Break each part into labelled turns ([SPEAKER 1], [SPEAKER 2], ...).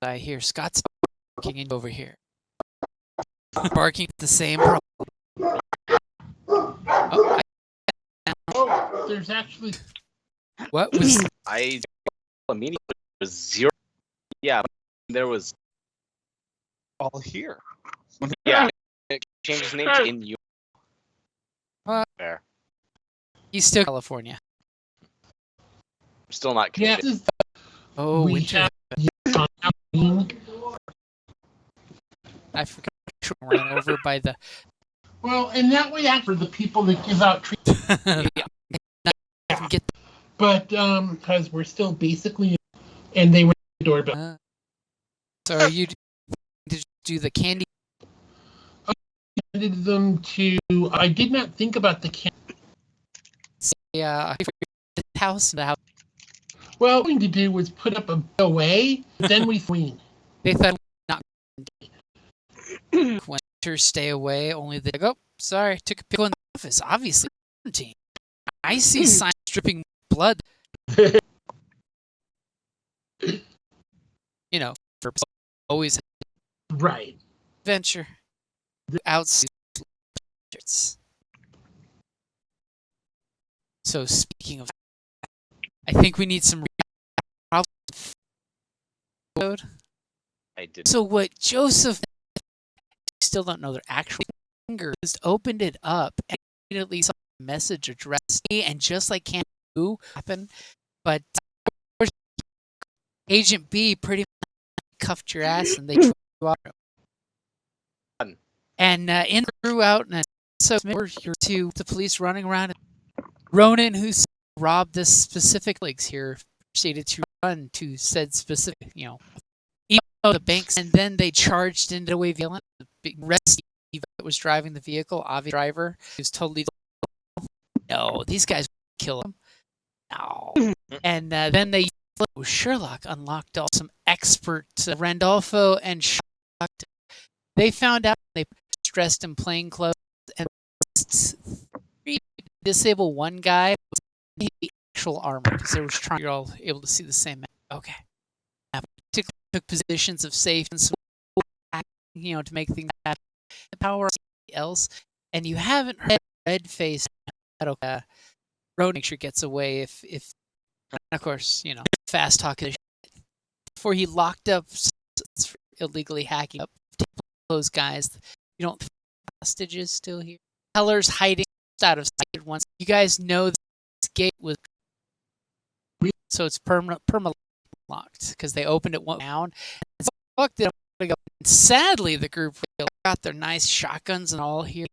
[SPEAKER 1] I hear Scott's barking in over here. Barking at the same problem.
[SPEAKER 2] There's actually...
[SPEAKER 1] What was...
[SPEAKER 3] I immediately was 0. Yeah, there was...
[SPEAKER 4] All here.
[SPEAKER 3] Yeah, it changed his name to In You. Fair.
[SPEAKER 1] He's still in California.
[SPEAKER 3] I'm still not
[SPEAKER 2] Yeah,
[SPEAKER 3] convinced.
[SPEAKER 1] Oh,
[SPEAKER 2] we
[SPEAKER 1] winter.
[SPEAKER 2] have Halloween.
[SPEAKER 1] I forgot to ran over by the...
[SPEAKER 2] Well, and that way for the people that give out treats.
[SPEAKER 1] Get
[SPEAKER 2] But because we're still basically, and they were the doorbell.
[SPEAKER 1] So are you... Did you do the candy?
[SPEAKER 2] I handed them to... I did not think about the candy.
[SPEAKER 1] Yeah, the house.
[SPEAKER 2] Well, what we need to do was put up a away, then we swing.
[SPEAKER 1] They thought not winter stay away. Only they go. Sorry, took a pill in the office. Obviously, quarantine. I see signs dripping blood. You know, for always
[SPEAKER 2] Right.
[SPEAKER 1] adventure. Outside. So speaking of, I think we need some code.
[SPEAKER 3] I did.
[SPEAKER 1] So what Joseph still don't know their actual finger just opened it up and immediately saw a message addressed me, and just like Can't Do happened, but Agent B pretty much cuffed your ass and they threw you out. And in throughout, and so you're to the police running around. Ronan, who robbed this specific legs here, stated to run to said specific, even though the banks, and then they charged into a violent. The big rest that was driving the vehicle, obvious driver, he was totally. No, these guys would kill him. No, and then they Sherlock unlocked all some expert Randolfo and Sherlock. They found out they dressed in plain clothes and disable one guy with the actual armor because they were trying. You're all able to see the same. Okay. Took positions of safety and so, to make things happen. The power of else, and you haven't heard red face. Road make sure gets away if of course fast talking before he locked up illegally hacking up those guys. You don't think hostages still here. Heller's hiding out of sight once. You guys know this gate was so it's permanently locked because they opened it one down. And so fucked it up. Sadly, the group got their nice shotguns and all here,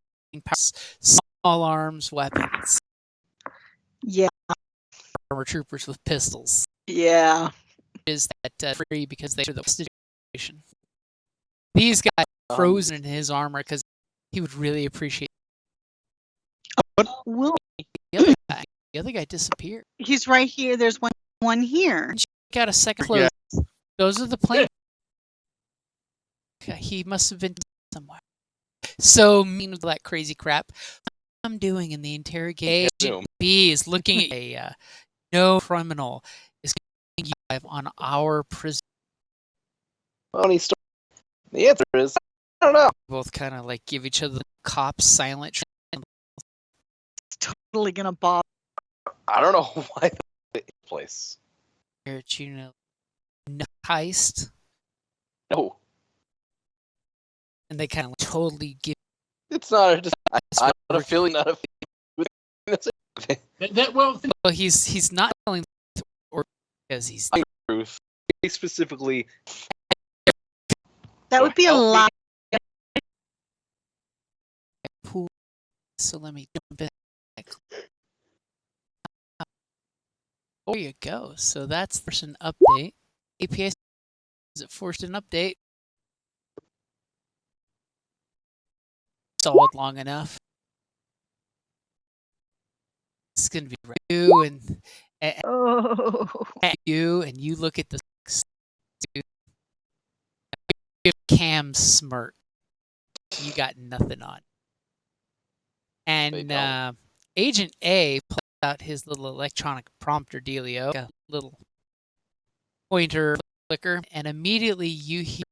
[SPEAKER 1] small arms, weapons.
[SPEAKER 5] Yeah.
[SPEAKER 1] Armor troopers with pistols.
[SPEAKER 5] Yeah.
[SPEAKER 1] Is that free because they are the situation. These guys frozen in his armor because he would really appreciate.
[SPEAKER 5] Will
[SPEAKER 1] The other guy disappeared.
[SPEAKER 5] He's right here. There's one here.
[SPEAKER 1] Got a second close. Yeah. Those are the planes. He must have been somewhere. So, meanwhile, that crazy crap I'm doing in the interrogation. Agent B is looking at a no criminal is on our prison.
[SPEAKER 4] Funny story. The answer is I don't know.
[SPEAKER 1] Both kind of like give each other the cop silent.
[SPEAKER 5] It's totally gonna bother.
[SPEAKER 4] I don't know why the place.
[SPEAKER 1] Heist.
[SPEAKER 4] No.
[SPEAKER 1] And they kind of totally give.
[SPEAKER 4] It's not. I'm not a feeling. Not a feeling.
[SPEAKER 1] Well, he's not telling, or because he's
[SPEAKER 4] proof. Specifically,
[SPEAKER 5] that would be a lot.
[SPEAKER 1] So let me jump in. There you go. So that's first an update. API is it forced an update? Stalled long enough. It's gonna be you and you look at the Cam smirk. You got nothing on. And Agent A pulls out his little electronic prompter dealio, a little pointer flicker, and immediately you hear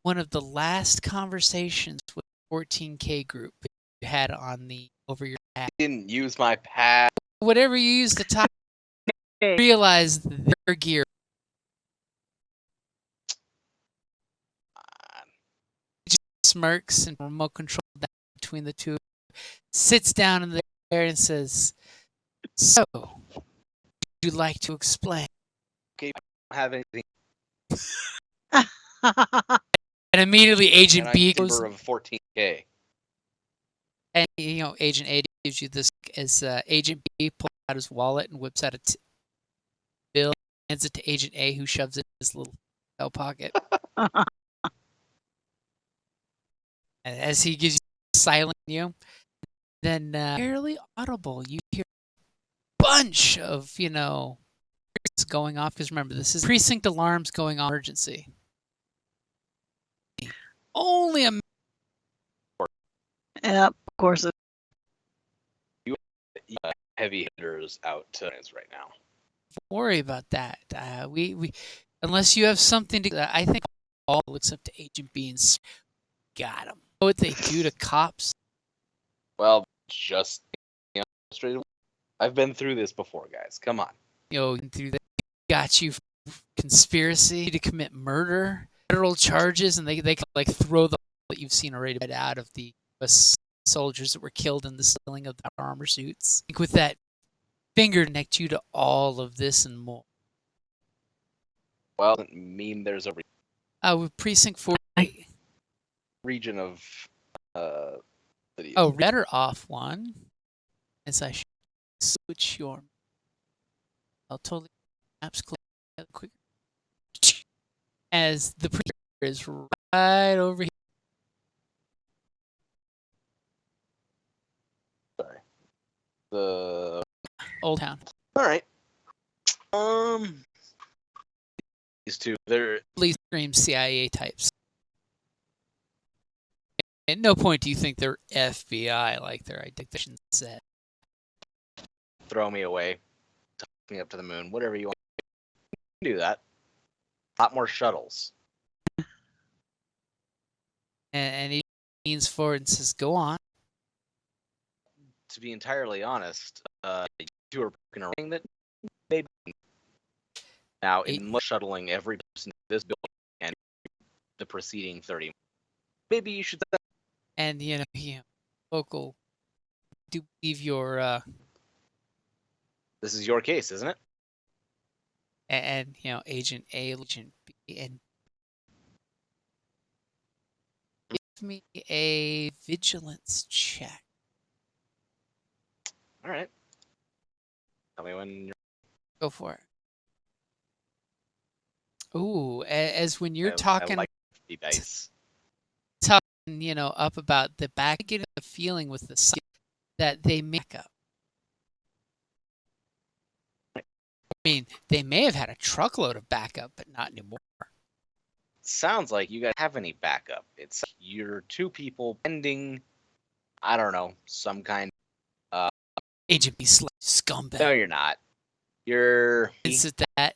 [SPEAKER 1] one of the last conversations with the 14K group you had on the over your pad.
[SPEAKER 4] Didn't use my pad.
[SPEAKER 1] Whatever you use to talk, realize their gear. Smirks and remote control between the two, sits down in the air and says, "So, would you like to explain?"
[SPEAKER 4] Okay, I don't have anything.
[SPEAKER 1] And immediately Agent
[SPEAKER 4] And
[SPEAKER 1] B
[SPEAKER 4] I'm
[SPEAKER 1] goes,
[SPEAKER 4] member of 14K.
[SPEAKER 1] and Agent A gives you this as Agent B pulls out his wallet and whips out a bill, hands it to Agent A, who shoves it in his little belt pocket. And as he gives you silent then barely audible, you hear a bunch of going off, because remember, this is precinct alarms going on emergency. Only a
[SPEAKER 5] Yep, of course.
[SPEAKER 4] Heavy hitters out right now.
[SPEAKER 1] worry about that. We unless you have something to. I think all looks up to Agent B and got him. Know what they do to cops?
[SPEAKER 4] Well, just straight away. I've been through this before, guys. Come on.
[SPEAKER 1] Through that, got you for conspiracy to commit murder, federal charges, and they like throw the that you've seen already out of the US soldiers that were killed in the stealing of the armor suits. I think with that finger connect you to all of this and more.
[SPEAKER 4] Well, doesn't mean there's a
[SPEAKER 1] With Precinct 4.
[SPEAKER 4] region of cities.
[SPEAKER 1] Oh, better off one. As I switch your. I'll totally maps quick. As the precinct is right over here.
[SPEAKER 4] Sorry. The
[SPEAKER 1] Old Town.
[SPEAKER 4] all right. These two, they're
[SPEAKER 1] Police scream CIA types. At no point do you think they're FBI like their identification said.
[SPEAKER 4] throw me away, talk me up to the moon, whatever you want. You can do that. A lot more shuttles.
[SPEAKER 1] And he leans forward and says, "Go on."
[SPEAKER 4] To be entirely honest, you are working around that maybe. Now, in shuttling every person to this building and the preceding 30, maybe you should.
[SPEAKER 1] And local. Do believe your
[SPEAKER 4] This is your case, isn't it?
[SPEAKER 1] and Agent A, Agent B, and give me a vigilance check.
[SPEAKER 4] All right. Tell me when you're.
[SPEAKER 1] Go for it. Ooh, as when you're
[SPEAKER 4] I
[SPEAKER 1] talking,
[SPEAKER 4] like the dice.
[SPEAKER 1] up about the back, getting the feeling with the site that they make up. I mean, they may have had a truckload of backup, but not anymore.
[SPEAKER 4] Sounds like you guys have any backup. It's you're two people pending, I don't know, some kind.
[SPEAKER 1] Agent B scumbag.
[SPEAKER 4] No, you're not. You're.
[SPEAKER 1] Is it that?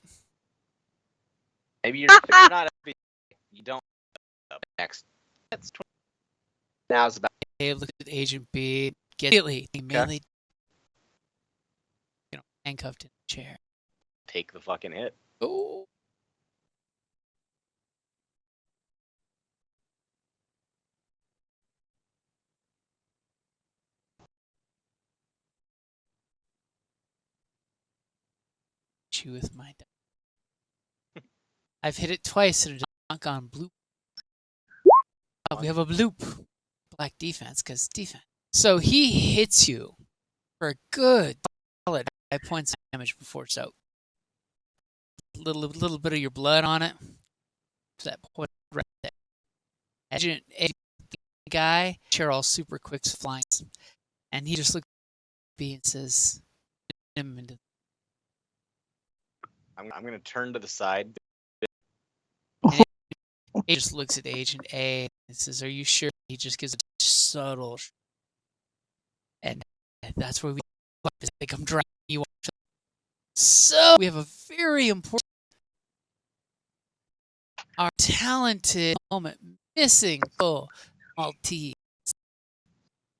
[SPEAKER 4] Maybe you're not. You don't. Next. That's 20. Now's about.
[SPEAKER 1] Hey, look at Agent B. Immediately, handcuffed in the chair.
[SPEAKER 4] Take the fucking hit.
[SPEAKER 1] Oh. You with my. I've hit it twice and it has not gone bloop. We have a bloop. Black defense, because defense. So he hits you for a good solid 5 points of damage before soak. Little bit of your blood on it. To that point right there. Agent A guy, chair all super quick flying, and he just looks at B and says, "Him into."
[SPEAKER 4] I'm gonna turn to the side.
[SPEAKER 1] He just looks at Agent A and says, "Are you sure?" He just gives a subtle, and that's where we think I'm dragging you. So we have a very important our talented moment missing Maltese.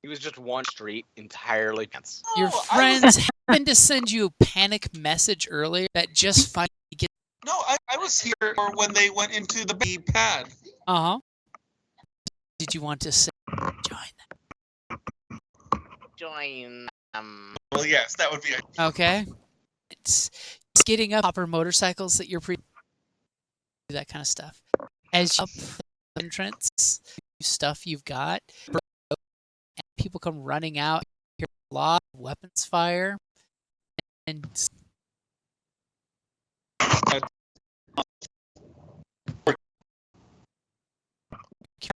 [SPEAKER 3] He was just one street entirely.
[SPEAKER 1] Your
[SPEAKER 6] No,
[SPEAKER 1] friends happened to send you a panic message earlier that just finally gets.
[SPEAKER 6] No, I was here when they went into the pad.
[SPEAKER 1] Uh huh. Did you want to say join?
[SPEAKER 3] Join.
[SPEAKER 6] Well, yes, that would be.
[SPEAKER 1] Okay. It's getting up hopper motorcycles that you're that kind of stuff. As you up the entrance, stuff you've got, and people come running out. You hear a lot of weapons fire, and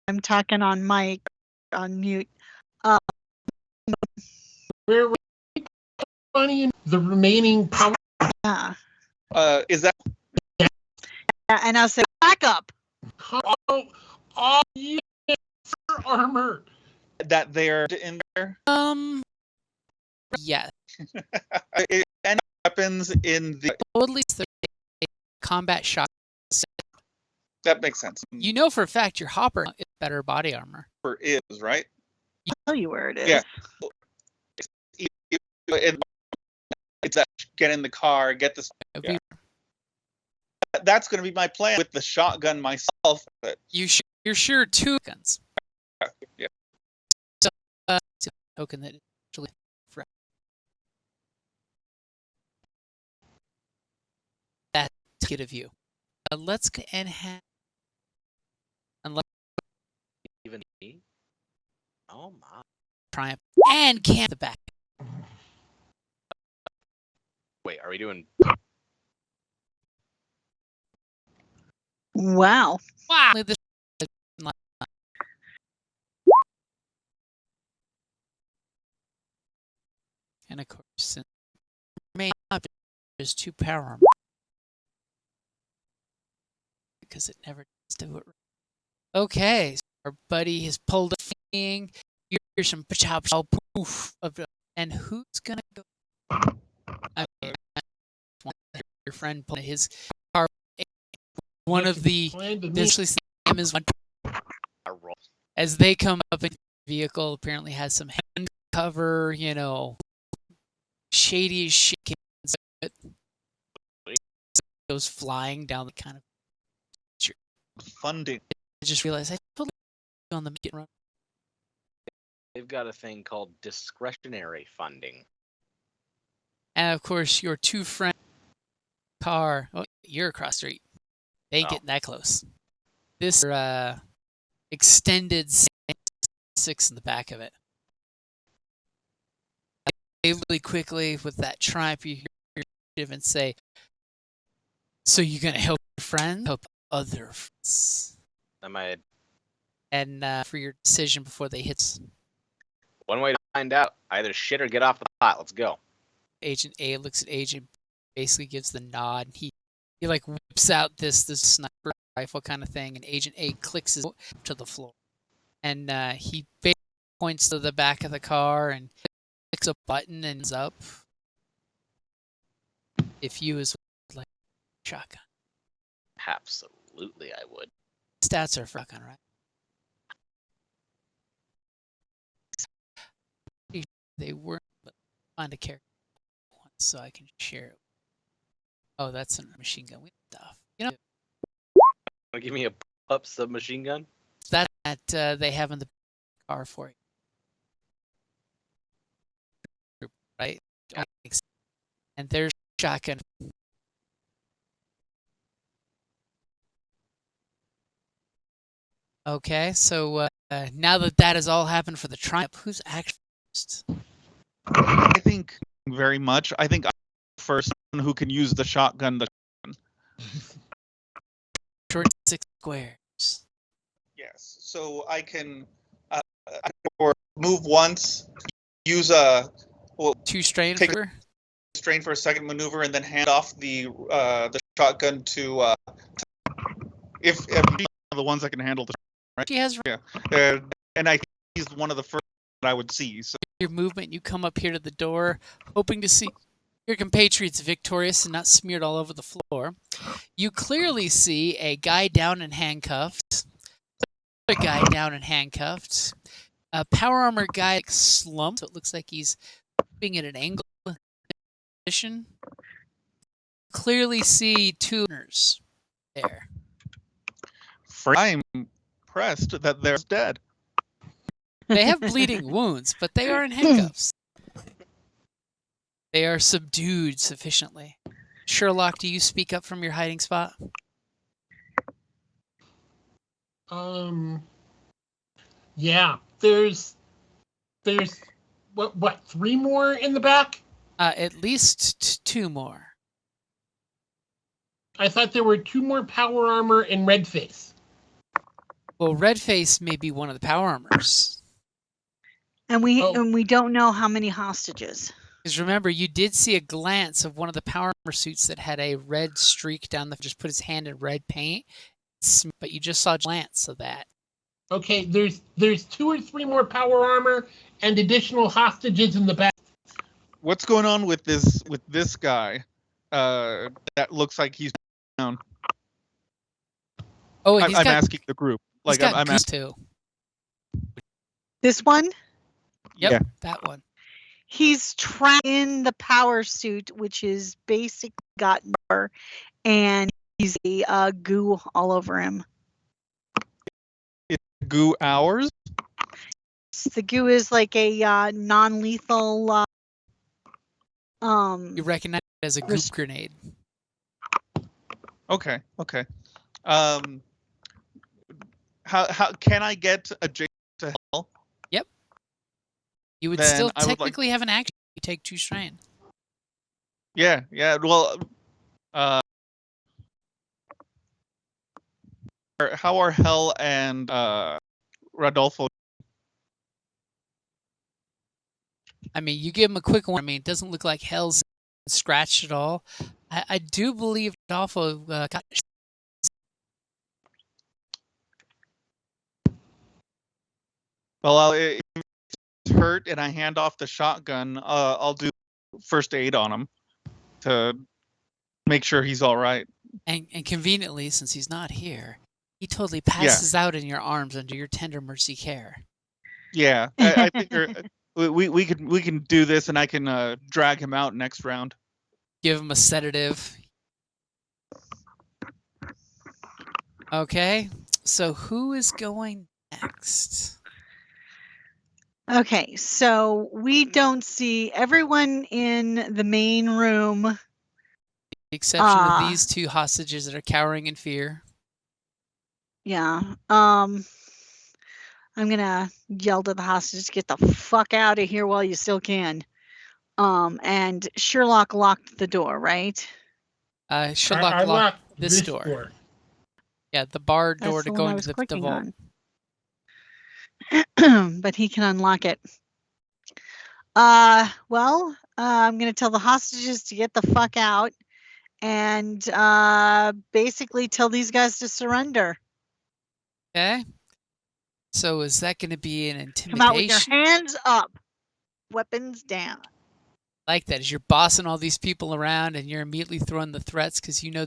[SPEAKER 5] I'm talking on mic, on mute.
[SPEAKER 2] Where were funny the remaining power?
[SPEAKER 5] Yeah.
[SPEAKER 6] Is that
[SPEAKER 5] And I'll say, back up.
[SPEAKER 2] Oh, yeah, armor.
[SPEAKER 6] that they're in there?
[SPEAKER 1] yes,
[SPEAKER 6] And weapons in the.
[SPEAKER 1] totally the combat shock.
[SPEAKER 6] That makes sense.
[SPEAKER 1] You know for a fact your hopper is better body armor.
[SPEAKER 6] For is right.
[SPEAKER 5] I'll tell you where it is.
[SPEAKER 6] Yeah. It's that get in the car, get this. Yeah. That's going to be my plan with the shotgun myself. But
[SPEAKER 1] You're sure two guns.
[SPEAKER 6] yeah.
[SPEAKER 1] So it's a token that is actually fresh. That's good of you. Let's go and have.
[SPEAKER 3] Even me? Oh my.
[SPEAKER 1] Triumph and camp the back.
[SPEAKER 3] Wait, are we doing?
[SPEAKER 5] Wow.
[SPEAKER 1] Wow. And of course, since may not there's two power armor because it never does do it. Okay, so our buddy has pulled a thing. You hear some poof of, and who's gonna go? I mean, your friend pulled his car. One of the initially same as one as they come up in the vehicle apparently has some hand cover, you know, shady as shit. Goes flying down the kind of.
[SPEAKER 6] Funding.
[SPEAKER 1] I just realized I totally on the get run.
[SPEAKER 3] They've got a thing called discretionary funding.
[SPEAKER 1] And of course, your two friends car. Oh, you're across the street. They ain't getting that close. This extended six in the back of it. Really quickly with that triumph, you hear and say, "So you're gonna help your friends, help other friends."
[SPEAKER 3] Am I?
[SPEAKER 1] And for your decision before they hit.
[SPEAKER 3] One way to find out: either shit or get off the pot. Let's go.
[SPEAKER 1] Agent A looks at Agent, basically gives the nod. He like whips out this sniper rifle kind of thing, and Agent A clicks his to the floor, and he basically points to the back of the car and clicks a button and is up. If you as like shotgun.
[SPEAKER 3] Absolutely, I would.
[SPEAKER 1] Stats are shotgun, right? They weren't, but find a character once so I can share it. Oh, that's a machine gun stuff. You know,
[SPEAKER 3] Give me a up submachine gun.
[SPEAKER 1] that they have in the car for you, right? And there's shotgun. Okay, so now that has all happened for the triumph, who's actually first?
[SPEAKER 6] I think very much. I think I'm the first one who can use the shotgun.
[SPEAKER 1] Short 6 squares.
[SPEAKER 6] Yes. So I can or move once, use a
[SPEAKER 1] 2 strain
[SPEAKER 6] take
[SPEAKER 1] for
[SPEAKER 6] strain for a second maneuver, and then hand off the shotgun to if the ones that can handle the. Right?
[SPEAKER 1] She has
[SPEAKER 6] and I think he's one of the first that I would see. So
[SPEAKER 1] your movement. You come up here to the door, hoping to see Your compatriots victorious and not smeared all over the floor. You clearly see a guy down and handcuffed, another guy down and handcuffed, a power armor guy slumped, so it looks like he's being at an angle position. Clearly see two owners there.
[SPEAKER 6] I'm impressed that they're dead.
[SPEAKER 1] They have bleeding wounds, but they are in handcuffs. They are subdued sufficiently. Sherlock, do you speak up from your hiding spot?
[SPEAKER 2] Yeah. There's what 3 more in the back?
[SPEAKER 1] At least 2 more.
[SPEAKER 2] I thought there were 2 more power armor and red face.
[SPEAKER 1] Well, Redface may be one of the power armors.
[SPEAKER 5] And we don't know how many hostages.
[SPEAKER 1] Because remember, you did see a glance of one of the power armor suits that had a red streak down the, just put his hand in red paint, but you just saw a glance of that.
[SPEAKER 2] Okay, there's 2 or 3 more power armor and additional hostages in the back.
[SPEAKER 6] What's going on with this guy? That looks like he's down.
[SPEAKER 1] Oh, and
[SPEAKER 6] I'm asking the group. Like
[SPEAKER 1] he's got
[SPEAKER 6] I'm
[SPEAKER 1] goose
[SPEAKER 6] asking.
[SPEAKER 1] too.
[SPEAKER 5] This one,
[SPEAKER 1] Yep,
[SPEAKER 6] Yeah.
[SPEAKER 1] that one.
[SPEAKER 5] he's trapped in the power suit, which is basically got more, and he's a goo all over him.
[SPEAKER 6] Goo hours.
[SPEAKER 5] The goo is like a non-lethal.
[SPEAKER 1] You recognize it as a goop grenade.
[SPEAKER 6] Okay. How can I get adjacent to hell?
[SPEAKER 1] You would
[SPEAKER 6] Then
[SPEAKER 1] still
[SPEAKER 6] I would like-
[SPEAKER 1] technically have an action. You take 2 strain.
[SPEAKER 6] Yeah. Well, how are Hell and Rodolfo?
[SPEAKER 1] I mean, you give him a quick one. I mean, it doesn't look like hell's scratched at all. I do believe Adolfo got.
[SPEAKER 6] Well, if he's hurt and I hand off the shotgun, I'll do first aid on him to make sure he's all right.
[SPEAKER 1] And conveniently, since he's not here, he totally passes out in your arms under your tender mercy care.
[SPEAKER 6] Yeah, I think we can do this, and I can drag him out next round.
[SPEAKER 1] Give him a sedative. Okay, so who is going next?
[SPEAKER 5] Okay, so we don't see everyone in the main room.
[SPEAKER 1] The exception of these 2 hostages that are cowering in fear.
[SPEAKER 5] Yeah. I'm gonna yell to the hostages, "Get the fuck out of here while you still can." And Sherlock locked the door, right?
[SPEAKER 1] Sherlock
[SPEAKER 2] I
[SPEAKER 1] locked
[SPEAKER 2] locked
[SPEAKER 1] this door. Yeah, the bar door
[SPEAKER 5] That's
[SPEAKER 1] to
[SPEAKER 5] the
[SPEAKER 1] go
[SPEAKER 5] one I
[SPEAKER 1] into
[SPEAKER 5] was
[SPEAKER 1] the
[SPEAKER 5] clicking
[SPEAKER 1] vault.
[SPEAKER 5] on. But he can unlock it. Well, I'm gonna tell the hostages to get the fuck out and basically tell these guys to surrender.
[SPEAKER 1] Okay. So is that going to be an intimidation?
[SPEAKER 5] Come out with your hands up, weapons down.
[SPEAKER 1] Like that, as you're bossing all these people around and you're immediately throwing the threats because you know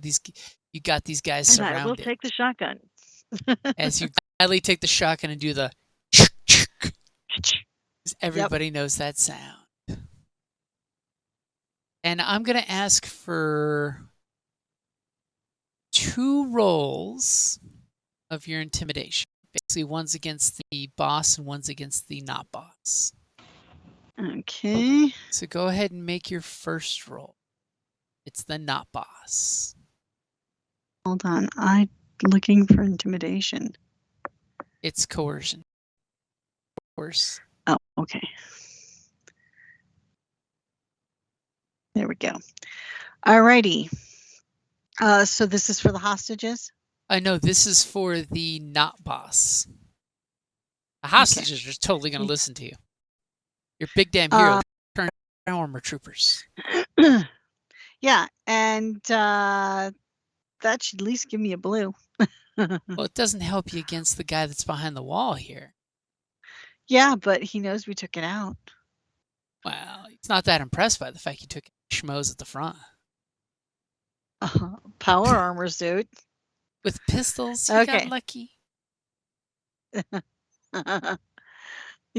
[SPEAKER 1] you got these guys
[SPEAKER 5] And
[SPEAKER 1] surrounded.
[SPEAKER 5] I will take the shotgun.
[SPEAKER 1] As you gladly take the shotgun and do the everybody knows that sound. And I'm going to ask for 2 rolls of your intimidation. Basically, one's against the boss and one's against the not boss.
[SPEAKER 5] Okay.
[SPEAKER 1] So go ahead and make your first roll. It's the not boss.
[SPEAKER 5] Hold on. I'm looking for intimidation.
[SPEAKER 1] It's coercion. Of course.
[SPEAKER 5] Oh, okay. There we go. Alrighty. So this is for the hostages?
[SPEAKER 1] I know this is for the not boss. The hostages are totally going to listen to you. You're big damn hero. Turn armor troopers.
[SPEAKER 5] Yeah, and that should at least give me a blue.
[SPEAKER 1] Well, it doesn't help you against the guy that's behind the wall here.
[SPEAKER 5] Yeah, but he knows we took it out.
[SPEAKER 1] Well, he's not that impressed by the fact you took it schmoes at the front
[SPEAKER 5] Power armor suit.
[SPEAKER 1] with pistols. You got
[SPEAKER 5] Okay.
[SPEAKER 1] lucky.
[SPEAKER 5] You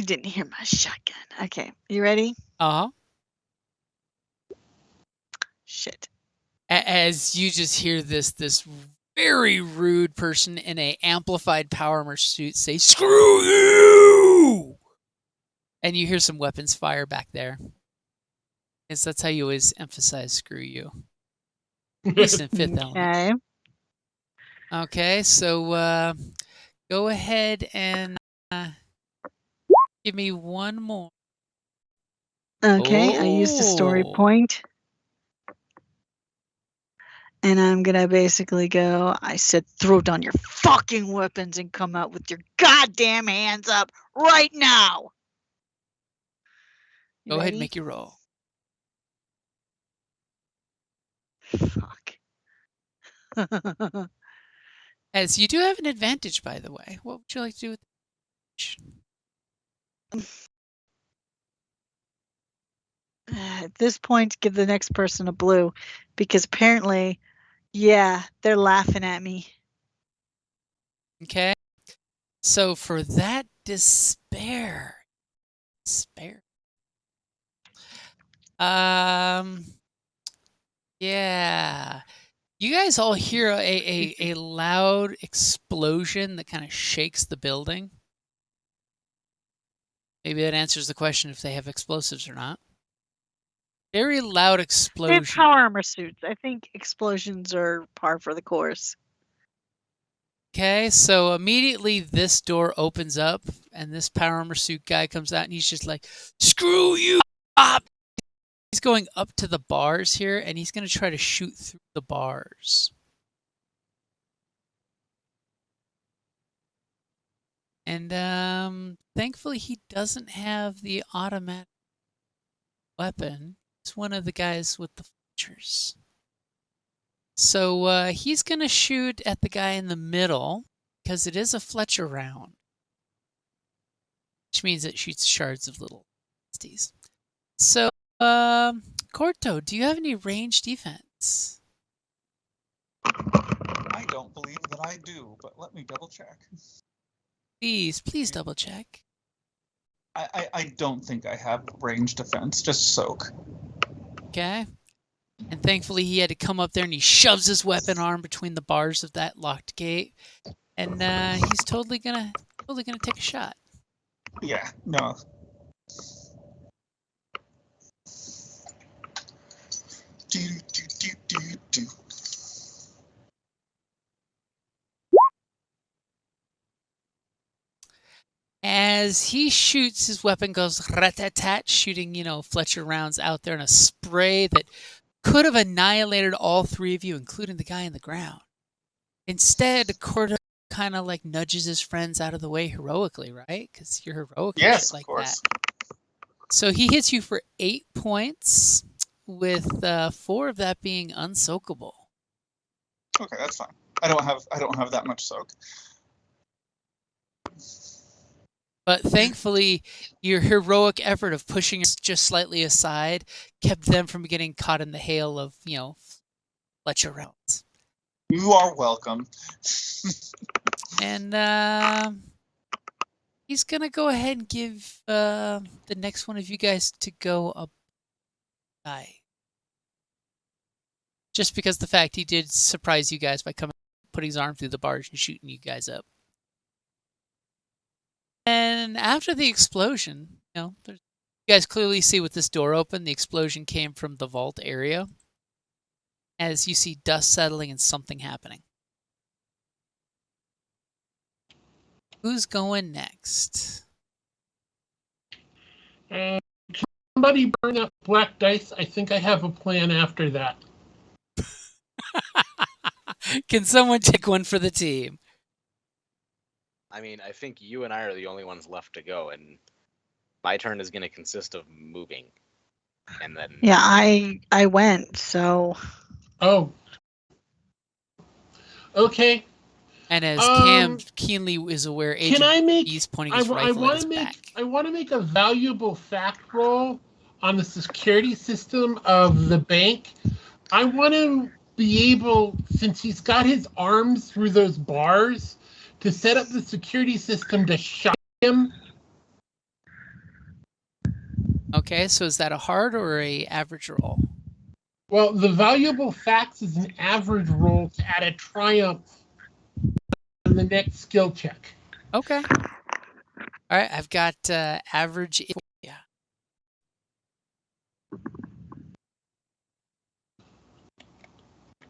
[SPEAKER 5] didn't hear my shotgun. Okay, you ready?
[SPEAKER 1] Uh-huh.
[SPEAKER 5] Shit.
[SPEAKER 1] As you just hear this very rude person in a amplified power armor suit say, "Screw you!" And you hear some weapons fire back there. Because that's how you always emphasize "screw you." At least in Fifth Element.
[SPEAKER 5] Okay.
[SPEAKER 1] Okay, so go ahead and give me one more.
[SPEAKER 5] Okay, I used a story
[SPEAKER 1] Oh.
[SPEAKER 5] point. And I'm gonna basically go, I said, throw down your fucking weapons and come out with your goddamn hands up right now. You
[SPEAKER 1] Go ahead and
[SPEAKER 5] ready?
[SPEAKER 1] make your roll.
[SPEAKER 5] Fuck.
[SPEAKER 1] As you do have an advantage, by the way. What would you like to do with
[SPEAKER 5] At this point, give the next person a blue because apparently, yeah, they're laughing at me.
[SPEAKER 1] Okay. So for that despair. Yeah. You guys all hear a loud explosion that kind of shakes the building. Maybe that answers the question if they have explosives or not. Very loud
[SPEAKER 5] They have
[SPEAKER 1] explosion.
[SPEAKER 5] power armor suits. I think explosions are par for the course.
[SPEAKER 1] Okay, so immediately this door opens up and this power armor suit guy comes out and he's just like, "Screw you up!" He's going up to the bars here and he's going to try to shoot through the bars. And thankfully he doesn't have the automatic weapon. It's one of the guys with the Fletchers. So he's going to shoot at the guy in the middle because it is a Fletcher round, which means it shoots shards of little beasties. So, Corto, do you have any range defense?
[SPEAKER 6] I don't believe that I do, but let me double check.
[SPEAKER 1] Please double check.
[SPEAKER 6] I don't think I have range defense, just soak.
[SPEAKER 1] Okay. And thankfully he had to come up there and he shoves his weapon arm between the bars of that locked gate. And he's totally gonna take a shot.
[SPEAKER 6] Yeah, no. Do.
[SPEAKER 1] As he shoots, his weapon goes rat-tat-tat, shooting, Fletcher rounds out there in a spray that could have annihilated all three of you, including the guy in the ground. Instead, Corto kind of like nudges his friends out of the way heroically, right? Because you're heroic and
[SPEAKER 6] Yes,
[SPEAKER 1] shit
[SPEAKER 6] of
[SPEAKER 1] like
[SPEAKER 6] course.
[SPEAKER 1] that. So he hits you for 8 points, with 4 of that being unsoakable.
[SPEAKER 6] Okay, that's fine. I don't have that much soak.
[SPEAKER 1] But thankfully, your heroic effort of pushing us just slightly aside kept them from getting caught in the hail of, Fletcher rounds.
[SPEAKER 6] You are welcome.
[SPEAKER 1] And he's going to go ahead and give the next one of you guys to go a die. Just because the fact he did surprise you guys by putting his arm through the bars and shooting you guys up. And after the explosion, you guys clearly see with this door open, the explosion came from the vault area. As you see dust settling and something happening. Who's going next?
[SPEAKER 2] Somebody burn up black dice. I think I have a plan after that.
[SPEAKER 1] Can someone take one for the team?
[SPEAKER 4] I mean, I think you and I are the only ones left to go, and my turn is going to consist of moving. And then...
[SPEAKER 5] Yeah, I went, so...
[SPEAKER 2] Oh. Okay.
[SPEAKER 1] And as Cam keenly is aware, Agent
[SPEAKER 2] can I make?
[SPEAKER 1] he's pointing his rifle at his back.
[SPEAKER 2] I want to make a valuable fact roll on the security system of the bank. I want to be able, since he's got his arms through those bars, to set up the security system to shock him.
[SPEAKER 1] Okay, so is that a hard or a average roll?
[SPEAKER 2] Well, the valuable facts is an average roll to add a triumph on the next skill check.
[SPEAKER 1] Okay. All right, I've got average. Yeah.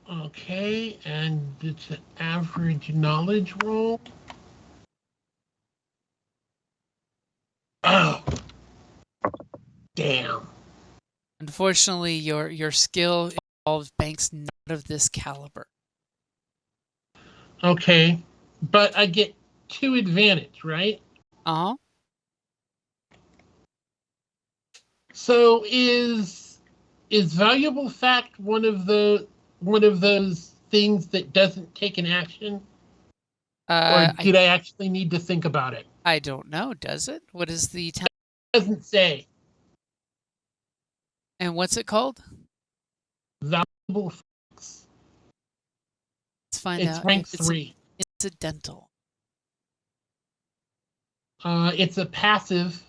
[SPEAKER 2] Okay, and it's an average knowledge roll. Oh, damn.
[SPEAKER 1] Unfortunately, your skill involves banks not of this caliber.
[SPEAKER 2] Okay, but I get 2 advantage, right?
[SPEAKER 1] Uh-huh.
[SPEAKER 2] So is valuable fact one of those things that doesn't take an action, or did I actually need to think about it?
[SPEAKER 1] I don't know. Does it? What is the
[SPEAKER 2] It doesn't say.
[SPEAKER 1] and what's it called?
[SPEAKER 2] Valuable facts.
[SPEAKER 1] Let's find
[SPEAKER 2] It's
[SPEAKER 1] out.
[SPEAKER 2] rank
[SPEAKER 1] if it's
[SPEAKER 2] 3.
[SPEAKER 1] incidental.
[SPEAKER 2] It's a passive.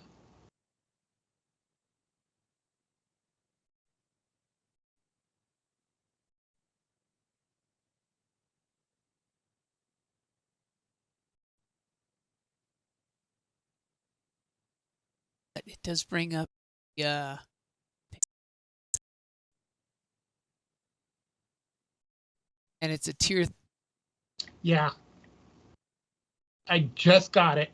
[SPEAKER 1] But it does bring up and it's a tier.
[SPEAKER 2] Yeah. I just got it.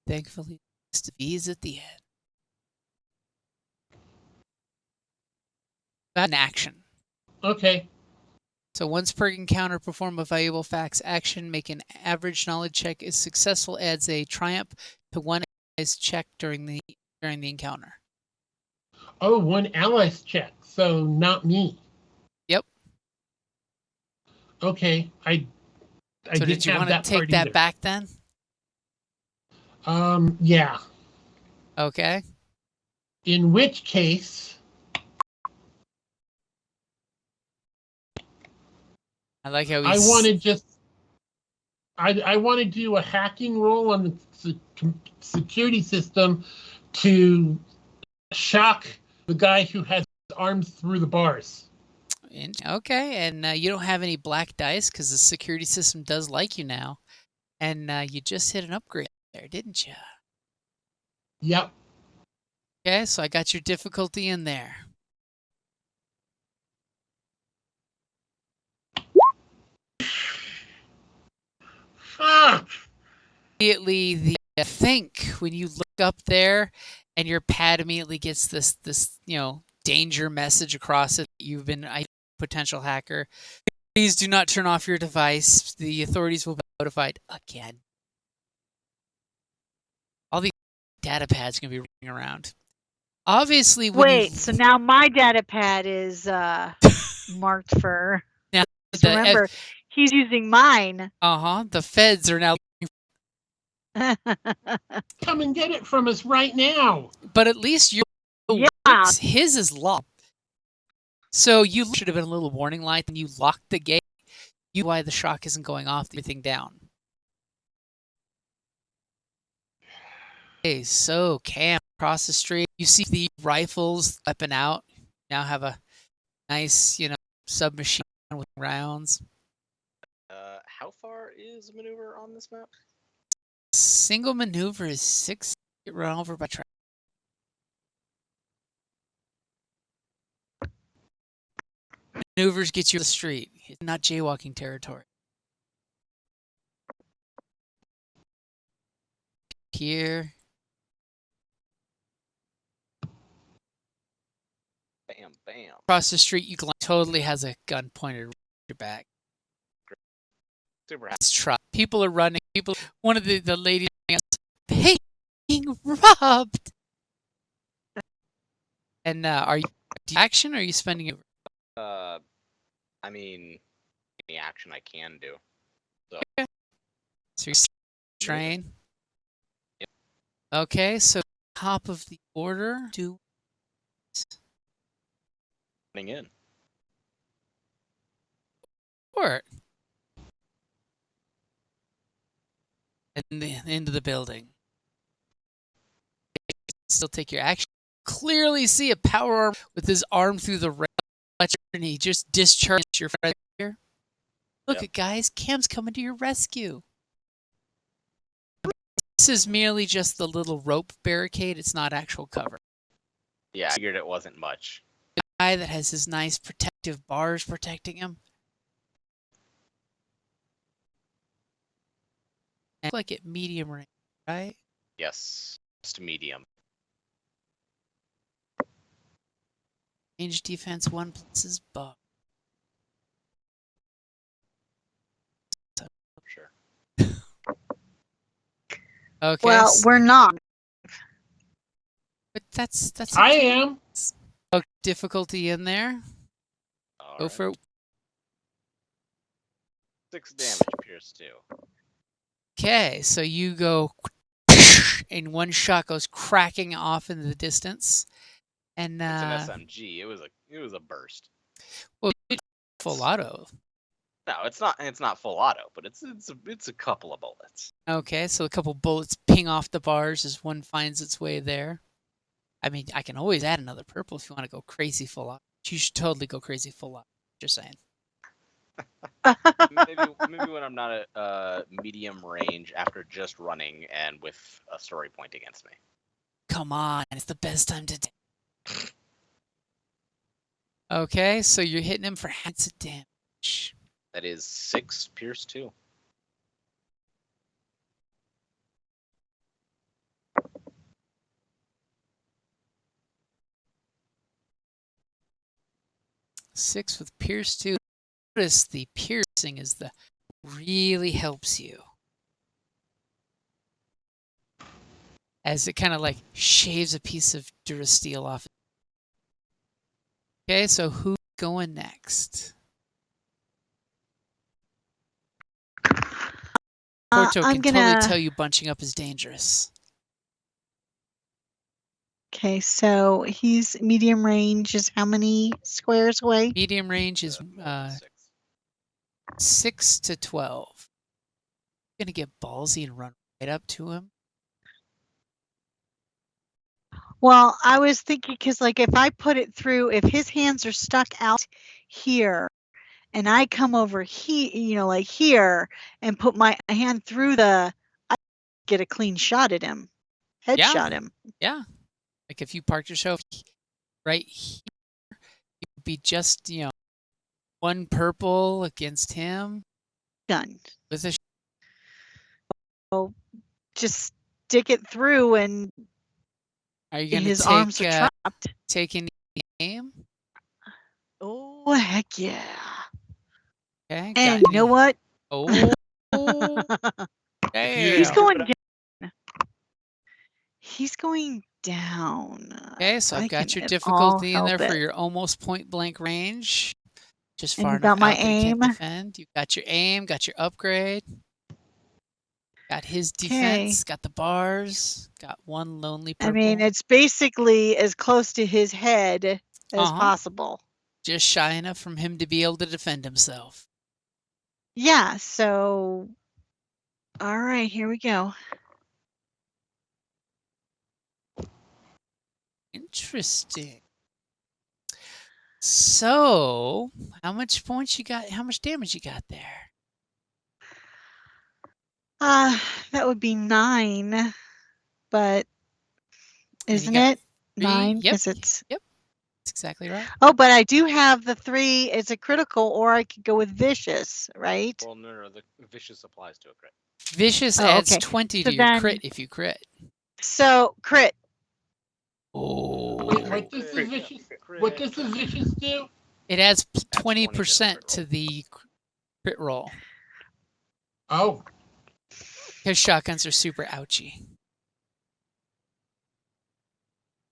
[SPEAKER 1] Thankfully, list of V's at the end. An action.
[SPEAKER 2] Okay.
[SPEAKER 1] So once per encounter, perform a valuable facts action. Make an average knowledge check. Is successful, adds a triumph to one ally's check during the encounter.
[SPEAKER 2] Oh, one ally's check. So not me.
[SPEAKER 1] Yep.
[SPEAKER 2] Okay. I
[SPEAKER 1] So
[SPEAKER 2] didn't
[SPEAKER 1] did you
[SPEAKER 2] have
[SPEAKER 1] want to
[SPEAKER 2] that
[SPEAKER 1] take
[SPEAKER 2] part
[SPEAKER 1] that
[SPEAKER 2] either.
[SPEAKER 1] back then?
[SPEAKER 2] Yeah.
[SPEAKER 1] Okay.
[SPEAKER 2] In which case,
[SPEAKER 1] I like how
[SPEAKER 2] I want to just I want to do a hacking roll on the security system to shock the guy who has his arms through the bars.
[SPEAKER 1] Okay, and you don't have any black dice because the security system does like you now, and you just hit an upgrade there, didn't you?
[SPEAKER 2] Yep.
[SPEAKER 1] Okay, so I got your difficulty in there.
[SPEAKER 2] Fuck.
[SPEAKER 1] Immediately, the think when you look up there, and your pad immediately gets this danger message across it. You've been a potential hacker. Please do not turn off your device. The authorities will be notified again. All these data pads can be running around. Obviously, when
[SPEAKER 5] Wait, so now my data pad is marked for.
[SPEAKER 1] now
[SPEAKER 5] Remember, he's using mine.
[SPEAKER 1] the feds are now.
[SPEAKER 2] Come and get it from us right now.
[SPEAKER 1] But at least your works. His is locked. So you should have been a little warning light, and you locked the gate. You why the shock isn't going off, everything down. Okay, so Cam across the street, you see the rifles weapon out. Now have a nice, submachine with rounds.
[SPEAKER 4] How far is maneuver on this map?
[SPEAKER 1] Single maneuver is 6. Get run over by traffic. Maneuvers get you to the street. It's not jaywalking territory. Here.
[SPEAKER 4] Bam, bam.
[SPEAKER 1] Across the street, you totally has a gun pointed at your back.
[SPEAKER 4] Super happy.
[SPEAKER 1] It's truck. People are running. One of the ladies being robbed. And are you action or are you spending it?
[SPEAKER 4] I mean, any action I can do. So.
[SPEAKER 1] Okay. So you're strain.
[SPEAKER 4] Yep.
[SPEAKER 1] Okay, so top of the order. Do
[SPEAKER 4] Running in.
[SPEAKER 1] Or into the building. Still take your action. Clearly see a power arm with his arm through the rail, and he just discharged your friend here. Look
[SPEAKER 4] Yep.
[SPEAKER 1] at guys, Cam's coming to your rescue. This is merely just the little rope barricade. It's not actual cover.
[SPEAKER 4] Yeah, I figured it wasn't much.
[SPEAKER 1] The guy that has his nice protective bars protecting him. And like at medium range, right?
[SPEAKER 4] Yes, just medium.
[SPEAKER 1] Range defense 1 plus his buff.
[SPEAKER 4] Sure.
[SPEAKER 1] Okay.
[SPEAKER 5] Well, we're not.
[SPEAKER 1] But that's
[SPEAKER 2] I am.
[SPEAKER 1] difficulty in there.
[SPEAKER 4] All
[SPEAKER 1] Go
[SPEAKER 4] right.
[SPEAKER 1] for it.
[SPEAKER 4] 6 damage, Pierce 2.
[SPEAKER 1] Okay, so you go, and one shot goes cracking off into the distance, and
[SPEAKER 4] It's an SMG. It was a burst.
[SPEAKER 1] well, full auto.
[SPEAKER 4] No, it's not. It's not full auto, but it's a couple of bullets.
[SPEAKER 1] Okay, so a couple bullets ping off the bars as one finds its way there. I mean, I can always add another purple if you want to go crazy full auto. You should totally go crazy full auto. Just saying.
[SPEAKER 4] maybe when I'm not at medium range after just running and with a story point against me.
[SPEAKER 1] Come on, it's the best time to. Okay, so you're hitting him for half of damage.
[SPEAKER 4] That is 6 Pierce 2.
[SPEAKER 1] Six with Pierce 2. Notice the piercing is the really helps you. As it kind of like shaves a piece of Durasteel off. Okay, so who's going next? Porto
[SPEAKER 5] I'm
[SPEAKER 1] can
[SPEAKER 5] gonna.
[SPEAKER 1] totally tell you bunching up is dangerous.
[SPEAKER 5] Okay, so he's medium range is how many squares away?
[SPEAKER 1] Medium range is
[SPEAKER 4] More than 6.
[SPEAKER 1] 6 to 12. I'm gonna get ballsy and run right up to him.
[SPEAKER 5] Well, I was thinking because, like, if I put it through, if his hands are stuck out here, and I come over here, like here, and put my hand through I get a clean shot at him, headshot him.
[SPEAKER 1] Yeah, like if you parked yourself right here, you'd be just one purple against him.
[SPEAKER 5] Done.
[SPEAKER 1] With a
[SPEAKER 5] So just stick it through, and
[SPEAKER 1] are you gonna
[SPEAKER 5] his arms are trapped.
[SPEAKER 1] Take any aim?
[SPEAKER 5] Oh heck yeah!
[SPEAKER 1] Okay,
[SPEAKER 5] And you know what?
[SPEAKER 1] Oh, damn.
[SPEAKER 5] He's going down. He's going down.
[SPEAKER 1] Okay, so I've got your
[SPEAKER 5] can
[SPEAKER 1] difficulty in
[SPEAKER 5] all
[SPEAKER 1] there
[SPEAKER 5] help
[SPEAKER 1] for
[SPEAKER 5] it.
[SPEAKER 1] your almost point blank range. Just
[SPEAKER 5] And
[SPEAKER 1] far
[SPEAKER 5] you
[SPEAKER 1] enough
[SPEAKER 5] got my
[SPEAKER 1] out that he can't
[SPEAKER 5] aim.
[SPEAKER 1] defend. You've got your aim, got your upgrade, got his defense, got the bars, got one lonely purple.
[SPEAKER 5] I mean, it's basically as close to his head as possible.
[SPEAKER 1] Just shy enough from him to be able to defend himself.
[SPEAKER 5] Yeah, so all right, here we go.
[SPEAKER 1] Interesting. So, how much points you got? How much damage you got there?
[SPEAKER 5] That would be 9, but isn't it 9?
[SPEAKER 1] Yep.
[SPEAKER 5] Because it's
[SPEAKER 1] Yep. That's exactly right.
[SPEAKER 5] Oh, but I do have the 3 as a critical, or I could go with vicious, right?
[SPEAKER 4] Well, no, the vicious applies to a crit.
[SPEAKER 1] Vicious adds 20 to your crit if you crit.
[SPEAKER 5] So crit.
[SPEAKER 1] Oh.
[SPEAKER 2] Wait, what does the vicious do?
[SPEAKER 1] It adds 20% to the crit roll.
[SPEAKER 2] Oh.
[SPEAKER 1] Because shotguns are super ouchy.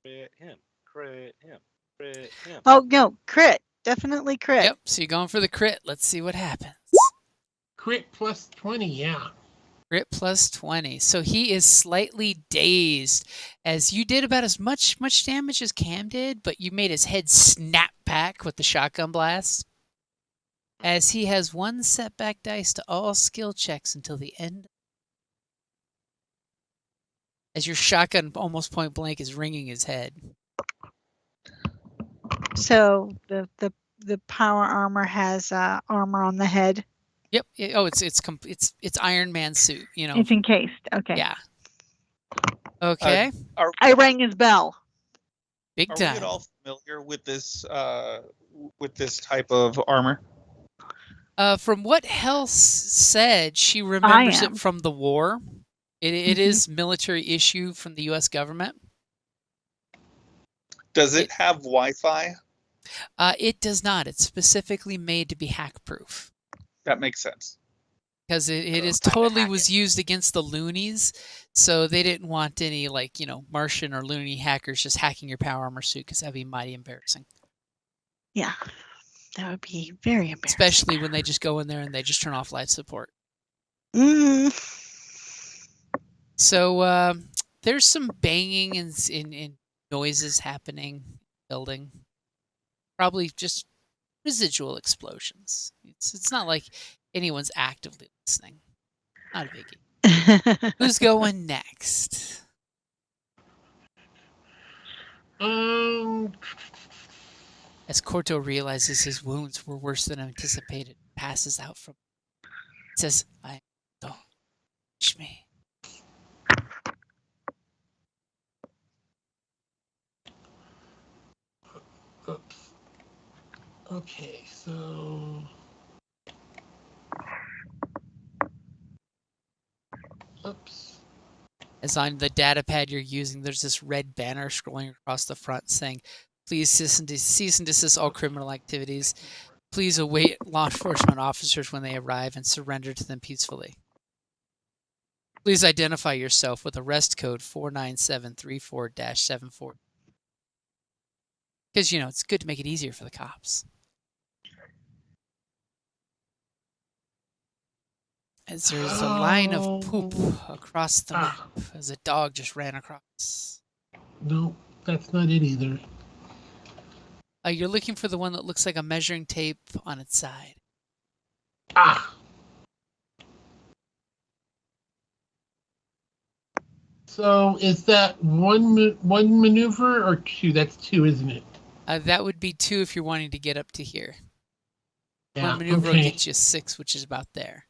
[SPEAKER 4] Crit him. Crit him. Crit him.
[SPEAKER 5] Oh no, crit. Definitely crit.
[SPEAKER 1] Yep. So you're going for the crit. Let's see what happens.
[SPEAKER 2] Crit plus 20, yeah.
[SPEAKER 1] Grit plus 20. So he is slightly dazed, as you did about as much damage as Cam did, but you made his head snap back with the shotgun blast. As he has 1 setback dice to all skill checks until the end. As your shotgun almost point blank is ringing his head.
[SPEAKER 5] So the power armor has armor on the head.
[SPEAKER 1] Yep. It's Iron Man suit. You know.
[SPEAKER 5] It's encased. Okay.
[SPEAKER 1] Yeah. Okay.
[SPEAKER 5] I rang his bell.
[SPEAKER 1] Big
[SPEAKER 6] Are
[SPEAKER 1] time.
[SPEAKER 6] we at all familiar with this type of armor?
[SPEAKER 1] From what Helse said, she remembers it from the war. It is military issue from the U.S. government.
[SPEAKER 6] Does it have Wi-Fi?
[SPEAKER 1] It does not. It's specifically made to be hack-proof.
[SPEAKER 6] That makes sense.
[SPEAKER 1] Because it is totally was used against the loonies, so they didn't want any Martian or loony hackers just hacking your power armor suit, because that'd be mighty embarrassing.
[SPEAKER 5] Yeah, that would be very embarrassing.
[SPEAKER 1] Especially when they just go in there and they just turn off life support. So there's some banging and noises happening in the building. Probably just residual explosions. It's not like anyone's actively listening. Not a biggie. Who's going next? As Corto realizes his wounds were worse than anticipated, passes out from. It says, "Don't touch me."
[SPEAKER 2] Oops. Okay, so. Oops.
[SPEAKER 1] As on the data pad you're using, there's this red banner scrolling across the front saying, "Please cease and desist all criminal activities. Please await law enforcement officers when they arrive and surrender to them peacefully. Please identify yourself with arrest code 49734-74. Because, it's good to make it easier for the cops. As there's a line of poop across the map, as a dog just ran across.
[SPEAKER 2] No, that's not it either.
[SPEAKER 1] You're looking for the one that looks like a measuring tape on its side.
[SPEAKER 2] So is that one maneuver or two? That's two, isn't it?
[SPEAKER 1] That would be 2 if you're wanting to get up to here.
[SPEAKER 2] Yeah,
[SPEAKER 1] one maneuver will get you 6, which is about there.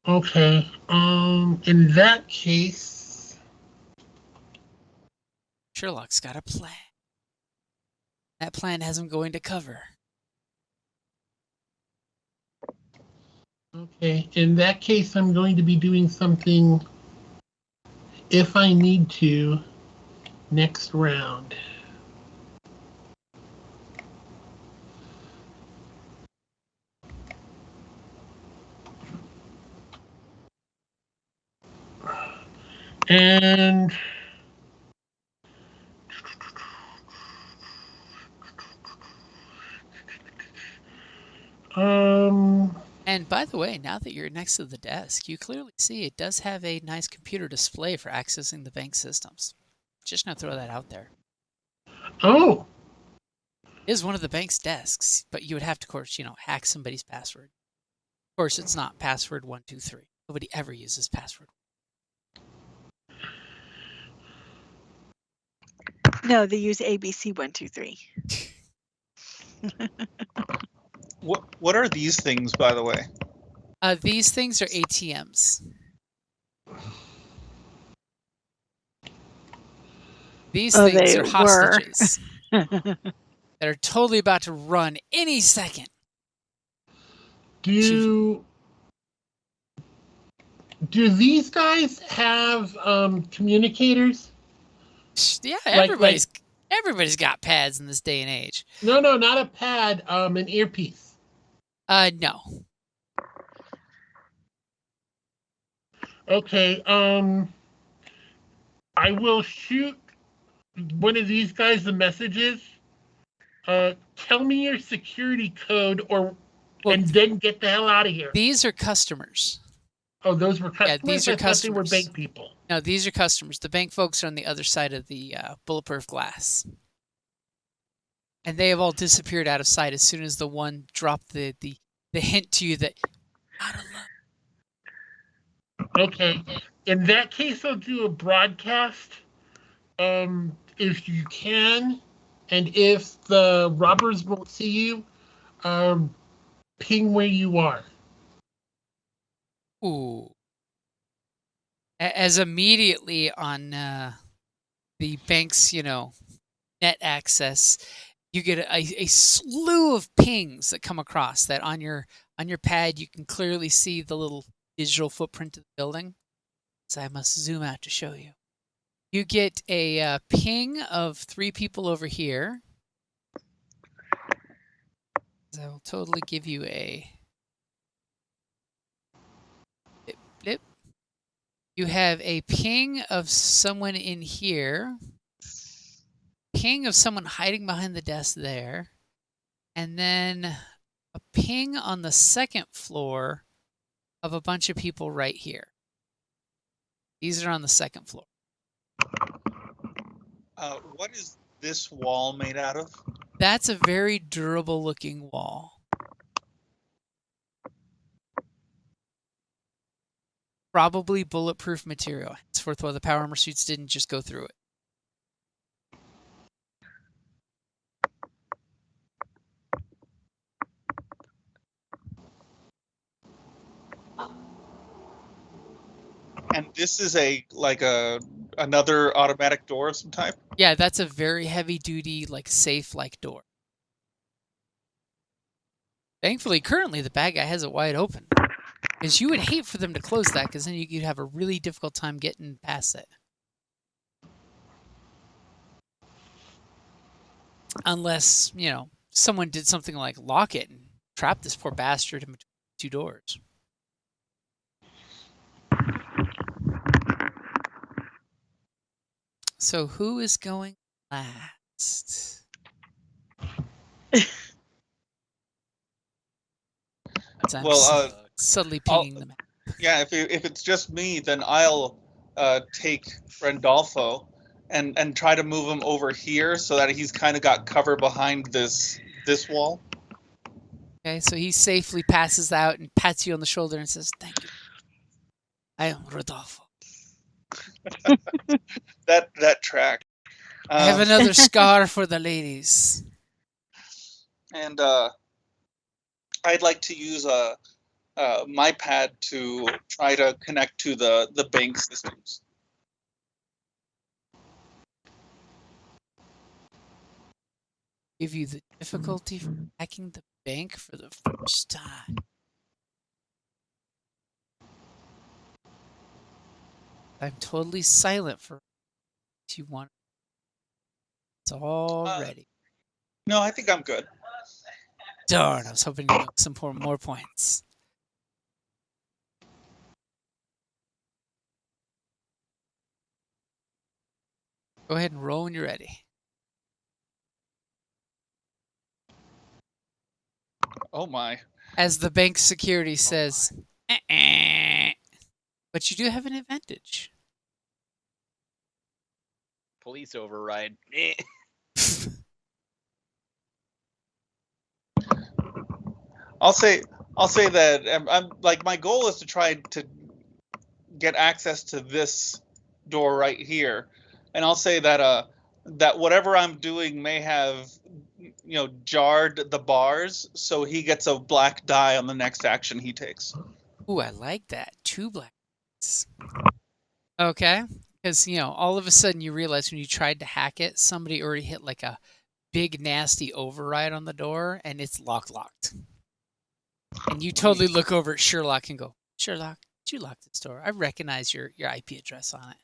[SPEAKER 2] Okay. In that case,
[SPEAKER 1] Sherlock's got a plan. That plan has him going to cover.
[SPEAKER 2] Okay. In that case, I'm going to be doing something, if I need to, next round. And
[SPEAKER 1] And by the way, now that you're next to the desk, you clearly see it does have a nice computer display for accessing the bank systems. Just gonna throw that out there.
[SPEAKER 2] Oh.
[SPEAKER 1] It is one of the bank's desks, but you would have to, of course, hack somebody's password. Of course, it's not password 123. Nobody ever uses password.
[SPEAKER 5] No, they use ABC 123.
[SPEAKER 6] What are these things, by the way?
[SPEAKER 1] These things are ATMs. These things are hostages that are totally about to run any second.
[SPEAKER 2] Do these guys have communicators?
[SPEAKER 1] Yeah, everybody's got pads in this day and age.
[SPEAKER 2] No, not a pad. An earpiece.
[SPEAKER 1] No.
[SPEAKER 2] Okay. I will shoot one of these guys the messages. Tell me your security code, and then get the hell out of here.
[SPEAKER 1] These are customers.
[SPEAKER 2] Oh, those were customers?
[SPEAKER 1] Yeah, these are
[SPEAKER 2] I thought they were
[SPEAKER 1] customers.
[SPEAKER 2] bank people.
[SPEAKER 1] No, these are customers. The bank folks are on the other side of the bulletproof glass. And they have all disappeared out of sight as soon as the one dropped the hint to you that out of luck.
[SPEAKER 2] Okay. In that case, I'll do a broadcast. If you can, and if the robbers won't see you, ping where you are.
[SPEAKER 1] Ooh. As immediately on the bank's, net access, you get a slew of pings that come across that on your pad you can clearly see the little digital footprint of the building. So I must zoom out to show you. You get a ping of 3 people over here. I will totally give you a blip, blip. You have a ping of someone in here. Ping of someone hiding behind the desk there. And then a ping on the second floor of a bunch of people right here. These are on the second floor.
[SPEAKER 6] What is this wall made out of?
[SPEAKER 1] That's a very durable looking wall. Probably bulletproof material. Henceforth, why the power armor suits didn't just go through it.
[SPEAKER 6] And this is another automatic door of some type?
[SPEAKER 1] Yeah, that's a very heavy duty, safe door. Thankfully, currently the bad guy has it wide open. Because you would hate for them to close that, because then you'd have a really difficult time getting past it. Unless, someone did something like lock it and trap this poor bastard in between 2 doors. So who is going last?
[SPEAKER 6] Well,
[SPEAKER 1] subtly pinging the map.
[SPEAKER 6] Yeah, if it's just me, then I'll take Randolfo and try to move him over here so that he's kind of got cover behind this wall.
[SPEAKER 1] Okay, so he safely passes out and pats you on the shoulder and says, "Thank you. I am Rodolfo."
[SPEAKER 6] that track.
[SPEAKER 1] I have another scar for the ladies.
[SPEAKER 6] And I'd like to use my pad to try to connect to the bank systems.
[SPEAKER 1] Give you the difficulty for hacking the bank for the first time. I'm totally silent for if you want. It's all ready.
[SPEAKER 6] No, I think I'm good.
[SPEAKER 1] Darn, I was hoping to make some more points. Go ahead and roll when you're ready.
[SPEAKER 6] Oh my.
[SPEAKER 1] As the bank security says, but you do have an advantage.
[SPEAKER 4] Police override.
[SPEAKER 6] I'll say that I'm like, my goal is to try to get access to this door right here, and I'll say that that whatever I'm doing may have jarred the bars, so he gets a black die on the next action he takes.
[SPEAKER 1] Ooh, I like that. 2 black dice. Okay, because all of a sudden you realize when you tried to hack it, somebody already hit like a big nasty override on the door, and it's locked. And you totally look over at Sherlock and go, "Sherlock, did you lock this door? I recognize your IP address on it."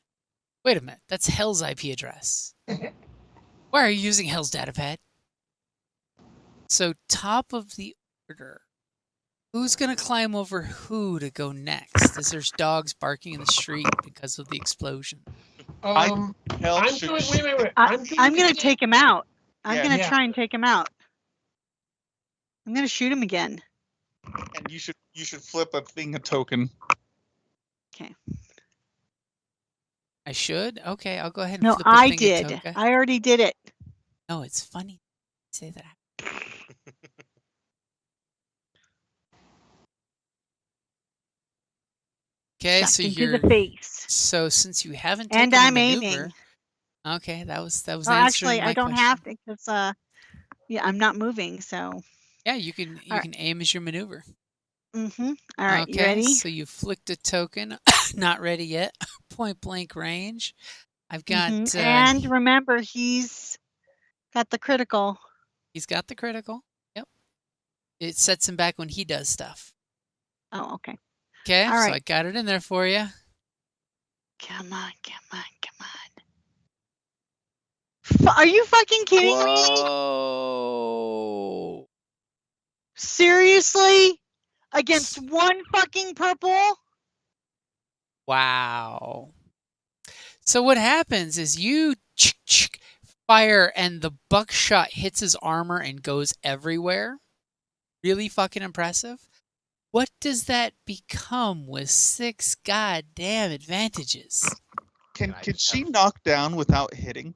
[SPEAKER 1] Wait a minute, that's Hell's IP address. Why are you using Hell's datapad? So top of the order. Who's going to climb over who to go next? As there's dogs barking in the street because of the explosion.
[SPEAKER 2] I'm doing. Wait.
[SPEAKER 5] I'm going to take him out. I'm
[SPEAKER 6] Yeah.
[SPEAKER 5] going to try and take him out. I'm going to shoot him again.
[SPEAKER 6] And you should flip a thing a token.
[SPEAKER 5] Okay.
[SPEAKER 1] I should? Okay, I'll go ahead and
[SPEAKER 5] No,
[SPEAKER 1] flip a
[SPEAKER 5] I
[SPEAKER 1] thing
[SPEAKER 5] did.
[SPEAKER 1] of toga.
[SPEAKER 5] I already did it.
[SPEAKER 1] No, it's funny. You say that. Okay,
[SPEAKER 5] Shot
[SPEAKER 1] so
[SPEAKER 5] into
[SPEAKER 1] you're
[SPEAKER 5] the face.
[SPEAKER 1] so since you haven't
[SPEAKER 5] And
[SPEAKER 1] taken a
[SPEAKER 5] I'm
[SPEAKER 1] maneuver.
[SPEAKER 5] aiming.
[SPEAKER 1] Okay, that was
[SPEAKER 5] Oh,
[SPEAKER 1] answering
[SPEAKER 5] actually,
[SPEAKER 1] my
[SPEAKER 5] I don't
[SPEAKER 1] question.
[SPEAKER 5] have to because yeah, I'm not moving. So.
[SPEAKER 1] Yeah, you can
[SPEAKER 5] Alright.
[SPEAKER 1] can aim as your maneuver.
[SPEAKER 5] Mm-hmm. All right,
[SPEAKER 1] Okay,
[SPEAKER 5] you ready?
[SPEAKER 1] so you flicked a token. Not ready yet. Point blank range. I've got.
[SPEAKER 5] And remember, he's got the critical.
[SPEAKER 1] He's got the critical. Yep. It sets him back when he does stuff.
[SPEAKER 5] Oh, okay.
[SPEAKER 1] Okay,
[SPEAKER 5] All
[SPEAKER 1] so
[SPEAKER 5] right.
[SPEAKER 1] I got it in there for you.
[SPEAKER 5] Come on, come on, come on. Are you fucking kidding me?
[SPEAKER 1] Whoa.
[SPEAKER 5] Seriously? Against one fucking purple?
[SPEAKER 1] Wow. So what happens is you fire and the buckshot hits his armor and goes everywhere. Really fucking impressive. What does that become with 6 goddamn advantages?
[SPEAKER 6] Can she knock down without hitting?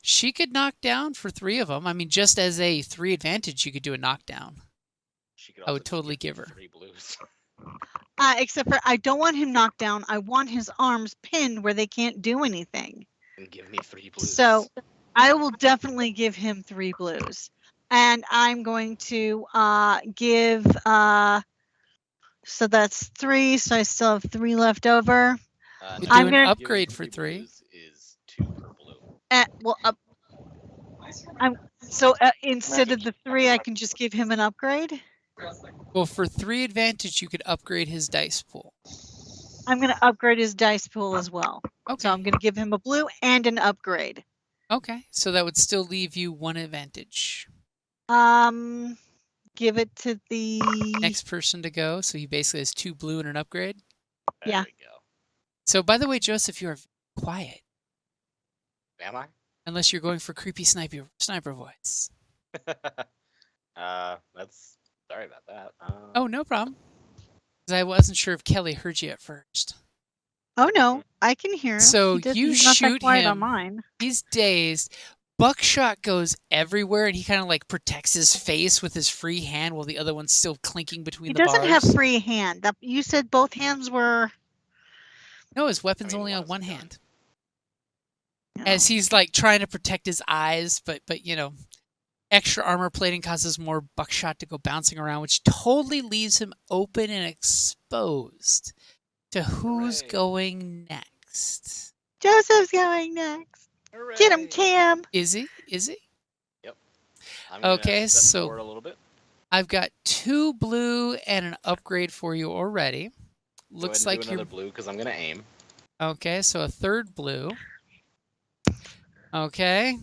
[SPEAKER 1] She could knock down for 3 of them. I mean, just as a 3 advantage, you could do a knockdown.
[SPEAKER 4] She could
[SPEAKER 1] I
[SPEAKER 4] also
[SPEAKER 1] would totally
[SPEAKER 4] just
[SPEAKER 1] give her.
[SPEAKER 4] 3 blues.
[SPEAKER 5] Except for I don't want him knocked down. I want his arms pinned where they can't do anything.
[SPEAKER 4] And give me 3 blues.
[SPEAKER 5] So I will definitely give him 3 blues. And I'm going to give so that's 3, so I still have 3 left over.
[SPEAKER 1] We'll
[SPEAKER 5] I'm
[SPEAKER 1] do an
[SPEAKER 5] gonna
[SPEAKER 1] upgrade for 3.
[SPEAKER 4] Blues is 2 per blue.
[SPEAKER 5] Well, instead of the 3, I can just give him an upgrade.
[SPEAKER 1] Well, for 3 advantage, you could upgrade his dice pool.
[SPEAKER 5] I'm going to upgrade his dice pool as well.
[SPEAKER 1] Okay.
[SPEAKER 5] So I'm going to give him a blue and an upgrade.
[SPEAKER 1] Okay, so that would still leave you 1 advantage.
[SPEAKER 5] Give it to the
[SPEAKER 1] next person to go. So he basically has 2 blue and an upgrade.
[SPEAKER 5] Yeah.
[SPEAKER 4] There we go.
[SPEAKER 1] So by the way, Joseph, you are quiet.
[SPEAKER 4] Am I?
[SPEAKER 1] Unless you're going for creepy sniper voice.
[SPEAKER 4] That's sorry about that.
[SPEAKER 1] Oh, no problem. Because I wasn't sure if Kelly heard you at first.
[SPEAKER 5] Oh no, I can hear him.
[SPEAKER 1] So you
[SPEAKER 5] he's not that
[SPEAKER 1] shoot
[SPEAKER 5] quiet on
[SPEAKER 1] him.
[SPEAKER 5] mine.
[SPEAKER 1] He's dazed. Buckshot goes everywhere, and he kind of like protects his face with his free hand while the other one's still clinking between the bars.
[SPEAKER 5] He doesn't have free hand. You said both hands were.
[SPEAKER 1] No, his weapon's only on one hand.
[SPEAKER 5] No.
[SPEAKER 1] As he's like trying to protect his eyes, but you know, extra armor plating causes more buckshot to go bouncing around, which totally leaves him open and exposed to who's going next.
[SPEAKER 5] Joseph's going next.
[SPEAKER 4] Hooray.
[SPEAKER 5] Get him, Cam.
[SPEAKER 1] Is he?
[SPEAKER 4] Yep. I'm gonna
[SPEAKER 1] Okay,
[SPEAKER 4] step
[SPEAKER 1] so
[SPEAKER 4] forward a little bit.
[SPEAKER 1] I've got 2 blue and an upgrade for you already. Looks
[SPEAKER 4] Go ahead and
[SPEAKER 1] like
[SPEAKER 4] do
[SPEAKER 1] you're
[SPEAKER 4] another blue because I'm gonna aim.
[SPEAKER 1] okay. So a 3rd blue. Okay.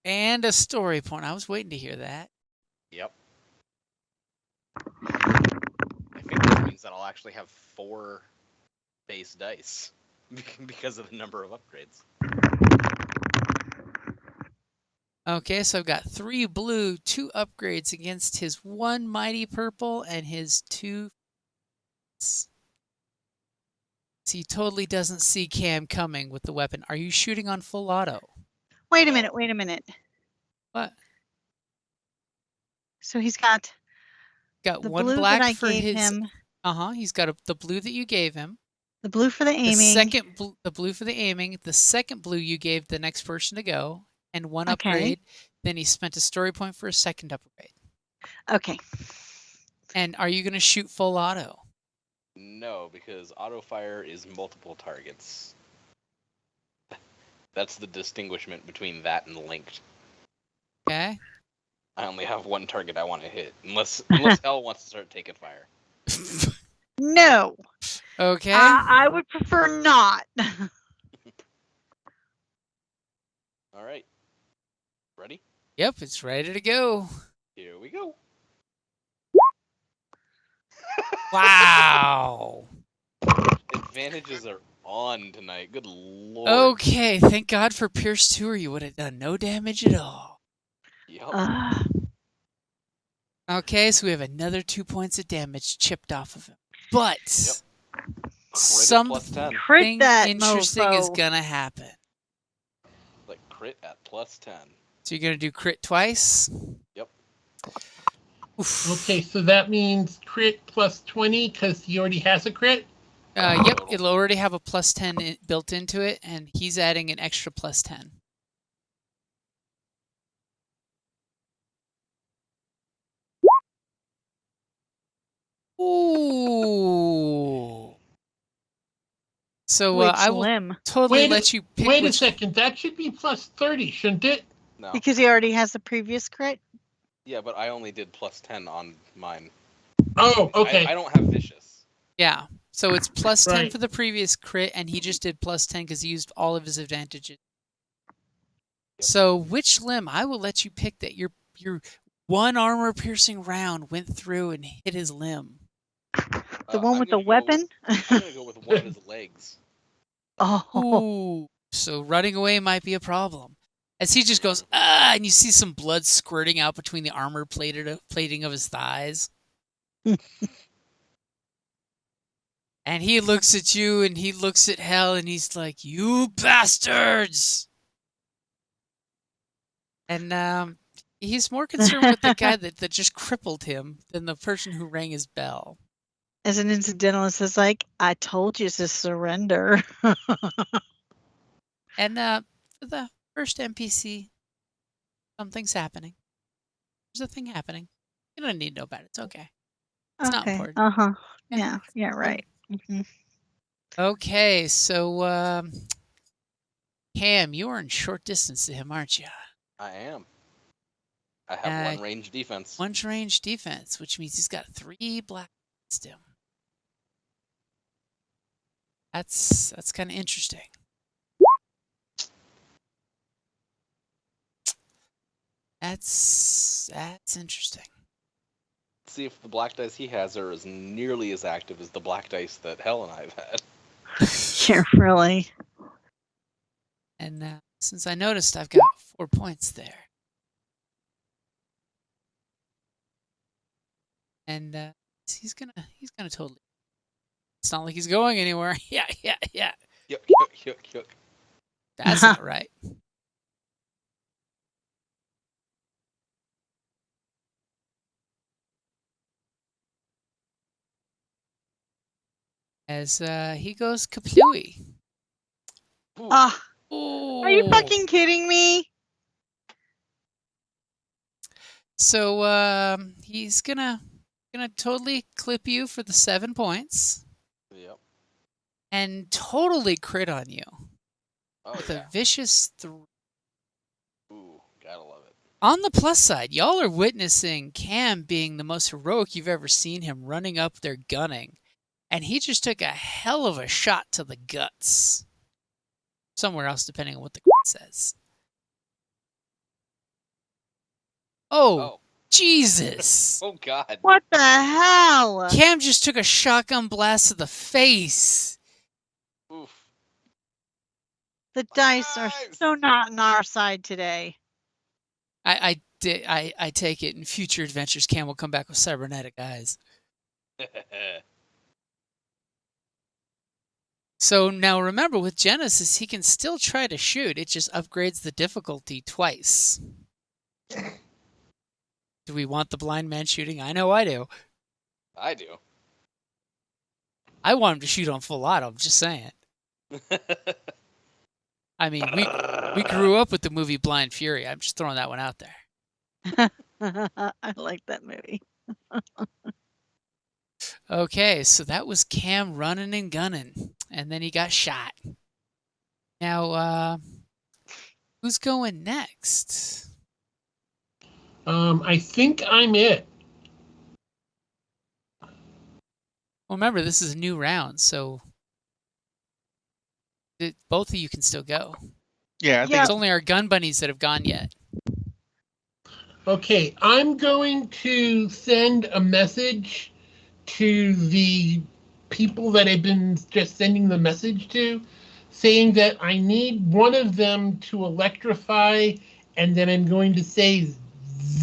[SPEAKER 1] And a story point. I was waiting to hear that.
[SPEAKER 4] Yep. I think that means that I'll actually have 4 base dice because of the number of upgrades.
[SPEAKER 1] Okay, so I've got 3 blue, 2 upgrades against his 1 mighty purple and his 2. So he totally doesn't see Cam coming with the weapon. Are you shooting on full auto?
[SPEAKER 5] Wait a minute.
[SPEAKER 1] What?
[SPEAKER 5] So he's got
[SPEAKER 1] Got
[SPEAKER 5] the
[SPEAKER 1] 1
[SPEAKER 5] blue
[SPEAKER 1] black
[SPEAKER 5] that I
[SPEAKER 1] for
[SPEAKER 5] gave
[SPEAKER 1] his.
[SPEAKER 5] him,
[SPEAKER 1] He's got the blue that you gave him.
[SPEAKER 5] the blue for the aiming.
[SPEAKER 1] The blue for the aiming. The second blue you gave the next person to go, and 1
[SPEAKER 5] Okay.
[SPEAKER 1] upgrade. Then he spent a story point for a 2nd upgrade.
[SPEAKER 5] Okay.
[SPEAKER 1] And are you going to shoot full auto?
[SPEAKER 4] No, because auto fire is multiple targets. That's the distinguishment between that and linked.
[SPEAKER 1] Okay.
[SPEAKER 4] I only have 1 target I want to hit, unless L wants to start taking fire.
[SPEAKER 5] No.
[SPEAKER 1] Okay.
[SPEAKER 5] I would prefer not.
[SPEAKER 4] All right. Ready?
[SPEAKER 1] Yep, it's ready to go.
[SPEAKER 4] Here we go.
[SPEAKER 1] Wow.
[SPEAKER 4] Advantages are on tonight. Good lord.
[SPEAKER 1] Okay, thank God for Pierce 2 or you would have done no damage at all.
[SPEAKER 4] Yep.
[SPEAKER 1] Okay, so we have another 2 points of damage chipped off of him. But
[SPEAKER 4] Crit at
[SPEAKER 1] something
[SPEAKER 4] +10.
[SPEAKER 5] Crit that
[SPEAKER 1] interesting is
[SPEAKER 5] mofo.
[SPEAKER 1] gonna happen.
[SPEAKER 4] Like crit at +10.
[SPEAKER 1] So you're gonna do crit twice?
[SPEAKER 4] Yep.
[SPEAKER 1] Oof.
[SPEAKER 2] Okay, so that means crit plus 20 because he already has a crit.
[SPEAKER 1] Yep,
[SPEAKER 4] Total.
[SPEAKER 1] it'll already have a +10 built into it, and he's adding an extra +10. Ooh. So
[SPEAKER 5] Which
[SPEAKER 1] I will
[SPEAKER 5] limb?
[SPEAKER 1] totally let you pick
[SPEAKER 2] Wait a
[SPEAKER 1] which.
[SPEAKER 2] second. That should be plus 30, shouldn't it?
[SPEAKER 4] No.
[SPEAKER 5] Because he already has the previous crit?
[SPEAKER 4] Yeah, but I only did +10 on mine.
[SPEAKER 2] Oh, okay.
[SPEAKER 4] I don't have vicious.
[SPEAKER 1] Yeah. So it's +10
[SPEAKER 2] Right.
[SPEAKER 1] for the previous crit, and he just did +10 because he used all of his advantages.
[SPEAKER 4] Yep.
[SPEAKER 1] So which limb? I will let you pick that. Your one armor-piercing round went through and hit his limb.
[SPEAKER 5] The one
[SPEAKER 4] I'm
[SPEAKER 5] with the
[SPEAKER 4] gonna go-
[SPEAKER 5] weapon?
[SPEAKER 4] I'm gonna go with one of his legs.
[SPEAKER 5] Oh,
[SPEAKER 1] Ooh. So running away might be a problem. As he just goes, ah, and you see some blood squirting out between the armor plating of his thighs. And he looks at you and he looks at Hell and he's like, "You bastards!" And he's more concerned with the guy that just crippled him than the person who rang his bell.
[SPEAKER 5] as an incidentalist, it's like, I told you to surrender.
[SPEAKER 1] And for the first NPC, something's happening. There's a thing happening. You don't need to know about it. It's okay. It's not
[SPEAKER 5] Okay.
[SPEAKER 1] important.
[SPEAKER 5] Uh-huh.
[SPEAKER 1] Yeah.
[SPEAKER 5] Yeah, right. Mhm.
[SPEAKER 1] Okay, so Cam, you are in short distance to him, aren't you?
[SPEAKER 4] I am. I have one range defense.
[SPEAKER 1] One's range defense, which means he's got 3 black against him. That's kind of interesting. That's interesting.
[SPEAKER 4] Let's see if the black dice he has are as nearly as active as the black dice that Hell and I've had.
[SPEAKER 5] Yeah, really.
[SPEAKER 1] And since I noticed, I've got 4 points there. And he's gonna totally. It's not like he's going anywhere. Yeah.
[SPEAKER 4] Yuck.
[SPEAKER 1] That's not right. As he goes kaplooey.
[SPEAKER 4] Ooh.
[SPEAKER 5] Ah,
[SPEAKER 1] Ooh.
[SPEAKER 5] are you fucking kidding me?
[SPEAKER 1] So he's gonna totally clip you for the 7 points
[SPEAKER 4] Yep.
[SPEAKER 1] and totally crit on you
[SPEAKER 4] Oh
[SPEAKER 1] with
[SPEAKER 4] yeah.
[SPEAKER 1] a vicious 3.
[SPEAKER 4] Ooh, gotta love it.
[SPEAKER 1] On the plus side, y'all are witnessing Cam being the most heroic you've ever seen him, running up there gunning. And he just took a hell of a shot to the guts. Somewhere else, depending on what the says. Oh, Jesus.
[SPEAKER 4] Oh god.
[SPEAKER 5] What the hell?
[SPEAKER 1] Cam just took a shotgun blast to the face.
[SPEAKER 4] Oof.
[SPEAKER 5] The dice are so not on our side today.
[SPEAKER 1] I take it in future adventures, Cam will come back with cybernetic eyes. So now remember, with Genesis, he can still try to shoot. It just upgrades the difficulty twice. Do we want the blind man shooting? I know I do.
[SPEAKER 4] I do.
[SPEAKER 1] I want him to shoot on full auto. I'm just saying. I mean, we grew up with the movie Blind Fury. I'm just throwing that one out there.
[SPEAKER 5] I like that movie.
[SPEAKER 1] Okay, so that was Cam running and gunning, and then he got shot. Now, who's going next?
[SPEAKER 2] I think I'm it.
[SPEAKER 1] Well, remember, this is a new round, so both of you can still go.
[SPEAKER 6] Yeah, I think
[SPEAKER 1] It's only our gun bunnies that have gone yet.
[SPEAKER 2] Okay, I'm going to send a message to the people that I've been just sending the message to, saying that I need one of them to electrify, and then I'm going to say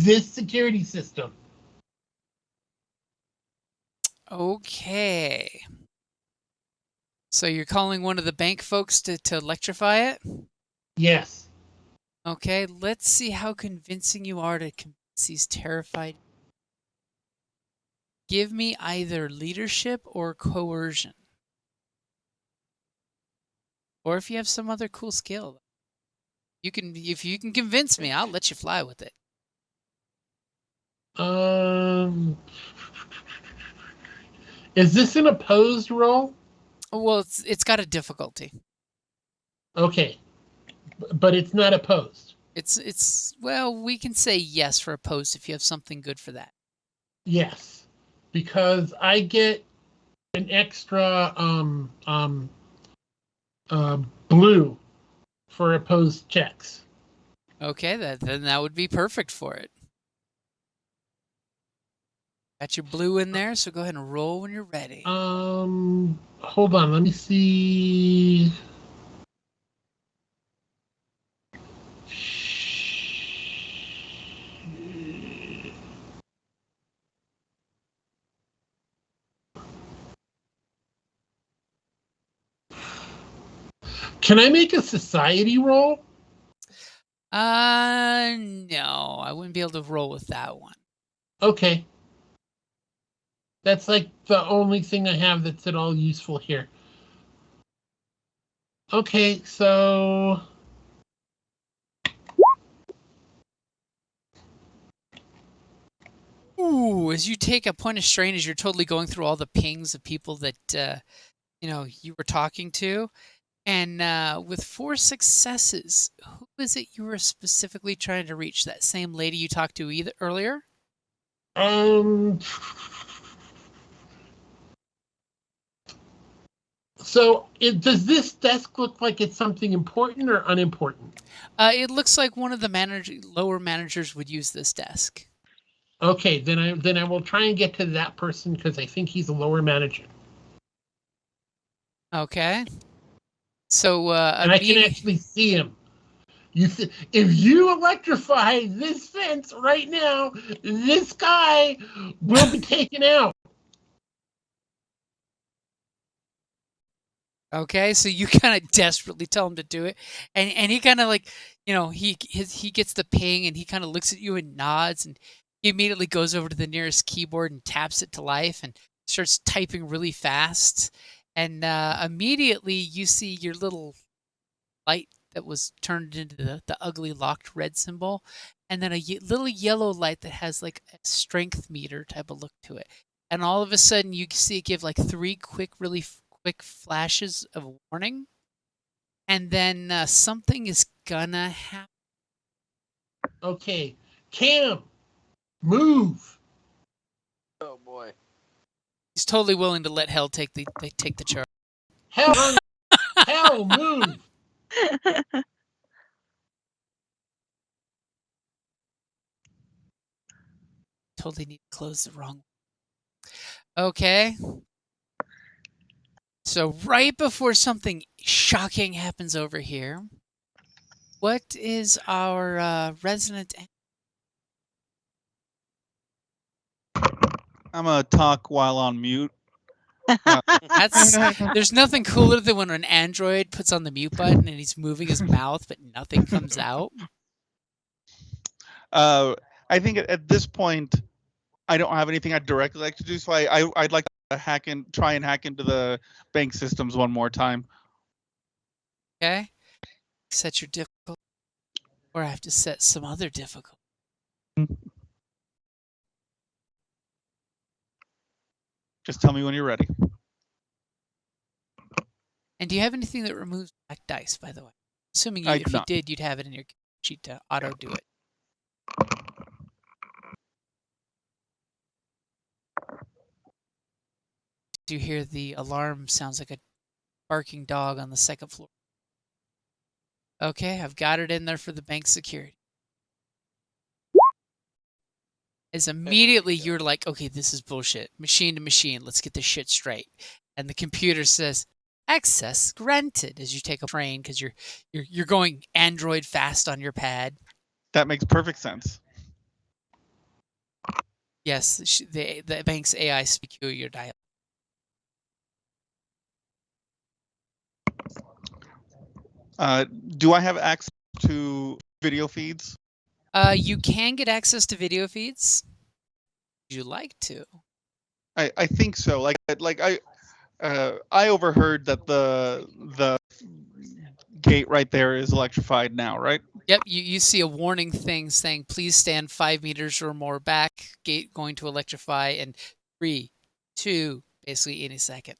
[SPEAKER 2] this security system.
[SPEAKER 1] Okay. So you're calling one of the bank folks to electrify it?
[SPEAKER 2] Yes.
[SPEAKER 1] Okay, let's see how convincing you are to convince these terrified. Give me either leadership or coercion. Or if you have some other cool skill. If you can convince me, I'll let you fly with it.
[SPEAKER 2] Is this an opposed roll?
[SPEAKER 1] Well, it's got a difficulty.
[SPEAKER 2] Okay. But it's not opposed.
[SPEAKER 1] It's well, we can say yes for opposed if you have something good for that.
[SPEAKER 2] Yes. Because I get an extra blue for opposed checks.
[SPEAKER 1] Okay, then that would be perfect for it. Got your blue in there, so go ahead and roll when you're ready.
[SPEAKER 2] Hold on, let me see. Can I make a society roll?
[SPEAKER 1] No, I wouldn't be able to roll with that one.
[SPEAKER 2] Okay. That's like the only thing I have that's at all useful here. Okay, so
[SPEAKER 1] Ooh, as you take a point of strain as you're totally going through all the pings of people that you were talking to, and with 4 successes, who is it you were specifically trying to reach? That same lady you talked to earlier?
[SPEAKER 2] so does this desk look like it's something important or unimportant?
[SPEAKER 1] It looks like one of the lower managers would use this desk.
[SPEAKER 2] Okay, then I will try and get to that person because I think he's a lower manager.
[SPEAKER 1] Okay. So
[SPEAKER 2] And I can actually see him. If you electrify this fence right now, this guy will be taken out.
[SPEAKER 1] Okay, so you kind of desperately tell him to do it, and he kind of like, he gets the ping, and he kind of looks at you and nods, and he immediately goes over to the nearest keyboard and taps it to life and starts typing really fast, and immediately you see your little light that was turned into the ugly locked red symbol, and then a little yellow light that has like a strength meter type of look to it, and all of a sudden you see it give like 3 really quick flashes of warning, and then something is gonna happen.
[SPEAKER 2] Okay, Cam, move.
[SPEAKER 3] Oh boy.
[SPEAKER 1] He's totally willing to let Hell take the charge.
[SPEAKER 2] Hell, move.
[SPEAKER 1] Totally need to close the wrong. Okay. So right before something shocking happens over here, what is our resident?
[SPEAKER 6] I'm gonna talk while on mute.
[SPEAKER 1] There's nothing cooler than when an android puts on the mute button and he's moving his mouth, but nothing comes out.
[SPEAKER 6] I think at this point, I don't have anything I'd directly like to do, so I'd like to try and hack into the bank systems one more time.
[SPEAKER 1] Okay. Set your difficulty, or I have to set some other difficulty.
[SPEAKER 6] Just tell me when you're ready.
[SPEAKER 1] And do you have anything that removes black dice, by the way? Assuming
[SPEAKER 6] I
[SPEAKER 1] if
[SPEAKER 6] do
[SPEAKER 1] you
[SPEAKER 6] not.
[SPEAKER 1] did, you'd have it in your sheet to auto do it. Do you hear the alarm? Sounds like a barking dog on the 2nd floor. Okay, I've got it in there for the bank security. As immediately you're like, okay, this is bullshit. Machine to machine, let's get this shit straight. And the computer says, access granted, as you take a train because you're going Android fast on your pad.
[SPEAKER 6] That makes perfect sense.
[SPEAKER 1] Yes, the bank's AI speaks your dialect.
[SPEAKER 6] Do I have access to video feeds?
[SPEAKER 1] You can get access to video feeds. Would you like to?
[SPEAKER 6] I think so. I overheard that the gate right there is electrified now, right?
[SPEAKER 1] Yep, you see a warning thing saying, please stand 5 meters or more back, gate going to electrify in 3, 2, basically any second.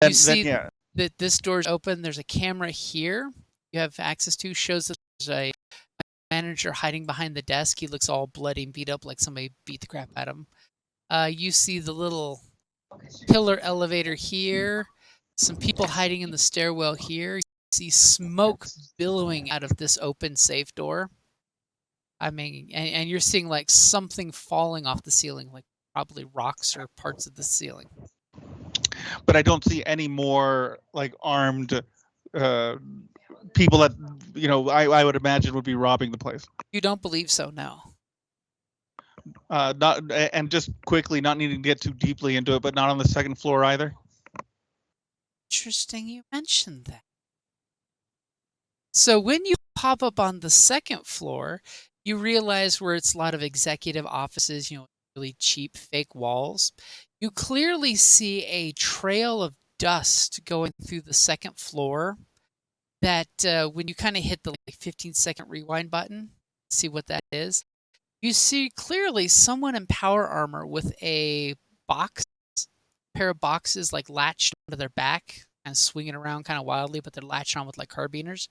[SPEAKER 1] You see
[SPEAKER 6] yeah.
[SPEAKER 1] that this door is open. There's a camera here you have access to, shows that there's a manager hiding behind the desk. He looks all bloody and beat up like somebody beat the crap out of him. You see the little pillar elevator here, some people hiding in the stairwell here. You see smoke billowing out of this open safe door. I mean, and you're seeing like something falling off the ceiling, like probably rocks or parts of the ceiling.
[SPEAKER 6] But I don't see any more like armed people that I would imagine would be robbing the place.
[SPEAKER 1] You don't believe so, no.
[SPEAKER 6] Not and just quickly, not needing to get too deeply into it, but not on the second floor either.
[SPEAKER 1] Interesting you mentioned that. So when you pop up on the second floor, you realize where it's a lot of executive offices, really cheap fake walls. You clearly see a trail of dust going through the second floor that when you kind of hit the 15-second rewind button, see what that is, you see clearly someone in power armor with a pair of boxes like latched onto their back and swinging around kind of wildly, but they're latched on with like carbiners,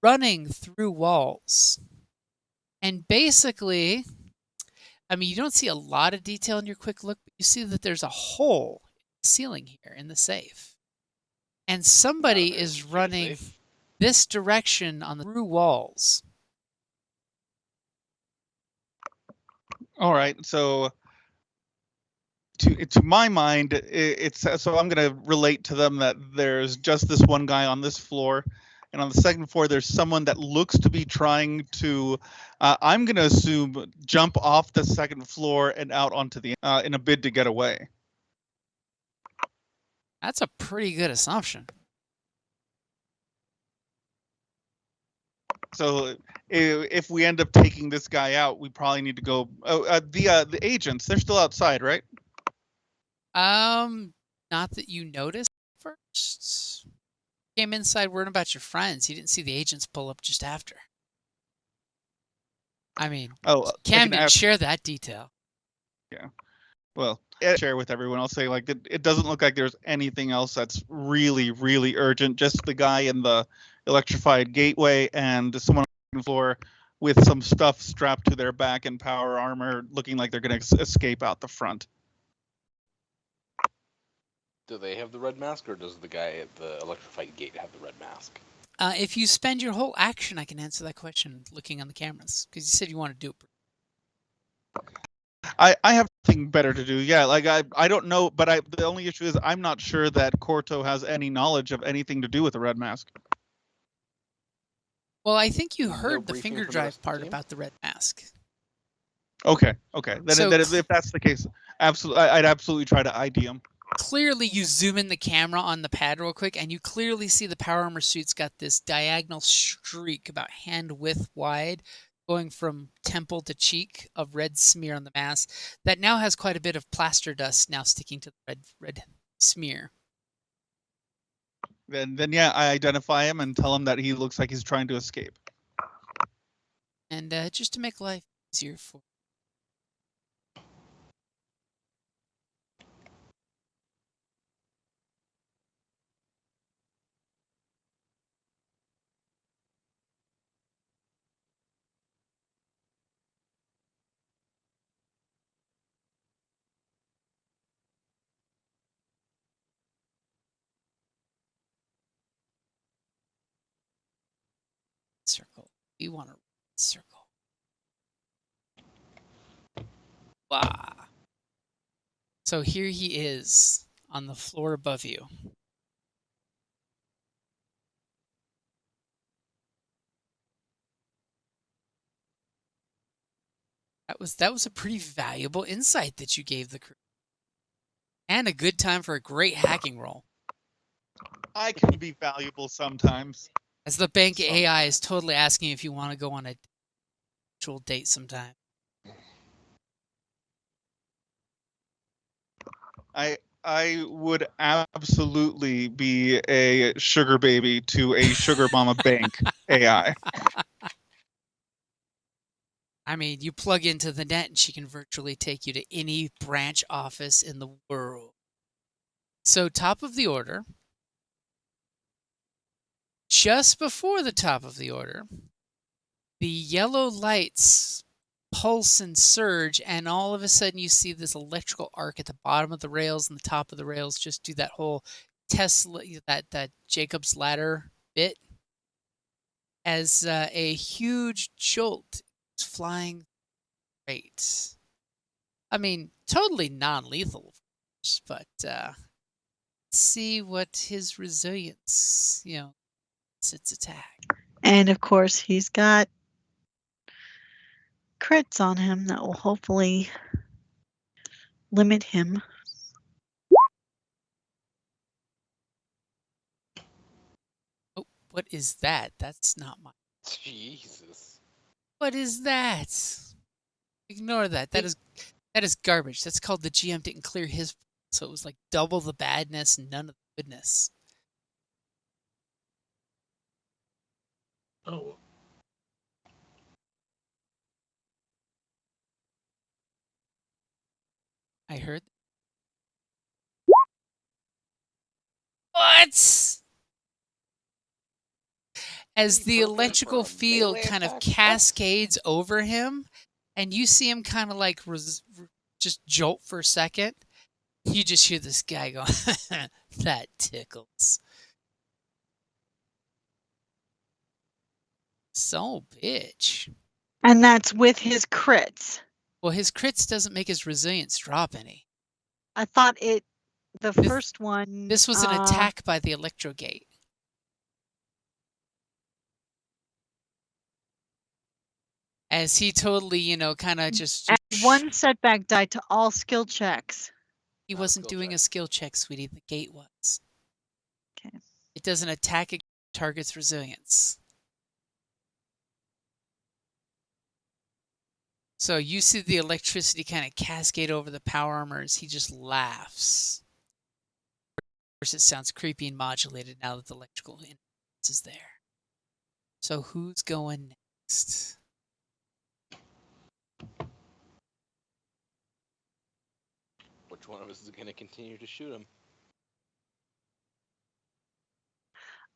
[SPEAKER 1] running through walls. And basically, I mean, you don't see a lot of detail in your quick look, but you see that there's a hole in the ceiling here in the safe. And somebody is running this direction on the through walls.
[SPEAKER 6] All right, so to my mind, it's so I'm going to relate to them that there's just this one guy on this floor, and on the second floor there's someone that looks to be trying to, I'm going to assume, jump off the second floor and out onto the in a bid to get away.
[SPEAKER 1] That's a pretty good assumption.
[SPEAKER 6] So if we end up taking this guy out, we probably need to go. The agents, they're still outside, right?
[SPEAKER 1] Not that you noticed first. Came inside worrying about your friends. You didn't see the agents pull up just after. I mean, Cam didn't share that detail.
[SPEAKER 6] Yeah. Well, I'll share with everyone. I'll say like it doesn't look like there's anything else that's really, really urgent. Just the guy in the electrified gateway and someone on the floor with some stuff strapped to their back and power armor, looking like they're going to escape out the front.
[SPEAKER 4] Do they have the red mask, or does the guy at the electrified gate have the red mask?
[SPEAKER 1] If you spend your whole action, I can answer that question looking on the cameras, because you said you want to do it.
[SPEAKER 6] I have nothing better to do. Yeah, like I don't know, but the only issue is I'm not sure that Corto has any knowledge of anything to do with the red mask.
[SPEAKER 1] Well, I think you heard the finger drive part about the red mask.
[SPEAKER 6] Okay. Then if that's the case, I'd absolutely try to ID him.
[SPEAKER 1] Clearly, you zoom in the camera on the pad real quick, and you clearly see the power armor suit's got this diagonal streak about hand width wide, going from temple to cheek of red smear on the mask that now has quite a bit of plaster dust now sticking to the red smear.
[SPEAKER 6] Then yeah, I identify him and tell him that he looks like he's trying to escape.
[SPEAKER 1] And just to make life easier for circle. We want to circle. Wow. So here he is on the floor above you. That was a pretty valuable insight that you gave the crew. And a good time for a great hacking roll.
[SPEAKER 6] I can be valuable sometimes.
[SPEAKER 1] As the bank
[SPEAKER 4] Sometime.
[SPEAKER 1] AI is totally asking if you want to go on a actual date sometime.
[SPEAKER 6] I would absolutely be a sugar baby to a sugar mama bank AI.
[SPEAKER 1] I mean, you plug into the net and she can virtually take you to any branch office in the world. So, top of the order, just before the top of the order, the yellow lights pulse and surge, and all of a sudden you see this electrical arc at the bottom of the rails and the top of the rails just do that whole Tesla, that Jacob's ladder bit, as a huge jolt is flying straight. I mean, totally non-lethal, of course, but let's see what his resilience, its attack.
[SPEAKER 5] And of course, he's got crits on him that will hopefully limit him.
[SPEAKER 1] Oh, what is that? That's not my.
[SPEAKER 4] Jesus.
[SPEAKER 1] What is that? Ignore that. That is garbage. That's called the GM didn't clear his, so it was like double the badness, none of the goodness.
[SPEAKER 2] Oh,
[SPEAKER 1] I heard. What? As the
[SPEAKER 4] Appropriate
[SPEAKER 1] electrical
[SPEAKER 4] for a
[SPEAKER 1] field
[SPEAKER 4] melee
[SPEAKER 1] kind of
[SPEAKER 4] attack?
[SPEAKER 1] cascades over him, and you see him kind of like just jolt for a second, you just hear this guy go, that tickles. So bitch.
[SPEAKER 5] And that's with his crits.
[SPEAKER 1] Well, his crits doesn't make his resilience drop any.
[SPEAKER 5] I thought the first one.
[SPEAKER 1] This was an attack by the Electrogate. As he totally, kind of just
[SPEAKER 5] Add one setback die to all skill checks.
[SPEAKER 1] He
[SPEAKER 4] Not a
[SPEAKER 1] wasn't
[SPEAKER 4] skill
[SPEAKER 1] doing
[SPEAKER 4] check.
[SPEAKER 1] a skill check, sweetie. The gate was.
[SPEAKER 5] Okay.
[SPEAKER 1] It doesn't attack a target's resilience. So you see the electricity kind of cascade over the power armor as he just laughs. Of course, it sounds creepy and modulated now that the electrical influence is there. So who's going next?
[SPEAKER 4] Which one of us is going to continue to shoot him?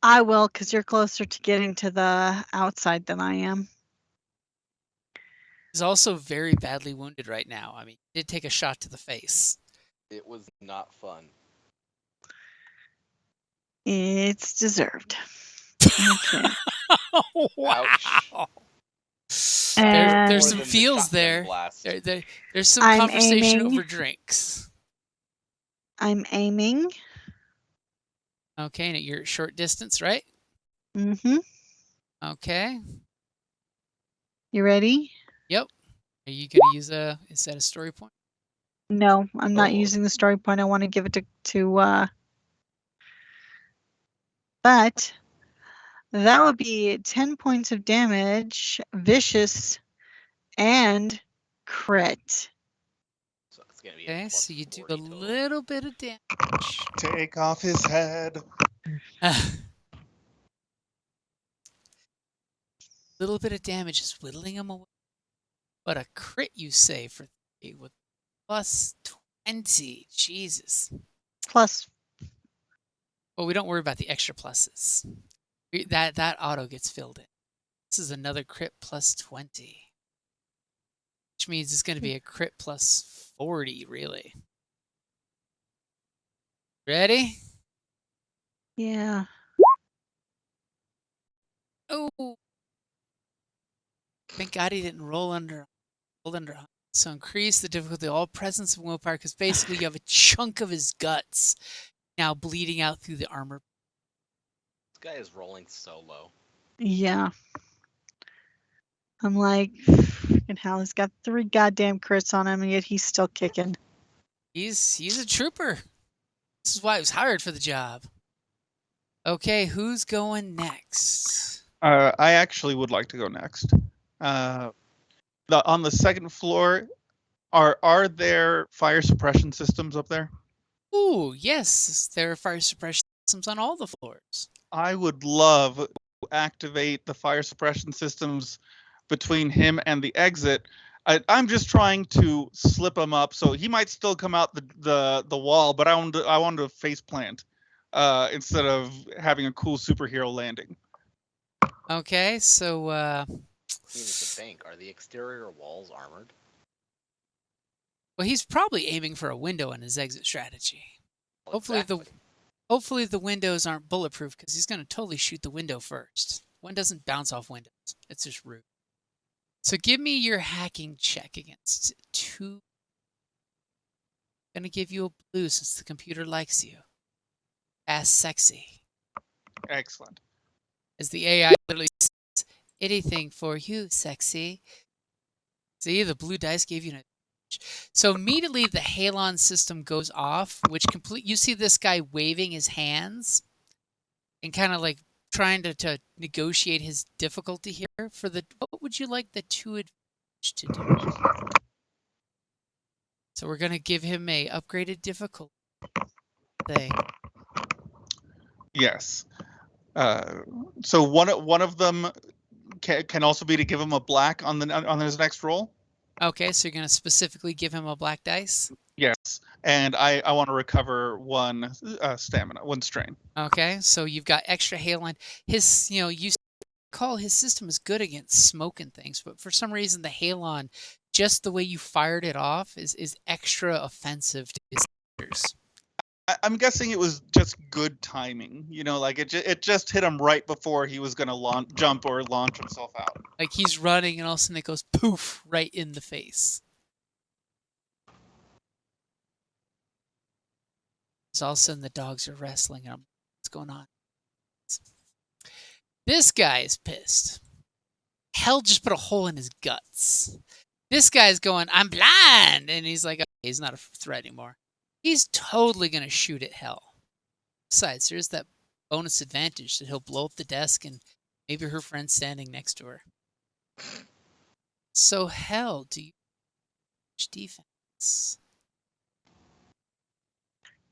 [SPEAKER 5] I will, because you're closer to getting to the outside than I am.
[SPEAKER 1] He's also very badly wounded right now. I mean, he did take a shot to the face.
[SPEAKER 4] It was not fun.
[SPEAKER 5] It's deserved. Okay.
[SPEAKER 1] Wow.
[SPEAKER 4] Ouch.
[SPEAKER 5] And
[SPEAKER 1] There's
[SPEAKER 4] More
[SPEAKER 1] some
[SPEAKER 4] than the
[SPEAKER 1] feels
[SPEAKER 4] shotgun
[SPEAKER 1] there.
[SPEAKER 4] blast.
[SPEAKER 1] There's some
[SPEAKER 5] I'm
[SPEAKER 1] conversation
[SPEAKER 5] aiming.
[SPEAKER 1] over drinks.
[SPEAKER 5] I'm aiming.
[SPEAKER 1] Okay, and you're at short distance, right?
[SPEAKER 5] Mm-hmm.
[SPEAKER 1] Okay.
[SPEAKER 5] You ready?
[SPEAKER 1] Yep. Are you gonna use is that a story point?
[SPEAKER 5] No, I'm not
[SPEAKER 1] Oh.
[SPEAKER 5] using the story point. I want to give it to but that would be 10 points of damage, vicious, and crit.
[SPEAKER 4] So it's going to be
[SPEAKER 1] Okay,
[SPEAKER 4] a
[SPEAKER 1] so you do a
[SPEAKER 4] +40 total.
[SPEAKER 1] little bit of damage.
[SPEAKER 6] Take off his head.
[SPEAKER 1] Little bit of damage is whittling him away. But a crit, you say, for 3 with +20. Jesus.
[SPEAKER 5] Plus,
[SPEAKER 1] Well, we don't worry about the extra pluses. That auto gets filled in. This is another crit +20. Which means it's going to be a crit +40, really. Ready?
[SPEAKER 5] yeah.
[SPEAKER 1] Oh. Thank God he didn't roll under. So increase the difficulty of all presence of willpower, because basically you have a chunk of his guts now bleeding out through the armor.
[SPEAKER 4] This guy is rolling so low.
[SPEAKER 5] Yeah. I'm like, fucking hell, he's got 3 goddamn crits on him, and yet he's still kicking.
[SPEAKER 1] He's a trooper. This is why he was hired for the job. Okay, who's going next?
[SPEAKER 6] I actually would like to go next. On the second floor, are there fire suppression systems up there?
[SPEAKER 1] Ooh, yes, there are fire suppression systems on all the floors.
[SPEAKER 6] I would love to activate the fire suppression systems between him and the exit. I'm just trying to slip him up, so he might still come out the wall, but I want to face plant instead of having a cool superhero landing.
[SPEAKER 1] Okay, so
[SPEAKER 4] I mean, it's a bank. Are the exterior walls armored?
[SPEAKER 1] well, he's probably aiming for a window in his exit strategy.
[SPEAKER 4] Well,
[SPEAKER 1] Hopefully
[SPEAKER 4] exactly.
[SPEAKER 1] Hopefully the windows aren't bulletproof because he's going to totally shoot the window first. One doesn't bounce off windows. It's just rude. So give me your hacking check against 2. I'm going to give you a blue since the computer likes you. Ass sexy.
[SPEAKER 6] Excellent.
[SPEAKER 1] As the AI literally says, anything for you, sexy. See, the blue dice gave you an advantage. So immediately the halon system goes off, which you see this guy waving his hands and kind of like trying to negotiate his difficulty here. What would you like the 2 advantage to do? So we're gonna give him a upgraded difficulty thing.
[SPEAKER 6] Yes. So one of them can also be to give him a black on his next roll.
[SPEAKER 1] Okay, so you're gonna specifically give him a black dice.
[SPEAKER 6] Yes, and I want to recover 1 stamina, 1 strain.
[SPEAKER 1] Okay, so you've got extra halon. His, you call his system is good against smoke and things, but for some reason the halon, just the way you fired it off, is extra offensive to his ears.
[SPEAKER 6] I'm guessing it was just good timing. Like it just hit him right before he was gonna jump or launch himself out.
[SPEAKER 1] Like he's running and all of a sudden it goes poof right in the face. So all of a sudden the dogs are wrestling and what's going on? This guy is pissed. Hell just put a hole in his guts. This guy's going, I'm blind! And he's like, okay, he's not a threat anymore. He's totally going to shoot at Hell. Besides, there's that bonus advantage that he'll blow up the desk and maybe her friend's standing next to her. So, Hell, do you defense?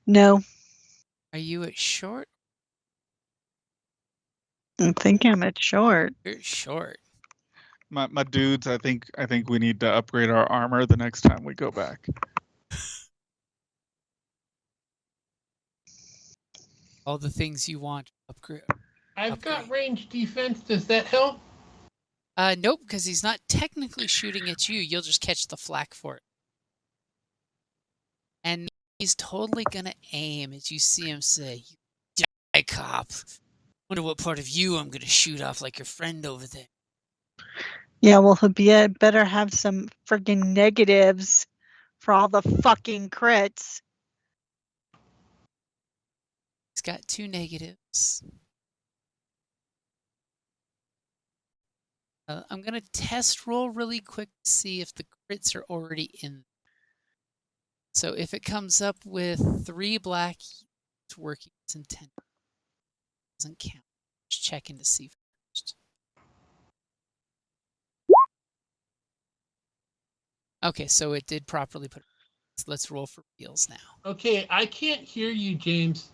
[SPEAKER 5] No.
[SPEAKER 1] Are you at short?
[SPEAKER 5] I think I'm at short.
[SPEAKER 1] You're short.
[SPEAKER 6] My dudes, I think we need to upgrade our armor the next time we go back.
[SPEAKER 1] All the things you want upgrade.
[SPEAKER 2] I've got range defense. Does that help?
[SPEAKER 1] Nope, because he's not technically shooting at you. You'll just catch the flak for it. And he's totally gonna aim as you see him say, "You die, cop. Wonder what part of you I'm gonna shoot off like your friend over there."
[SPEAKER 5] Yeah, well, he'll better have some friggin' negatives for all the fucking crits.
[SPEAKER 1] He's got 2 negatives. I'm gonna test roll really quick to see if the crits are already in. So if it comes up with 3 black, it's working. It's intent. Doesn't count. Just checking to see first. Okay, so it did properly put. Let's roll for reals now.
[SPEAKER 2] Okay, I can't hear you, James.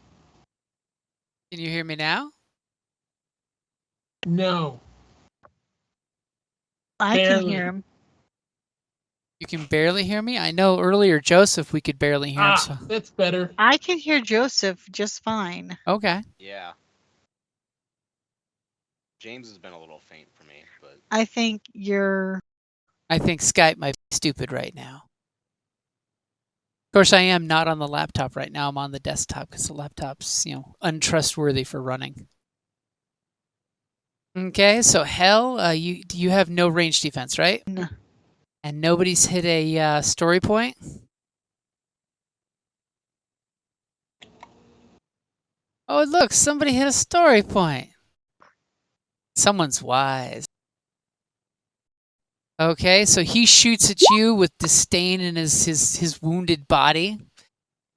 [SPEAKER 1] Can you hear me now?
[SPEAKER 2] No.
[SPEAKER 5] I can
[SPEAKER 2] Barely.
[SPEAKER 5] hear him.
[SPEAKER 1] You can barely hear me? I know earlier, Joseph, we could barely hear him. So.
[SPEAKER 2] That's better.
[SPEAKER 5] I can hear Joseph just fine.
[SPEAKER 1] Okay.
[SPEAKER 4] Yeah. James has been a little faint for me, but
[SPEAKER 5] I think
[SPEAKER 1] Skype might be stupid right now. Of course, I am not on the laptop right now. I'm on the desktop because the laptop's, untrustworthy for running. Okay, so Hell, you have no range defense, right?
[SPEAKER 5] No.
[SPEAKER 1] And nobody's hit a story point? Oh, look, somebody hit a story point. Someone's wise. Okay, so he shoots at you with disdain in his wounded body.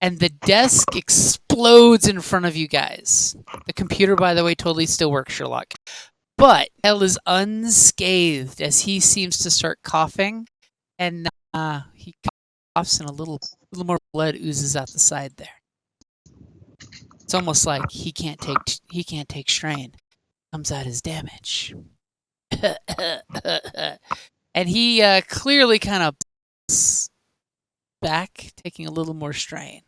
[SPEAKER 1] and the desk explodes in front of you guys. The computer, by the way, totally still works, Sherlock. But Hell is unscathed as he seems to start coughing, and he coughs and a little more blood oozes out the side there. It's almost like he can't take strain. Comes out as damage. And he clearly kind of back, taking a little more strain.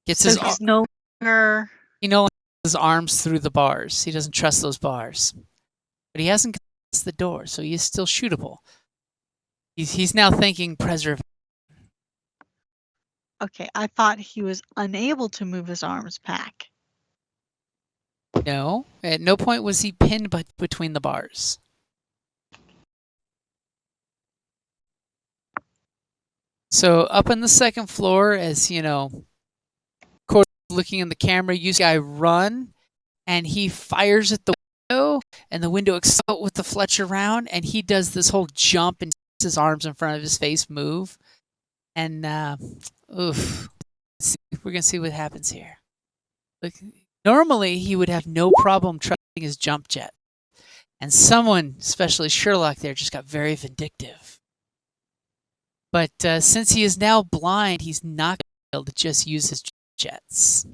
[SPEAKER 1] Gets
[SPEAKER 5] So he's no longer.
[SPEAKER 1] He no longer has his arms through the bars. He doesn't trust those bars. But he hasn't closed the door, so he is still shootable. He's now thinking preservation.
[SPEAKER 5] Okay, I thought he was unable to move his arms back.
[SPEAKER 1] No, at no point was he pinned between the bars. So up on the second floor, as you know, looking in the camera, you see a guy run, and he fires at the window, and the window explodes with the Fletcher round, and he does this whole jump and his arms in front of his face move, and oof, we're gonna see what happens here. Look, normally he would have no problem trusting his jump jet, and someone, especially Sherlock, there just got very vindictive. But since he is now blind, he's not going to be able to just use his jets.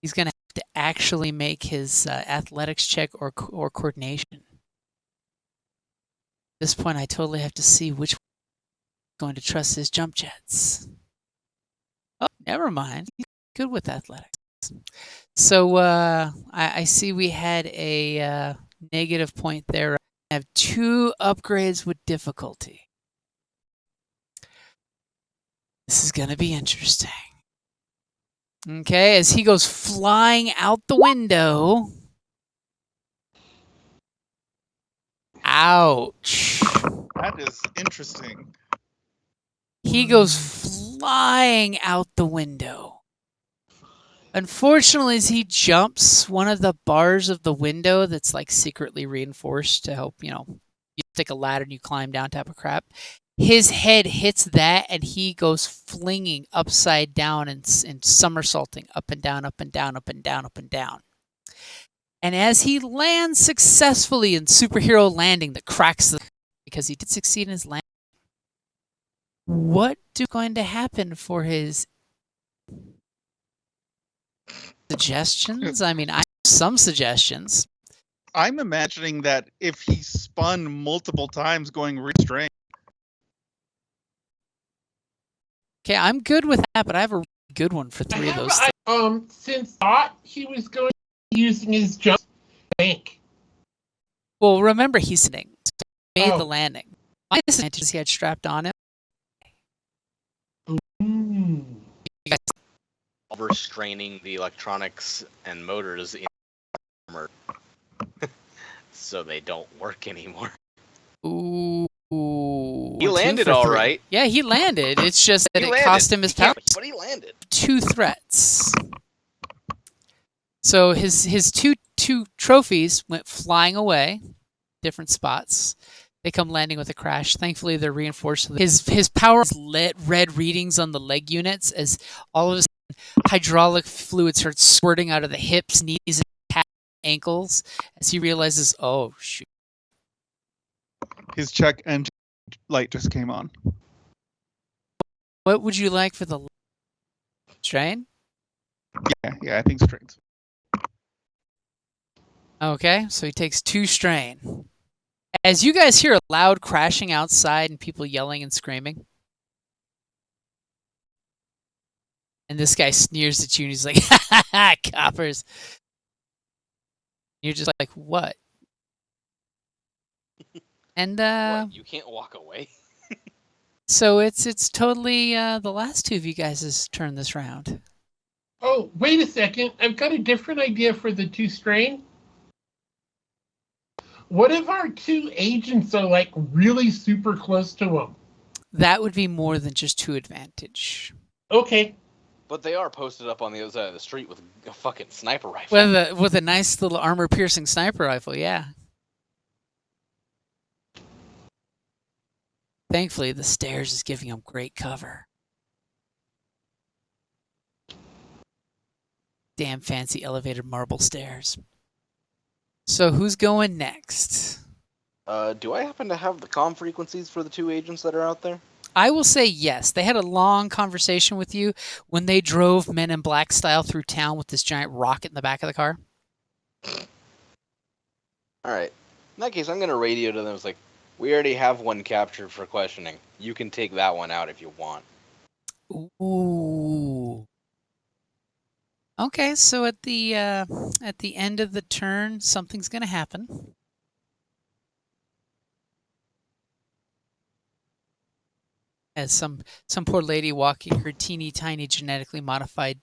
[SPEAKER 1] He's going to have to actually make his athletics check or coordination. At this point, I totally have to see which one is going to trust his jump jets. Oh, never mind. He's good with athletics. So I see we had a negative point there. I have 2 upgrades with difficulty. This is going to be interesting. Okay, as he goes flying out the window. Ouch.
[SPEAKER 6] That is interesting.
[SPEAKER 1] He goes flying out the window. Unfortunately, as he jumps, one of the bars of the window that's like secretly reinforced to help, you stick a ladder and you climb down type of crap. His head hits that and he goes flinging upside down and somersaulting up and down, up and down, up and down, up and down. And as he lands successfully in superhero landing that cracks because he did succeed in his landing, what is going to happen for his suggestions? I mean, I have some suggestions.
[SPEAKER 6] I'm imagining that if he spun multiple times going restrained.
[SPEAKER 1] Okay, I'm good with that, but I have a really good one for 3 of those things.
[SPEAKER 2] Since thought he was going to be using his jump bank.
[SPEAKER 1] Well, remember he's sitting. So he made the landing. My disadvantage he had strapped on him.
[SPEAKER 4] Overstraining the electronics and motors in the armor so they don't work anymore.
[SPEAKER 1] Ooh.
[SPEAKER 4] He landed all right.
[SPEAKER 1] Yeah, he landed. It's just that it cost him his power.
[SPEAKER 4] But he landed.
[SPEAKER 1] 2 threats. So his two trophies went flying away, different spots. They come landing with a crash. Thankfully, they're reinforced. His power lit red readings on the leg units as all of a sudden hydraulic fluid starts squirting out of the hips, knees, and ankles as he realizes, oh, shoot.
[SPEAKER 6] His check engine light just came on.
[SPEAKER 1] What would you like for the strain?
[SPEAKER 6] Yeah, I think strains.
[SPEAKER 1] Okay, so he takes 2 strain. As you guys hear a loud crashing outside and people yelling and screaming. And this guy sneers at you and he's like, ha ha ha, coppers. You're just like, what? And
[SPEAKER 4] What, you can't walk away?
[SPEAKER 1] So it's totally the last 2 of you guys' turn this round.
[SPEAKER 2] Oh, wait a second. I've got a different idea for the 2 strain. What if our 2 agents are like really super close to him?
[SPEAKER 1] That would be more than just 2 advantage.
[SPEAKER 2] Okay.
[SPEAKER 4] But they are posted up on the other side of the street with a fucking sniper rifle.
[SPEAKER 1] With a nice little armor-piercing sniper rifle, yeah. Thankfully, the stairs is giving him great cover. Damn fancy elevated marble stairs. So who's going next?
[SPEAKER 4] Do I happen to have the comm frequencies for the two agents that are out there?
[SPEAKER 1] I will say yes. They had a long conversation with you when they drove Men in Black style through town with this giant rocket in the back of the car.
[SPEAKER 4] All right. In that case, I'm gonna radio to them. It's like, we already have one captured for questioning. You can take that one out if you want.
[SPEAKER 1] Ooh. Okay, so at the end of the turn, something's going to happen. As some poor lady walking her teeny tiny genetically modified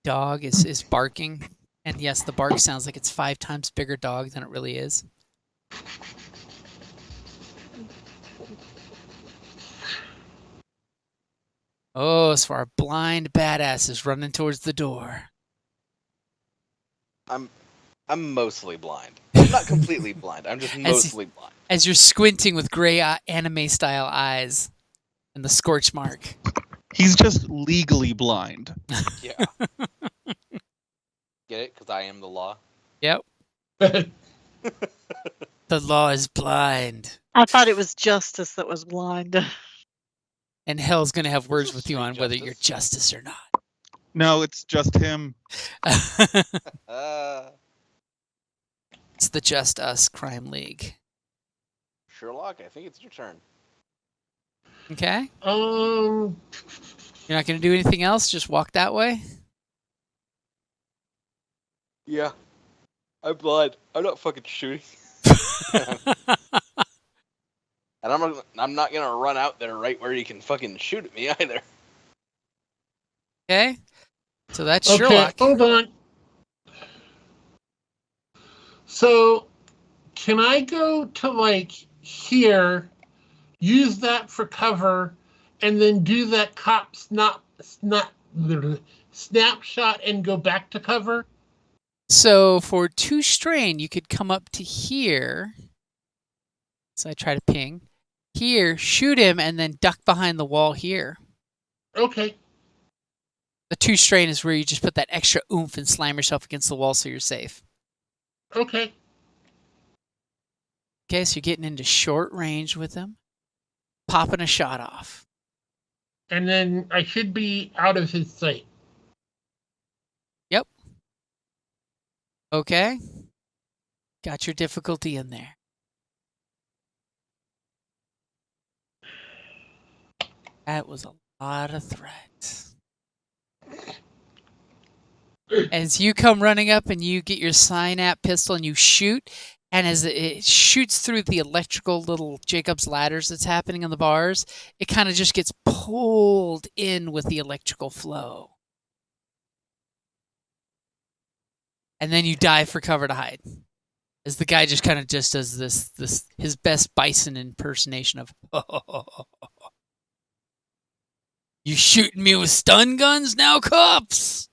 [SPEAKER 1] dog is barking, and yes, the bark sounds like it's 5 times bigger dog than it really is. Oh, so our blind badass is running towards the door.
[SPEAKER 4] I'm mostly blind. I'm not completely blind. I'm just mostly blind.
[SPEAKER 1] As you're squinting with gray anime style eyes and the scorch mark.
[SPEAKER 6] He's just legally blind.
[SPEAKER 4] Yeah. Get it? Because I am the law.
[SPEAKER 1] Yep. The law is blind.
[SPEAKER 5] I thought it was justice that was blind.
[SPEAKER 1] And hell's going to have words with you on
[SPEAKER 4] Justice.
[SPEAKER 1] whether you're justice or not.
[SPEAKER 6] No, it's just him.
[SPEAKER 1] It's the Just Us Crime League.
[SPEAKER 4] Sherlock, I think it's your turn.
[SPEAKER 1] Okay?
[SPEAKER 2] Um,
[SPEAKER 1] You're not going to do anything else? Just walk that way?
[SPEAKER 4] Yeah. I'm blind. I'm not fucking shooting. And I'm not gonna run out there right where you can fucking shoot at me either.
[SPEAKER 1] Okay? So that's
[SPEAKER 2] okay,
[SPEAKER 1] Sherlock.
[SPEAKER 2] hold on. So, can I go to like here, use that for cover, and then do that cop snapshot and go back to cover?
[SPEAKER 1] So for 2 strain, you could come up to here. So I try to ping. Here, shoot him, and then duck behind the wall here.
[SPEAKER 2] Okay.
[SPEAKER 1] The 2 strain is where you just put that extra oomph and slam yourself against the wall so you're safe.
[SPEAKER 2] Okay.
[SPEAKER 1] Okay, so you're getting into short range with him. Popping a shot off.
[SPEAKER 2] And then I should be out of his sight.
[SPEAKER 1] Yep. Okay. Got your difficulty in there. That was a lot of threats. As you come running up and you get your Synap pistol and you shoot, and as it shoots through the electrical little Jacob's ladders that's happening on the bars, it kind of just gets pulled in with the electrical flow. And then you dive for cover to hide. As the guy just kind of just does this his best bison impersonation of You shooting me with stun guns now, cops?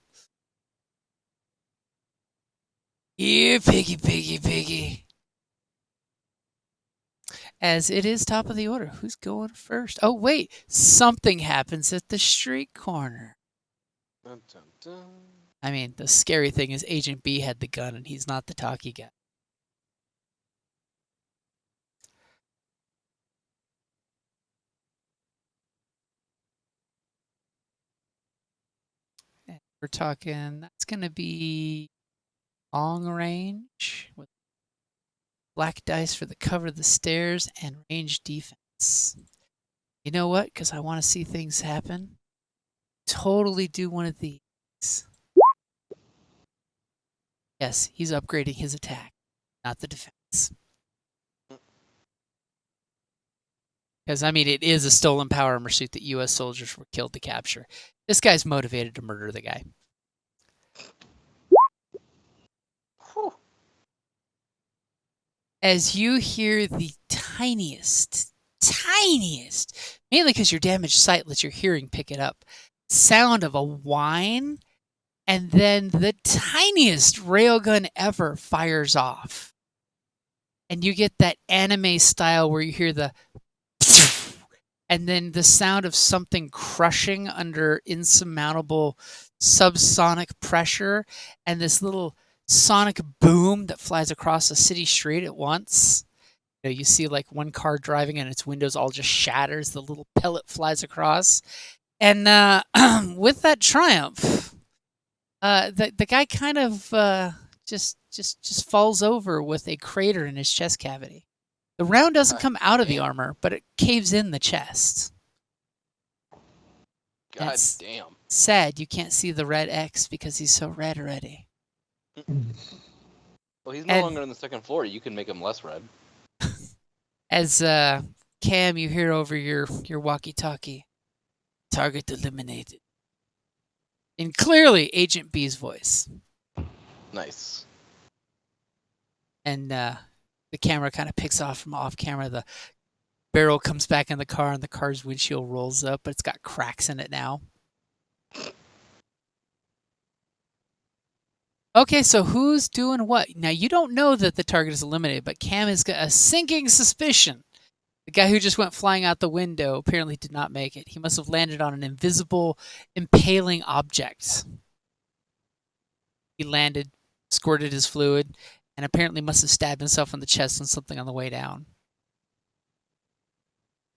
[SPEAKER 1] Here, piggy, piggy, piggy. As it is top of the order. Who's going first? Oh, wait. Something happens at the street corner.
[SPEAKER 4] Dun, dun, dun.
[SPEAKER 1] I mean, the scary thing is Agent B had the gun and he's not the talkie guy. And we're talking, that's going to be long range with black dice for the cover of the stairs and range defense. You know what? Because I want to see things happen. Totally do one of these. Yes, he's upgrading his attack, not the defense. Because, I mean, it is a stolen power armor suit that U.S. soldiers were killed to capture. This guy's motivated to murder the guy.
[SPEAKER 4] Whew.
[SPEAKER 1] As you hear the tiniest, mainly because your damaged sight lets your hearing pick it up, sound of a whine, and then the tiniest railgun ever fires off. And you get that anime style where you hear the and then the sound of something crushing under insurmountable subsonic pressure, and this little sonic boom that flies across a city street at once. You see like one car driving and its windows all just shatters. The little pellet flies across, and with that triumph, the guy kind of just falls over with a crater in his chest cavity. The round doesn't come out of the armor, but it caves in the chest.
[SPEAKER 3] God
[SPEAKER 1] That's
[SPEAKER 3] damn.
[SPEAKER 1] sad. You can't see the red X because he's so red already.
[SPEAKER 3] Well, he's no longer on the second floor. You can make him less red.
[SPEAKER 1] As Cam, you hear over your walkie-talkie, "Target eliminated." And clearly Agent B's voice.
[SPEAKER 3] Nice.
[SPEAKER 1] And the camera kind of picks off from off camera. The barrel comes back in the car, and the car's windshield rolls up, but it's got cracks in it now. Okay, so who's doing what? Now, you don't know that the target is eliminated, but Cam has got a sinking suspicion. The guy who just went flying out the window apparently did not make it. He must have landed on an invisible, impaling object. He landed, squirted his fluid, and apparently must have stabbed himself in the chest on something on the way down.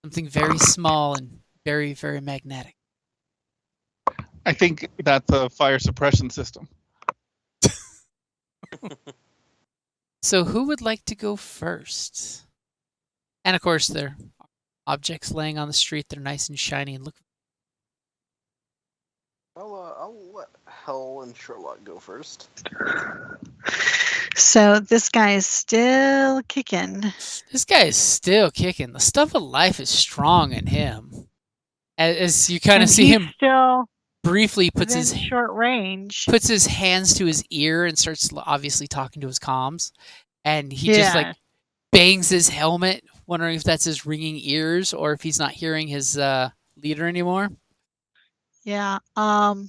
[SPEAKER 1] Something very small and very, very magnetic.
[SPEAKER 6] I think that's a fire suppression system.
[SPEAKER 1] So who would like to go first? And of course, there are objects laying on the street. They're nice and shiny and look.
[SPEAKER 3] I'll let Hell and Sherlock go first.
[SPEAKER 5] So this guy is still kicking.
[SPEAKER 1] This guy is still kicking. The stuff of life is strong in him. As you kind of see him
[SPEAKER 5] still
[SPEAKER 1] briefly
[SPEAKER 5] within short range.
[SPEAKER 1] puts his hands to his ear and starts obviously talking to his comms. And he just like bangs his helmet, wondering if that's his ringing ears or if he's not hearing his leader anymore.
[SPEAKER 5] Yeah. I'm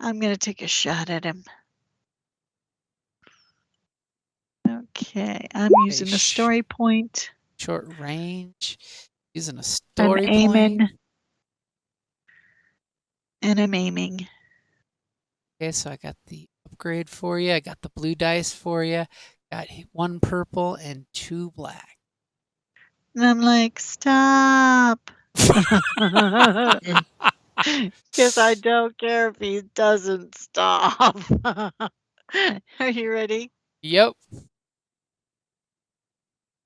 [SPEAKER 5] gonna take a shot at him. Okay, I'm using a story point.
[SPEAKER 1] Short range. Using a story
[SPEAKER 5] I'm aiming.
[SPEAKER 1] point.
[SPEAKER 5] And I'm aiming.
[SPEAKER 1] Okay, so I got the upgrade for you. I got the blue dice for you. Got 1 purple and 2 black.
[SPEAKER 5] And I'm like, stop. Because I don't care if he doesn't stop. Are you ready?
[SPEAKER 1] Yep.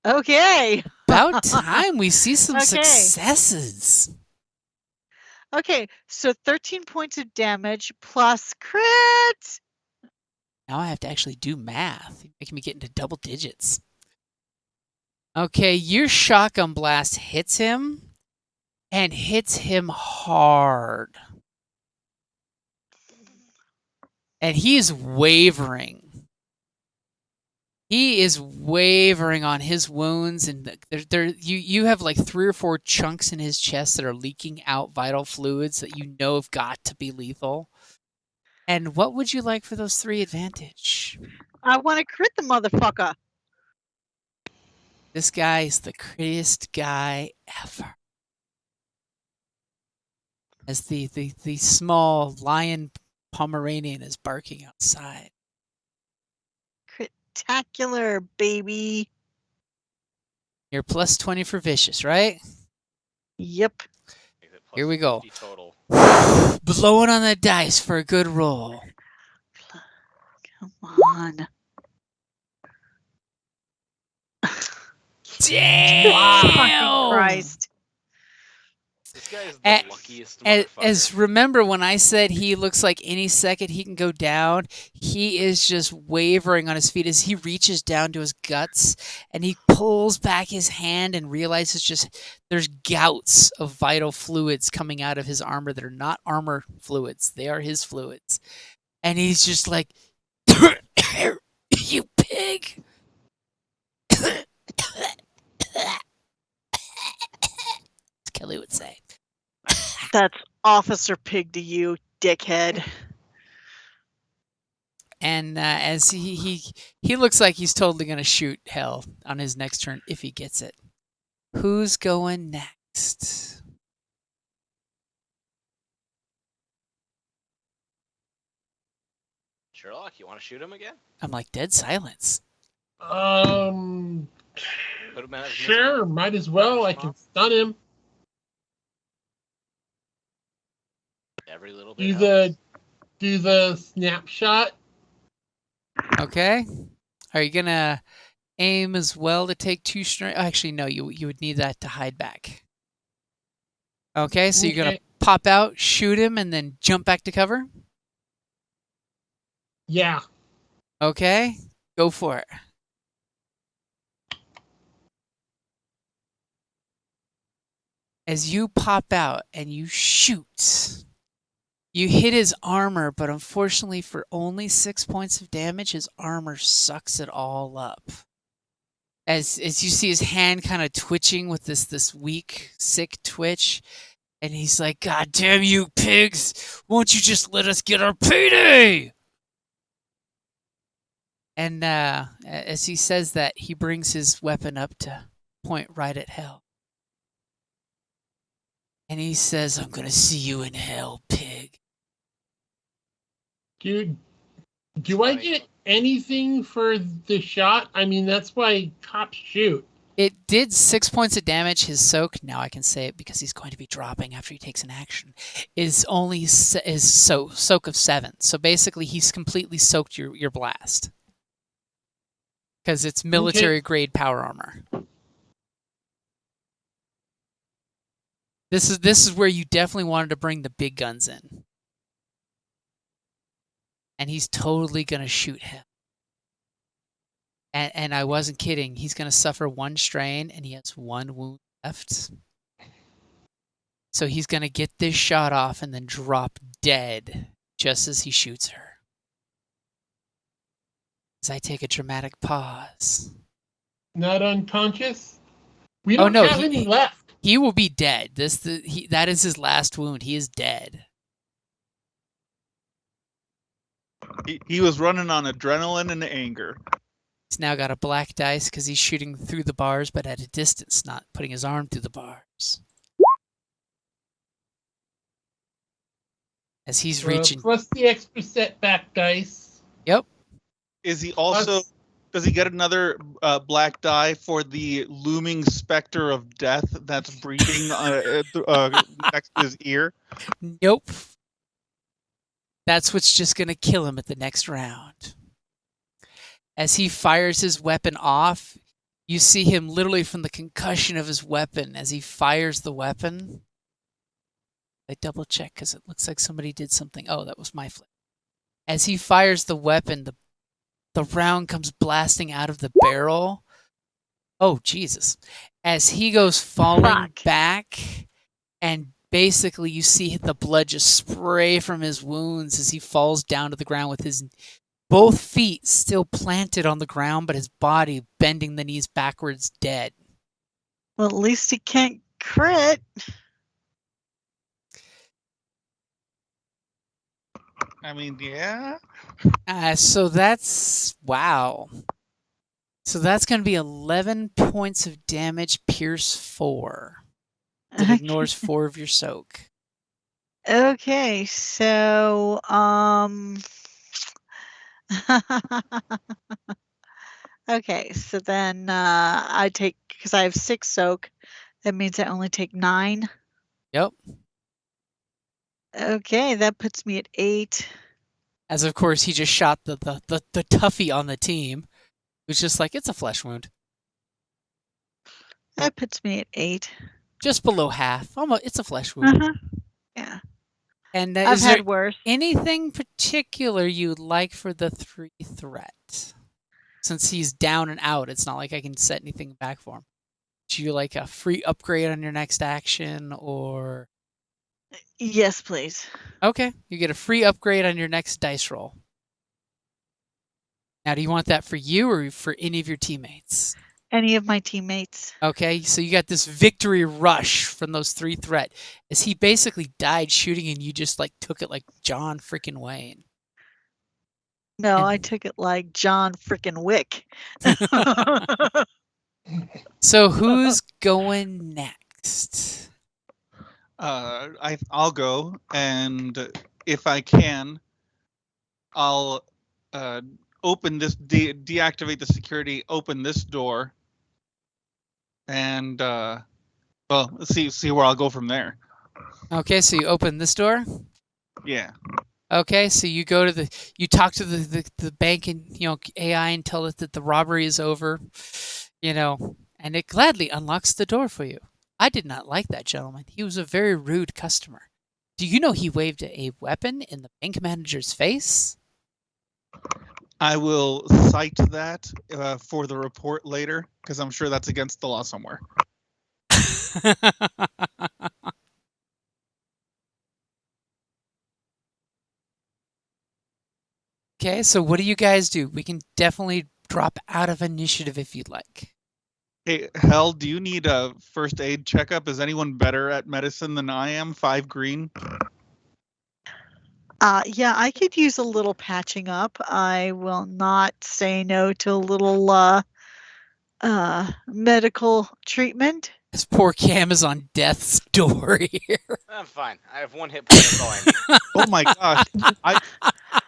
[SPEAKER 5] Okay.
[SPEAKER 1] About time we see some successes.
[SPEAKER 5] Okay, so 13 points of damage plus crit.
[SPEAKER 1] Now I have to actually do math. You're making me get into double digits. Okay, your shotgun blast hits him and hits him hard. And he is wavering. He is wavering on his wounds, and you have like 3 or 4 chunks in his chest that are leaking out vital fluids that you know have got to be lethal. And what would you like for those 3 advantage?
[SPEAKER 5] I want to crit the motherfucker.
[SPEAKER 1] This guy is the crittiest guy ever. As the small lion Pomeranian is barking outside.
[SPEAKER 5] Spectacular, baby.
[SPEAKER 1] You're plus 20 for vicious, right?
[SPEAKER 5] Yep.
[SPEAKER 1] Here we go.
[SPEAKER 3] Total.
[SPEAKER 1] Blowing on the dice for a good roll.
[SPEAKER 5] Come on.
[SPEAKER 1] Damn!
[SPEAKER 5] Christ.
[SPEAKER 3] This guy is the luckiest motherfucker.
[SPEAKER 1] As remember when I said he looks like any second he can go down, he is just wavering on his feet as he reaches down to his guts and he pulls back his hand and realizes just there's gouts of vital fluids coming out of his armor that are not armor fluids. They are his fluids. And he's just like, you pig. Kelly would say.
[SPEAKER 5] That's Officer Pig to you, dickhead.
[SPEAKER 1] And as he looks like he's totally going to shoot Hell on his next turn if he gets it. Who's going next?
[SPEAKER 4] Sherlock, you want to shoot him again?
[SPEAKER 1] I'm like dead silence.
[SPEAKER 4] Put him in his
[SPEAKER 2] Sure, might as well. I can stun him.
[SPEAKER 4] Every little bit helps.
[SPEAKER 2] Do the snapshot.
[SPEAKER 1] Okay. Are you gonna aim as well to take 2 strength? Actually, no. You would need that to hide back. Okay, so you're gonna pop out, shoot him, and then jump back to cover.
[SPEAKER 2] Yeah.
[SPEAKER 1] Okay, go for it. As you pop out and you shoot, you hit his armor, but unfortunately for only 6 points of damage, his armor sucks it all up. As you see his hand kind of twitching with this weak, sick twitch, and he's like, "God damn you pigs! Won't you just let us get our payday?" And as he says that, he brings his weapon up to point right at hell. And he says, "I'm gonna see you in hell, pig."
[SPEAKER 2] Dude, do I get anything for the shot? I mean, that's why cops shoot.
[SPEAKER 1] It did 6 points of damage. His soak, now I can say it because he's going to be dropping after he takes an action, is soak of 7. So basically, he's completely soaked your blast. Because it's military grade power armor. This is where you definitely wanted to bring the big guns in. And he's totally going to shoot him. And I wasn't kidding. He's going to suffer 1 strain, and he has 1 wound left. So he's going to get this shot off and then drop dead just as he shoots her. As I take a dramatic pause.
[SPEAKER 2] Not unconscious? We don't have any left.
[SPEAKER 1] He will be dead. That is his last wound. He is dead.
[SPEAKER 6] He was running on adrenaline and anger.
[SPEAKER 1] He's now got a black dice because he's shooting through the bars, but at a distance, not putting his arm through the bars. As he's reaching.
[SPEAKER 2] Plus the extra setback dice.
[SPEAKER 1] Yep.
[SPEAKER 6] Is he also? Does he get another black die for the looming specter of death that's breathing next to his ear?
[SPEAKER 1] Nope. That's what's just going to kill him at the next round. As he fires his weapon off, you see him literally from the concussion of his weapon as he fires the weapon. I double check because it looks like somebody did something. Oh, that was my flip. As he fires the weapon, the round comes blasting out of the barrel. Oh, Jesus. As he goes falling back, and basically you see the blood just spray from his wounds as he falls down to the ground with his both feet still planted on the ground, but his body bending the knees backwards, dead.
[SPEAKER 5] Well, at least he can't crit.
[SPEAKER 6] I mean, yeah.
[SPEAKER 1] So that's, wow. So that's going to be 11 points of damage, pierce 4. That ignores 4 of your soak.
[SPEAKER 5] Okay, so okay, so then I take, because I have 6 soak, that means I only take 9.
[SPEAKER 1] Yep.
[SPEAKER 5] Okay, that puts me at 8.
[SPEAKER 1] As of course he just shot the toughie on the team, who's just like, it's a flesh wound.
[SPEAKER 5] That puts me at 8.
[SPEAKER 1] Just below half. Almost, it's a flesh wound.
[SPEAKER 5] Yeah.
[SPEAKER 1] And
[SPEAKER 5] I've
[SPEAKER 1] is there
[SPEAKER 5] had worse.
[SPEAKER 1] anything particular you'd like for the 3 threat? Since he's down and out, it's not like I can set anything back for him. Do you like a free upgrade on your next action, or?
[SPEAKER 5] Yes, please.
[SPEAKER 1] Okay, you get a free upgrade on your next dice roll. Now, do you want that for you or for any of your teammates?
[SPEAKER 5] Any of my teammates.
[SPEAKER 1] Okay, so you got this victory rush from those 3 threat, as he basically died shooting and you just like took it like John freaking Wayne.
[SPEAKER 5] No, I took it like John freaking Wick.
[SPEAKER 1] So who's going next?
[SPEAKER 6] I'll go, and if I can, I'll open this, deactivate the security, open this door, and well, let's see where I'll go from there.
[SPEAKER 1] Okay, so you open this door.
[SPEAKER 6] Yeah.
[SPEAKER 1] Okay, so you go to you talk to the bank and AI and tell it that the robbery is over, and it gladly unlocks the door for you. I did not like that gentleman. He was a very rude customer. Do you know he waved a weapon in the bank manager's face?
[SPEAKER 6] I will cite that for the report later, because I'm sure that's against the law somewhere.
[SPEAKER 1] Okay, so what do you guys do? We can definitely drop out of initiative if you'd like.
[SPEAKER 6] Hey, Hell, do you need a first aid checkup? Is anyone better at medicine than I am? 5 green?
[SPEAKER 5] Yeah, I could use a little patching up. I will not say no to a little medical treatment.
[SPEAKER 1] This poor Cam is on death's door here.
[SPEAKER 4] I'm fine. I have 1 hit point. That's all I need.
[SPEAKER 6] Oh my gosh.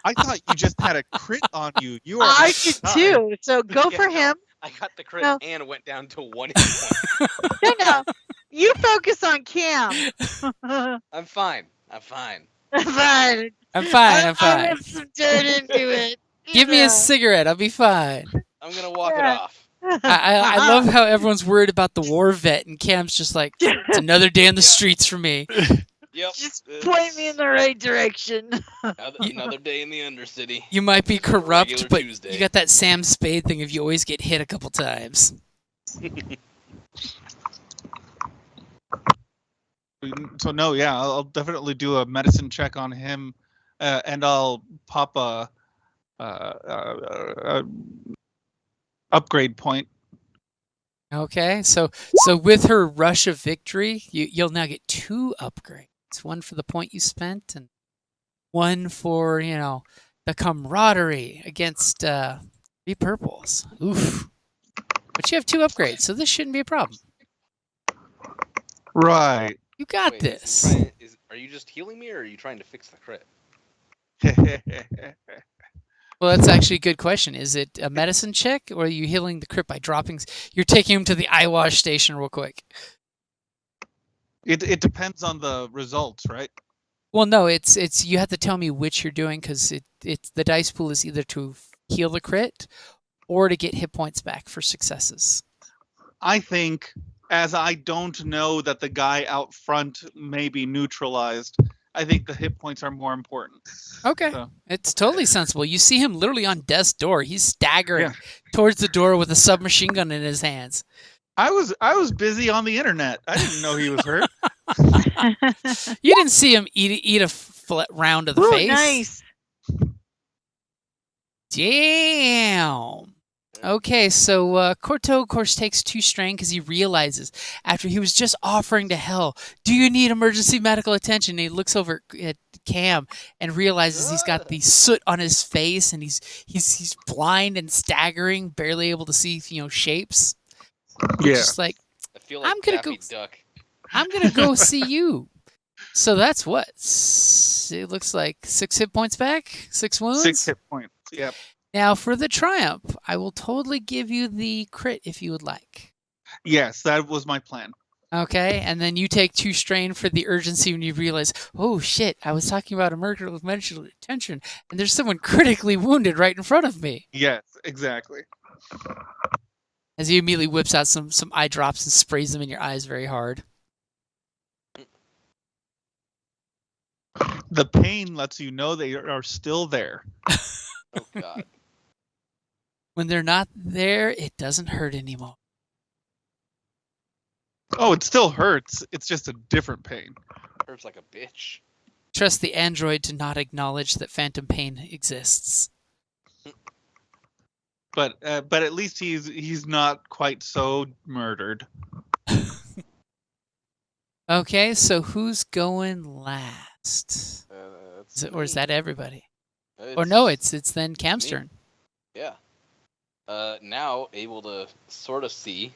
[SPEAKER 6] I thought you just had a crit on you. You are
[SPEAKER 5] I did too. So go
[SPEAKER 4] Yeah,
[SPEAKER 5] for
[SPEAKER 4] no.
[SPEAKER 5] him.
[SPEAKER 4] I got the crit
[SPEAKER 5] No.
[SPEAKER 4] and went down to 1 hit point.
[SPEAKER 5] No. You focus on Cam.
[SPEAKER 4] I'm fine. I'm fine.
[SPEAKER 5] Fine.
[SPEAKER 1] I'm fine. I'm
[SPEAKER 5] I'll
[SPEAKER 1] fine.
[SPEAKER 5] rub some dirt into it.
[SPEAKER 1] Give me a cigarette. I'll be fine.
[SPEAKER 4] I'm gonna walk it
[SPEAKER 5] Yeah.
[SPEAKER 4] off.
[SPEAKER 1] I love how everyone's worried about the war vet, and Cam's just like, it's another day on the streets for me.
[SPEAKER 4] Yep.
[SPEAKER 5] Just point me in the right direction.
[SPEAKER 4] Another day in the Undercity.
[SPEAKER 1] You might be corrupt,
[SPEAKER 4] Regular
[SPEAKER 1] but
[SPEAKER 4] Tuesday.
[SPEAKER 1] you got that Sam Spade thing if you always get hit a couple times.
[SPEAKER 6] So no, yeah, I'll definitely do a medicine check on him, and I'll pop a upgrade point.
[SPEAKER 1] Okay, so with her rush of victory, you'll now get 2 upgrades. 1 for the point you spent, and 1 for the camaraderie against 3 purples. Oof! But you have 2 upgrades, so this shouldn't be a problem.
[SPEAKER 6] Right.
[SPEAKER 1] You got
[SPEAKER 4] Wait,
[SPEAKER 1] this.
[SPEAKER 4] Are you just healing me, or are you trying to fix the crit?
[SPEAKER 1] Well, that's actually a good question. Is it a medicine check, or are you healing the crit by dropping? You're taking him to the eye wash station real quick.
[SPEAKER 6] It depends on the results, right?
[SPEAKER 1] Well, no, it's you have to tell me which you're doing, because it's the dice pool is either to heal the crit or to get hit points back for successes.
[SPEAKER 6] I think, as I don't know that the guy out front may be neutralized, I think the hit points are more important.
[SPEAKER 1] Okay.
[SPEAKER 6] So.
[SPEAKER 1] It's totally sensible. You see him literally on death's door. He's staggering towards the door with a submachine gun in his hands.
[SPEAKER 6] I was busy on the internet. I didn't know he was hurt.
[SPEAKER 1] You didn't see him eat a round to the
[SPEAKER 5] Ooh,
[SPEAKER 1] face.
[SPEAKER 5] nice.
[SPEAKER 1] Damn. Okay, so Corto, of course, takes 2 strain because he realizes after he was just offering to Hell, do you need emergency medical attention? And he looks over at Cam and realizes he's got the soot on his face, and he's blind and staggering, barely able to see shapes.
[SPEAKER 6] Yeah.
[SPEAKER 1] Just like,
[SPEAKER 4] I feel like
[SPEAKER 1] I'm gonna
[SPEAKER 4] Daffy
[SPEAKER 1] go.
[SPEAKER 4] Duck.
[SPEAKER 1] I'm gonna go see you. So that's what it looks like. 6 hit points back, 6 wounds.
[SPEAKER 6] 6 hit points. Yep.
[SPEAKER 1] Now for the triumph, I will totally give you the crit if you would like.
[SPEAKER 6] Yes, that was my plan.
[SPEAKER 1] Okay, and then you take 2 strain for the urgency when you realize, oh shit, I was talking about emergency attention, and there's someone critically wounded right in front of me.
[SPEAKER 6] Yes, exactly.
[SPEAKER 1] As he immediately whips out some eye drops and sprays them in your eyes very hard.
[SPEAKER 6] The pain lets you know they are still there.
[SPEAKER 4] Oh God.
[SPEAKER 1] When they're not there, it doesn't hurt anymore.
[SPEAKER 6] Oh, it still hurts. It's just a different pain.
[SPEAKER 4] Hurts like a bitch.
[SPEAKER 1] Trust the android to not acknowledge that phantom pain exists.
[SPEAKER 6] But at least he's not quite so murdered.
[SPEAKER 1] Okay, so who's going last? Is that everybody? Or no, it's then Cam's
[SPEAKER 4] me.
[SPEAKER 1] turn.
[SPEAKER 4] Yeah. Now able to sort of see.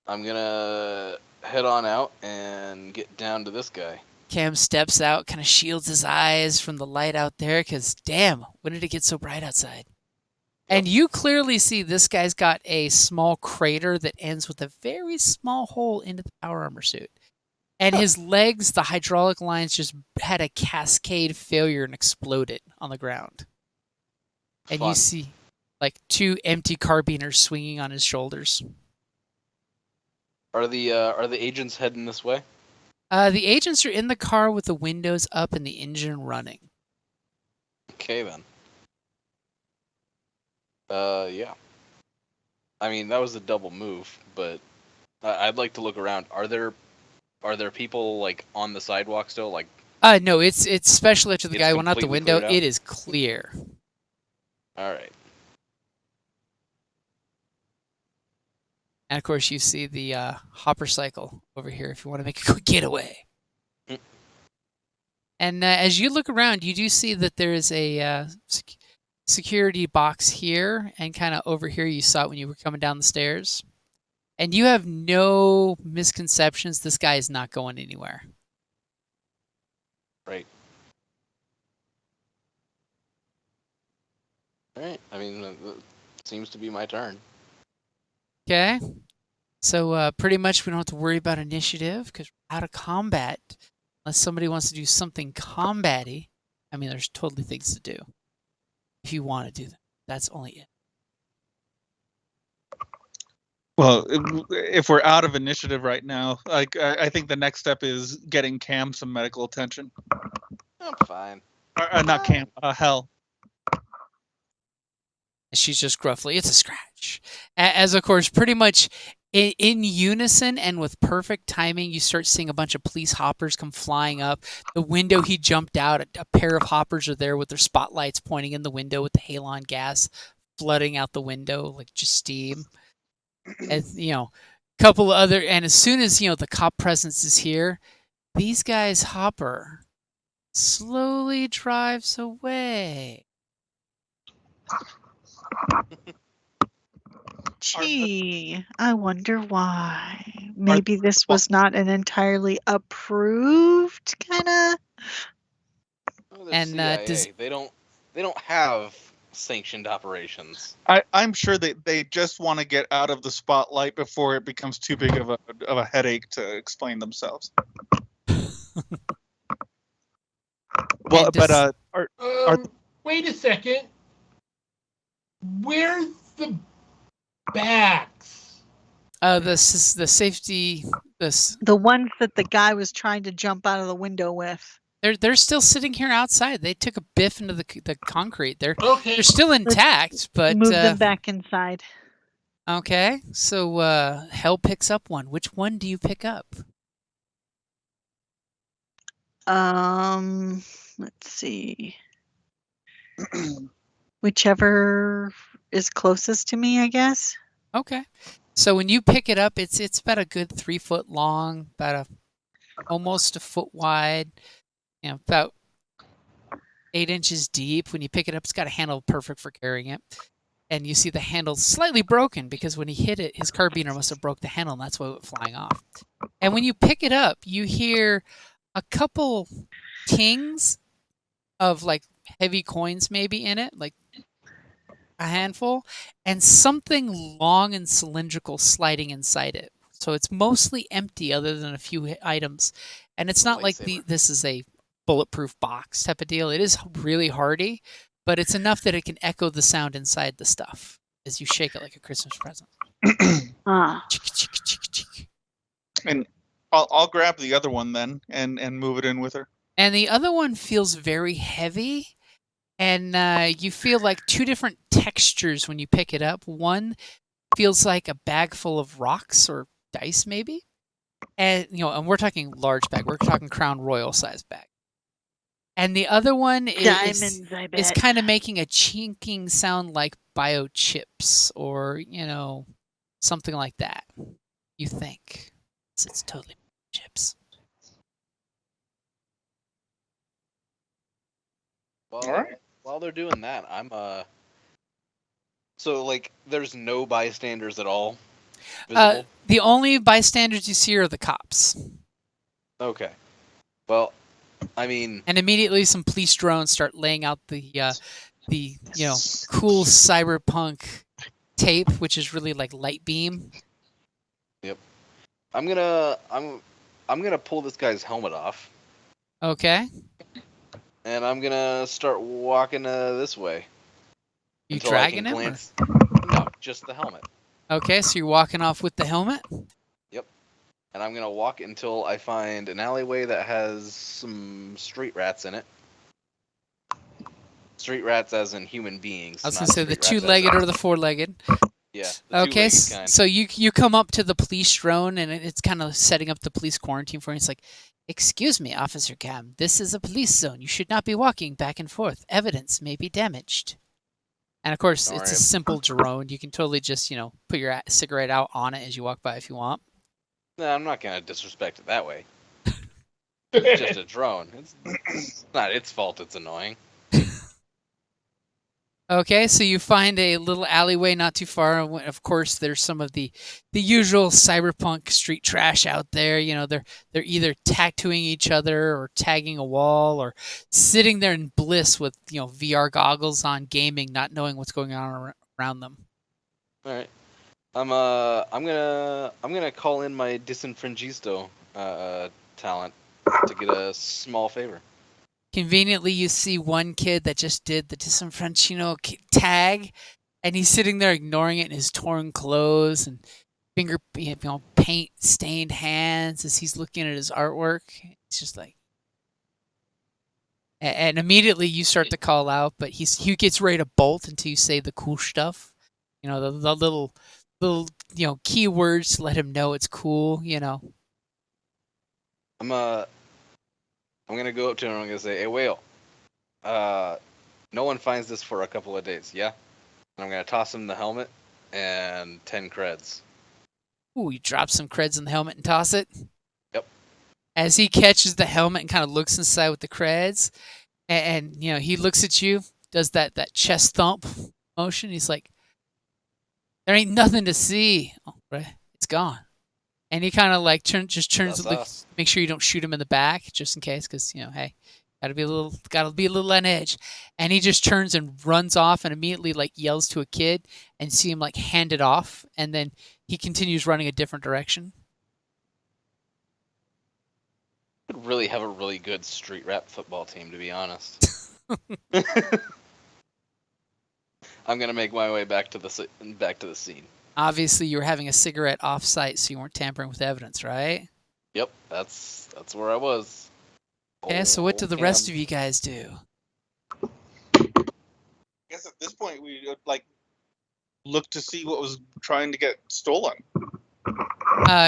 [SPEAKER 4] I'm gonna head on out and get down to this guy.
[SPEAKER 1] Cam steps out, kind of shields his eyes from the light out there, because damn, when did it get so bright outside? And you clearly see this guy's got a small crater that ends with a very small hole into the power armor suit. And his legs, the hydraulic lines just had a cascade failure and exploded on the ground. And you see like 2 empty carbiners swinging on his shoulders.
[SPEAKER 4] Are the agents heading this way?
[SPEAKER 1] The agents are in the car with the windows up and the engine running.
[SPEAKER 4] Okay then. Yeah. I mean, that was a double move, but I'd like to look around. Are there people like on the sidewalk still? Like,
[SPEAKER 1] no, it's especially after the
[SPEAKER 4] It's
[SPEAKER 1] guy went out the
[SPEAKER 4] completely
[SPEAKER 1] window.
[SPEAKER 4] cleared out?
[SPEAKER 1] It is clear.
[SPEAKER 4] all right.
[SPEAKER 1] And of course, you see the hopper cycle over here if you want to make a quick getaway.
[SPEAKER 4] Mm.
[SPEAKER 1] And as you look around, you do see that there is a security box here, and kind of over here you saw it when you were coming down the stairs. And you have no misconceptions. This guy is not going anywhere.
[SPEAKER 4] Right. All right. I mean, it seems to be my turn.
[SPEAKER 1] Okay. So pretty much we don't have to worry about initiative because we're out of combat. Unless somebody wants to do something combat-y. I mean, there's totally things to do. If you want to do them. That's only it.
[SPEAKER 6] Well, if we're out of initiative right now, like I think the next step is getting Cam some medical attention.
[SPEAKER 4] I'm fine.
[SPEAKER 6] Not Cam, Hell.
[SPEAKER 1] She's just gruffly, it's a scratch. As of course, pretty much in unison and with perfect timing, you start seeing a bunch of police hoppers come flying up. The window he jumped out, a pair of hoppers are there with their spotlights pointing in the window with the halon gas flooding out the window like just steam. As couple of other, and as soon as the cop presence is here, these guys hopper slowly drives away.
[SPEAKER 5] Gee, I wonder why. Maybe this was not an entirely approved kind of.
[SPEAKER 4] Oh, the
[SPEAKER 1] And,
[SPEAKER 4] CIA, they don't have sanctioned operations.
[SPEAKER 6] I'm sure they just want to get out of the spotlight before it becomes too big of a headache to explain themselves. Well, but
[SPEAKER 2] wait a second. Where's the backs?
[SPEAKER 1] the safety.
[SPEAKER 5] The ones that the guy was trying to jump out of the window with.
[SPEAKER 1] They're still sitting here outside. They took a biff into the concrete. They're still
[SPEAKER 5] Let's
[SPEAKER 1] intact, but
[SPEAKER 5] move them back inside.
[SPEAKER 1] Okay, so Hell picks up one. Which one do you pick up?
[SPEAKER 5] Let's see. Whichever is closest to me, I guess.
[SPEAKER 1] Okay. So when you pick it up, it's about a good 3 foot long, almost a foot wide, about 8 inches deep. When you pick it up, it's got a handle perfect for carrying it. And you see the handle slightly broken because when he hit it, his carbiner must have broke the handle, and that's why it went flying off. And when you pick it up, you hear a couple tings of like heavy coins maybe in it, like a handful, and something long and cylindrical sliding inside it. So it's mostly empty other than a few items. And it's not like this is a bulletproof box type of deal. It is really hardy, but it's enough that it can echo the sound inside the stuff as you shake it like a Christmas present.
[SPEAKER 6] And I'll grab the other one then and move it in with her.
[SPEAKER 1] And the other one feels very heavy, and you feel like 2 different textures when you pick it up. One feels like a bag full of rocks or dice, maybe, and and we're talking large bag. We're talking Crown Royal size bag. And the other one is kind of making a chinking sound like biochips or something like that. You think it's totally chips.
[SPEAKER 4] While they're doing that, I'm so like there's no bystanders at all. visible?
[SPEAKER 1] The only bystanders you see are the cops.
[SPEAKER 4] Okay. Well, I mean,
[SPEAKER 1] And immediately some police drones start laying out the cool cyberpunk tape, which is really like light beam.
[SPEAKER 4] yep. I'm gonna pull this guy's helmet off,
[SPEAKER 1] Okay.
[SPEAKER 4] and I'm gonna start walking this way.
[SPEAKER 1] You
[SPEAKER 4] until
[SPEAKER 1] dragging
[SPEAKER 4] I can
[SPEAKER 1] him?
[SPEAKER 4] glance. No, just the helmet.
[SPEAKER 1] Okay, so you're walking off with the helmet?
[SPEAKER 4] Yep. And I'm gonna walk until I find an alleyway that has some street rats in it. Street rats as in human beings.
[SPEAKER 1] I was
[SPEAKER 4] not
[SPEAKER 1] gonna say the
[SPEAKER 4] street rats as
[SPEAKER 1] two-legged
[SPEAKER 4] in-
[SPEAKER 1] or the four-legged.
[SPEAKER 4] Yeah, the
[SPEAKER 1] Okay,
[SPEAKER 4] two-legged kind.
[SPEAKER 1] so you come up to the police drone and it's kind of setting up the police quarantine for you. It's like, excuse me, Officer Cam, this is a police zone. You should not be walking back and forth. Evidence may be damaged. And of course,
[SPEAKER 4] Don't
[SPEAKER 1] it's a
[SPEAKER 4] worry.
[SPEAKER 1] simple drone. You can totally just put your cigarette out on it as you walk by if you want.
[SPEAKER 4] No, I'm not gonna disrespect it that way. It's just a drone. It's not its fault. It's annoying.
[SPEAKER 1] Okay, so you find a little alleyway not too far. Of course, there's some of the usual cyberpunk street trash out there. They're either tattooing each other or tagging a wall or sitting there in bliss with VR goggles on, gaming, not knowing what's going on around them.
[SPEAKER 4] All right. I'm gonna call in my disenfrangisto talent to get a small favor.
[SPEAKER 1] Conveniently, you see one kid that just did the disenfranchisement tag, and he's sitting there ignoring it in his torn clothes and paint stained hands as he's looking at his artwork. It's just like, and immediately you start to call out, but he gets ready to bolt until you say the cool stuff, the little keywords to let him know it's cool.
[SPEAKER 4] I'm gonna go up to him and I'm gonna say, "Hey, whale, no one finds this for a couple of days, yeah?" And I'm gonna toss him the helmet and 10 creds.
[SPEAKER 1] Ooh, you drop some creds in the helmet and toss it.
[SPEAKER 4] Yep.
[SPEAKER 1] As he catches the helmet and kind of looks inside with the creds, and he looks at you, does that chest thump motion. He's like, "There ain't nothing to see. Oh, right, it's gone." And he kind of like turns
[SPEAKER 4] That's
[SPEAKER 1] to look,
[SPEAKER 4] us.
[SPEAKER 1] make sure you don't shoot him in the back, just in case, because hey, gotta be a little on edge. And he just turns and runs off, and immediately like yells to a kid, and see him like hand it off, and then he continues running a different direction.
[SPEAKER 4] Could really have a really good street rap football team, to be honest. I'm gonna make my way back to the scene.
[SPEAKER 1] Obviously, you were having a cigarette off-site, so you weren't tampering with evidence, right?
[SPEAKER 4] Yep, that's where I was.
[SPEAKER 1] Okay, so what do the rest of you guys do?
[SPEAKER 6] I guess at this point we would look to see what was trying to get stolen.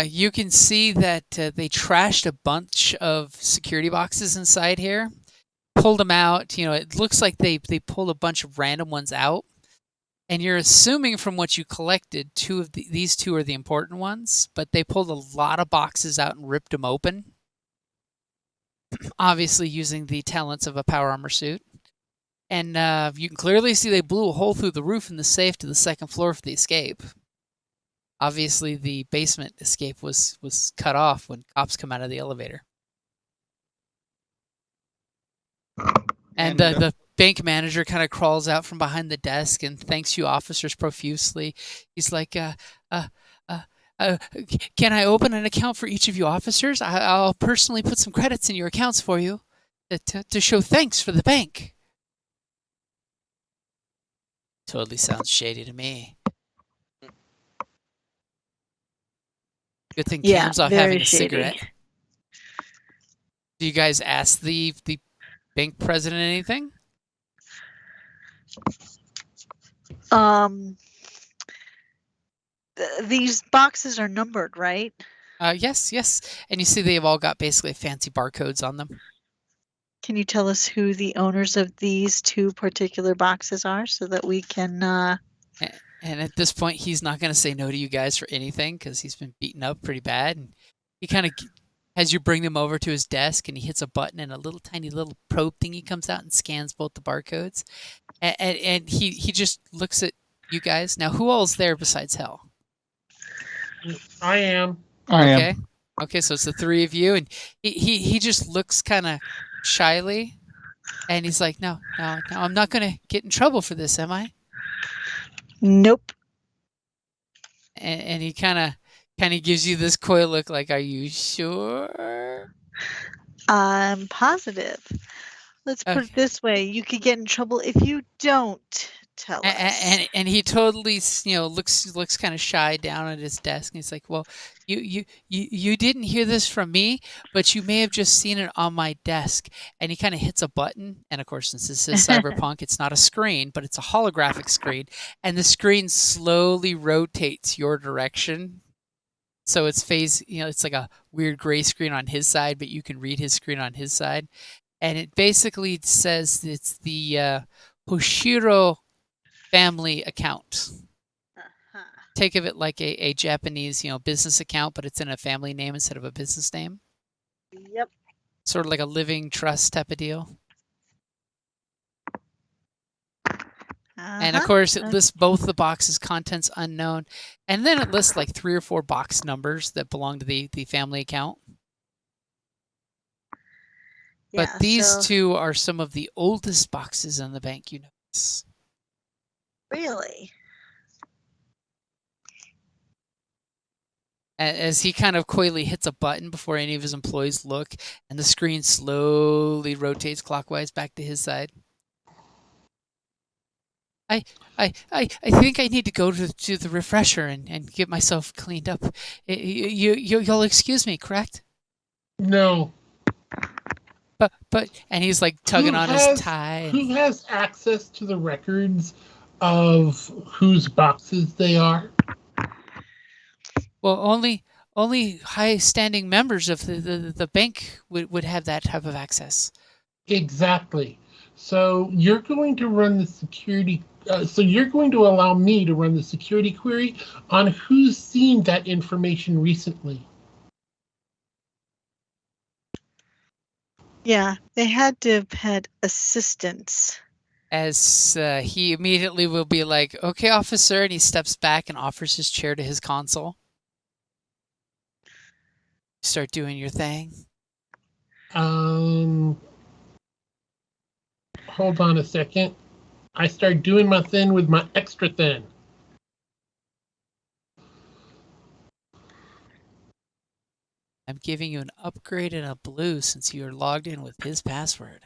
[SPEAKER 1] You can see that they trashed a bunch of security boxes inside here, pulled them out. It looks like they pulled a bunch of random ones out. And you're assuming from what you collected, these two are the important ones, but they pulled a lot of boxes out and ripped them open. Obviously using the talents of a power armor suit. And you can clearly see they blew a hole through the roof in the safe to the second floor for the escape. Obviously the basement escape was cut off when cops come out of the elevator. And the bank manager kind of crawls out from behind the desk and thanks you officers profusely. He's like, can I open an account for each of you officers? I'll personally put some credits in your accounts for you to show thanks for the bank. Totally sounds shady to me. Good thing Cam's off having a cigarette. Do you guys ask the bank president anything?
[SPEAKER 5] These boxes are numbered, right?
[SPEAKER 1] Yes. And you see they've all got basically fancy barcodes on them.
[SPEAKER 5] Can you tell us who the owners of these two particular boxes are so that we can...
[SPEAKER 1] And at this point, he's not going to say no to you guys for anything because he's been beaten up pretty bad. And he kind of has you bring them over to his desk and he hits a button and a little tiny little probe thingy comes out and scans both the barcodes. And he just looks at you guys. Now, who all's there besides Hell?
[SPEAKER 2] I am.
[SPEAKER 6] I am.
[SPEAKER 1] Okay. Okay, so it's the three of you, and he just looks kind of shyly, and he's like, no, I'm not gonna get in trouble for this, am I?
[SPEAKER 5] Nope.
[SPEAKER 1] And he kind of gives you this coy look, like, are you sure?
[SPEAKER 5] I'm positive. Let's put
[SPEAKER 1] Okay.
[SPEAKER 5] it this way: you could get in trouble if you don't tell us.
[SPEAKER 1] And he totally, looks kind of shy down at his desk, and he's like, well, you didn't hear this from me, but you may have just seen it on my desk. And he kind of hits a button, and of course, since this is cyberpunk, it's not a screen, but it's a holographic screen, and the screen slowly rotates your direction. So it's it's like a weird gray screen on his side, but you can read his screen on his side. And it basically says it's the Hoshiro family account.
[SPEAKER 5] Uh-huh.
[SPEAKER 1] Take of it like a Japanese, business account, but it's in a family name instead of a business name.
[SPEAKER 5] Yep.
[SPEAKER 1] Sort of like a living trust type of deal. And of course, it lists both the boxes, contents unknown, and then it lists like 3 or 4 box numbers that belong to the family account.
[SPEAKER 5] Yeah,
[SPEAKER 1] But these two are some of the oldest boxes in the bank, you notice.
[SPEAKER 5] Really?
[SPEAKER 1] As he kind of coyly hits a button before any of his employees look, and the screen slowly rotates clockwise back to his side. I think I need to go to the refresher and get myself cleaned up. You'll excuse me, correct?
[SPEAKER 2] No.
[SPEAKER 1] But and he's like tugging on his tie.
[SPEAKER 2] Who has access to the records of whose boxes they are?
[SPEAKER 1] Well, only high-standing members of the bank would have that type of access.
[SPEAKER 2] Exactly. So you're going to run the security. So you're going to allow me to run the security query on who's seen that information recently.
[SPEAKER 5] Yeah, they had to have had assistance.
[SPEAKER 1] As he immediately will be like, okay, officer, and he steps back and offers his chair to his console. Start doing your thing.
[SPEAKER 2] Hold on a second. I start doing my thing with my extra thin.
[SPEAKER 1] I'm giving you an upgrade and a blue since you are logged in with his password.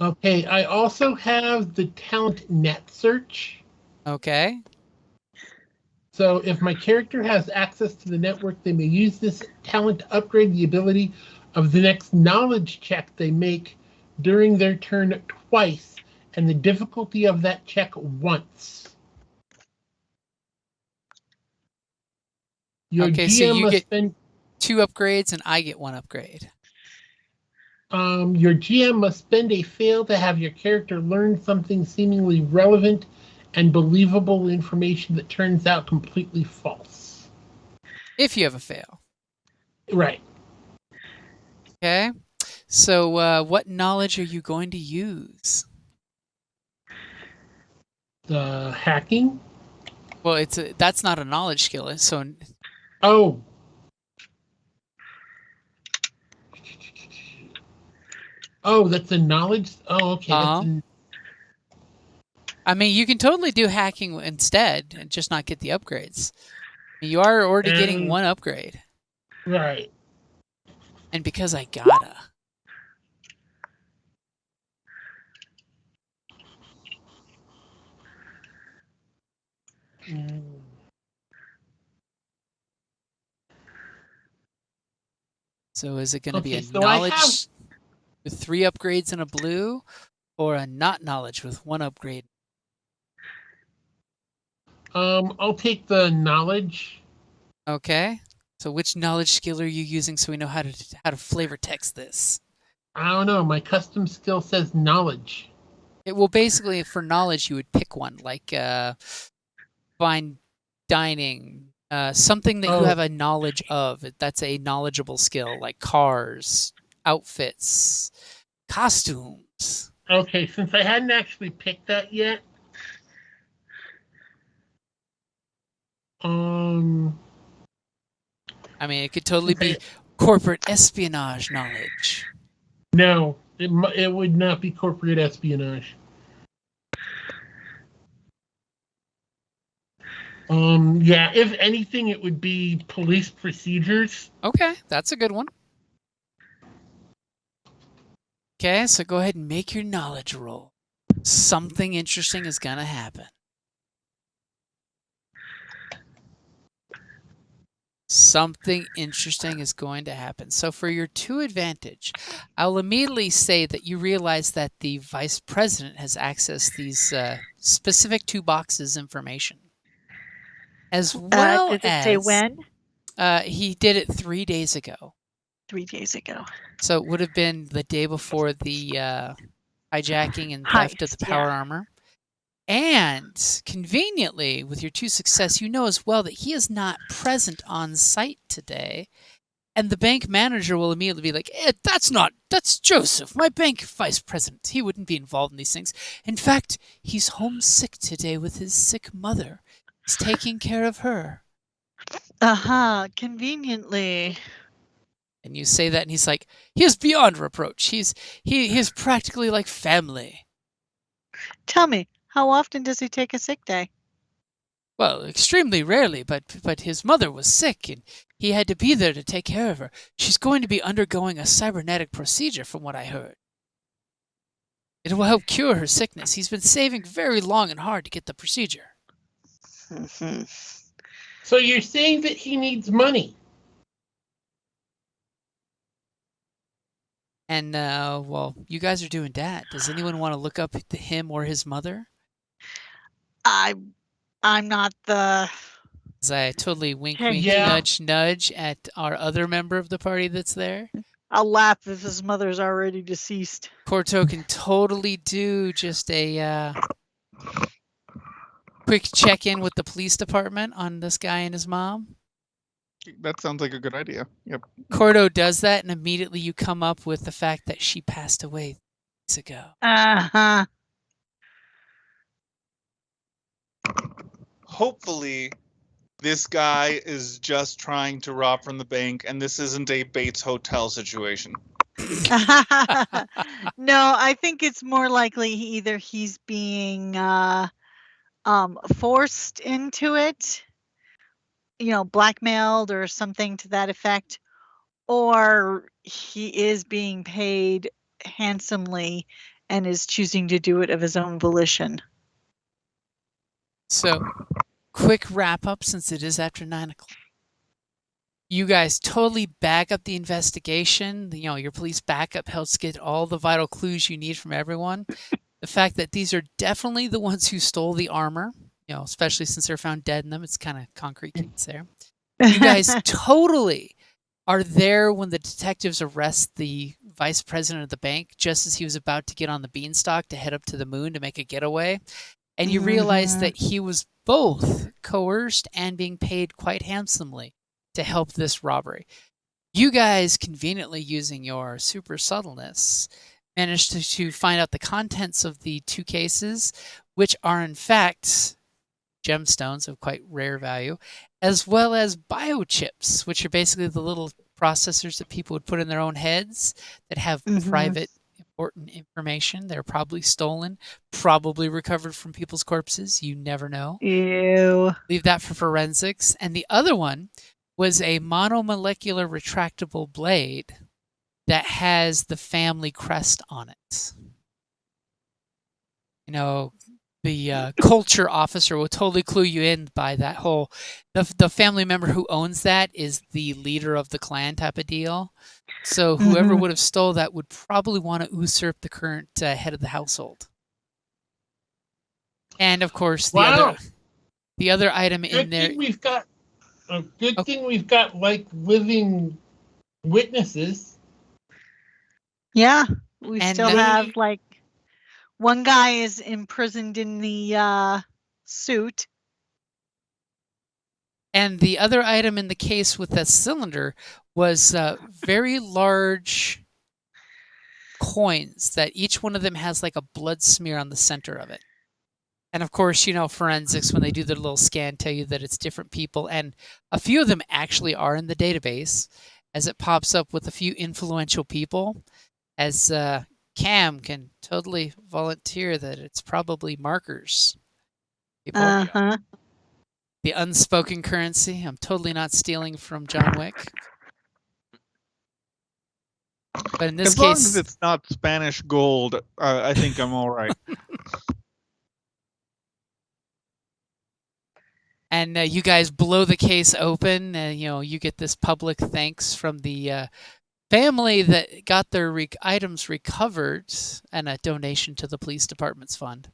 [SPEAKER 2] Okay, I also have the talent net search.
[SPEAKER 1] Okay.
[SPEAKER 2] So if my character has access to the network, they may use this talent to upgrade the ability of the next knowledge check they make during their turn twice, and the difficulty of that check once. Your
[SPEAKER 1] Okay,
[SPEAKER 2] GM
[SPEAKER 1] so you
[SPEAKER 2] must
[SPEAKER 1] get
[SPEAKER 2] spend
[SPEAKER 1] 2 upgrades and I get 1 upgrade.
[SPEAKER 2] your GM must spend a fail to have your character learn something seemingly relevant and believable information that turns out completely false.
[SPEAKER 1] If you have a fail.
[SPEAKER 2] Right.
[SPEAKER 1] Okay. So what knowledge are you going to use?
[SPEAKER 2] The hacking?
[SPEAKER 1] Well, that's not a knowledge skill. So
[SPEAKER 2] Oh. Oh, that's a knowledge? Oh, okay.
[SPEAKER 1] I mean, you can totally do hacking instead and just not get the upgrades. You are already getting 1 upgrade.
[SPEAKER 2] Right.
[SPEAKER 1] And because I gotta. So is it going to be a knowledge with 3 upgrades and a blue, or a not knowledge with 1 upgrade?
[SPEAKER 2] I'll take the knowledge.
[SPEAKER 1] Okay. So which knowledge skill are you using so we know how to flavor text this?
[SPEAKER 2] I don't know. My custom skill says knowledge.
[SPEAKER 1] Well, basically, for knowledge, you would pick one, like fine dining, something that you have a knowledge of. That's a knowledgeable skill, like cars, outfits, costumes.
[SPEAKER 2] Okay, since I hadn't actually picked that yet,
[SPEAKER 1] I mean, it could totally be corporate espionage knowledge.
[SPEAKER 2] No, it would not be corporate espionage. Yeah, if anything, it would be police procedures.
[SPEAKER 1] Okay, that's a good one. Okay, so go ahead and make your knowledge roll. Something interesting is going to happen. Something interesting is going to happen. So for your 2 advantage, I'll immediately say that you realize that the vice president has accessed these specific 2 boxes information. As well
[SPEAKER 5] Does it
[SPEAKER 1] as...
[SPEAKER 5] say when?
[SPEAKER 1] He did it 3 days ago.
[SPEAKER 5] 3 days ago.
[SPEAKER 1] So it would have been the day before the hijacking and theft of the power armor. And conveniently, with your 2 success, you know as well that he is not present on site today. And the bank manager will immediately be like, that's Joseph, my bank vice president. He wouldn't be involved in these things. In fact, he's homesick today with his sick mother. He's taking care of her.
[SPEAKER 5] Conveniently.
[SPEAKER 1] And you say that, and he's like, he is beyond reproach. He is practically like family.
[SPEAKER 5] Tell me, how often does he take a sick day?
[SPEAKER 1] Well, extremely rarely, but his mother was sick, and he had to be there to take care of her. She's going to be undergoing a cybernetic procedure, from what I heard. It will help cure her sickness. He's been saving very long and hard to get the procedure.
[SPEAKER 5] Mm-hmm.
[SPEAKER 2] So you're saying that he needs money?
[SPEAKER 1] And, well, you guys are doing that. Does anyone want to look up him or his mother?
[SPEAKER 5] I'm not the...
[SPEAKER 1] As I totally wink, nudge at our other member of the party that's there.
[SPEAKER 5] I'll laugh if his mother's already deceased.
[SPEAKER 1] Corto can totally do just a quick check-in with the police department on this guy and his mom.
[SPEAKER 6] That sounds like a good idea. Yep.
[SPEAKER 1] Corto does that, and immediately you come up with the fact that she passed away days ago.
[SPEAKER 5] Uh-huh.
[SPEAKER 6] Hopefully, this guy is just trying to rob from the bank, and this isn't a Bates Hotel situation.
[SPEAKER 5] No, I think it's more likely either he's being forced into it, blackmailed or something to that effect, or he is being paid handsomely and is choosing to do it of his own volition.
[SPEAKER 1] So, quick wrap up since it is after 9 o'clock. You guys totally back up the investigation. Your police backup helps get all the vital clues you need from everyone. The fact that these are definitely the ones who stole the armor, especially since they're found dead in them, it's kind of concrete case there. You guys totally are there when the detectives arrest the vice president of the bank just as he was about to get on the Beanstalk to head up to the moon to make a getaway. And you realize that he was both coerced and being paid quite handsomely to help this robbery. You guys, conveniently using your super subtleness, managed to find out the contents of the 2 cases, which are in fact gemstones of quite rare value, as well as biochips, which are basically the little processors that people would put in their own heads that have private important information. They're probably stolen, probably recovered from people's corpses. You never know.
[SPEAKER 5] Ew.
[SPEAKER 1] Leave that for forensics. And the other one was a monomolecular retractable blade that has the family crest on it. The culture officer will totally clue you in by that whole... The family member who owns that is the leader of the clan type of deal. So whoever would have stole that would probably want to usurp the current head of the household. And of course, the other item in there...
[SPEAKER 2] Good thing we've got like living witnesses.
[SPEAKER 5] Yeah, we still have like one guy is imprisoned in the suit.
[SPEAKER 1] And the other item in the case with that cylinder was very large coins that each one of them has like a blood smear on the center of it. And of course, forensics, when they do their little scan, tell you that it's different people. And a few of them actually are in the database as it pops up with a few influential people. As Cam can totally volunteer that it's probably markers. People.
[SPEAKER 5] Uh-huh.
[SPEAKER 1] The unspoken currency. I'm totally not stealing from John Wick. But in this
[SPEAKER 6] As long
[SPEAKER 1] case,
[SPEAKER 6] as it's not Spanish gold, I think I'm all right.
[SPEAKER 1] and you guys blow the case open, and you get this public thanks from the family that got their items recovered, and a donation to the police department's fund.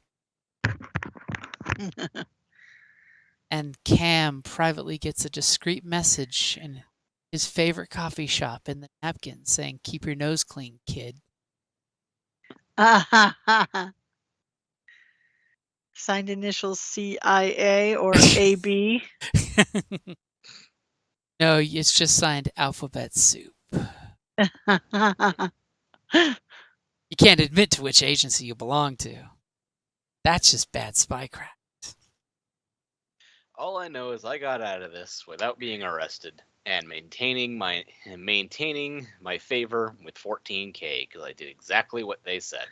[SPEAKER 1] And Cam privately gets a discreet message in his favorite coffee shop in the napkin saying, "Keep your nose clean, kid."
[SPEAKER 5] Signed initials CIA or AB.
[SPEAKER 1] No, it's just signed Alphabet Soup. You can't admit to which agency you belong to. That's just bad spycraft.
[SPEAKER 4] All I know is I got out of this without being arrested and maintaining my favor with 14K because I did exactly what they said.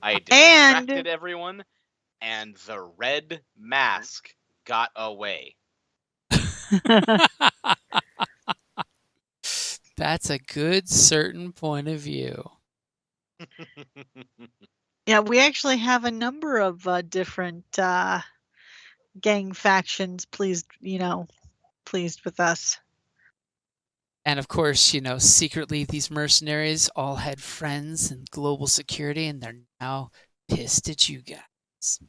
[SPEAKER 4] I distracted everyone, and the red mask got away.
[SPEAKER 1] That's a good certain point of view.
[SPEAKER 5] Yeah, we actually have a number of different gang factions pleased with us.
[SPEAKER 1] And of course, secretly these mercenaries all had friends in global security, and they're now pissed at you guys.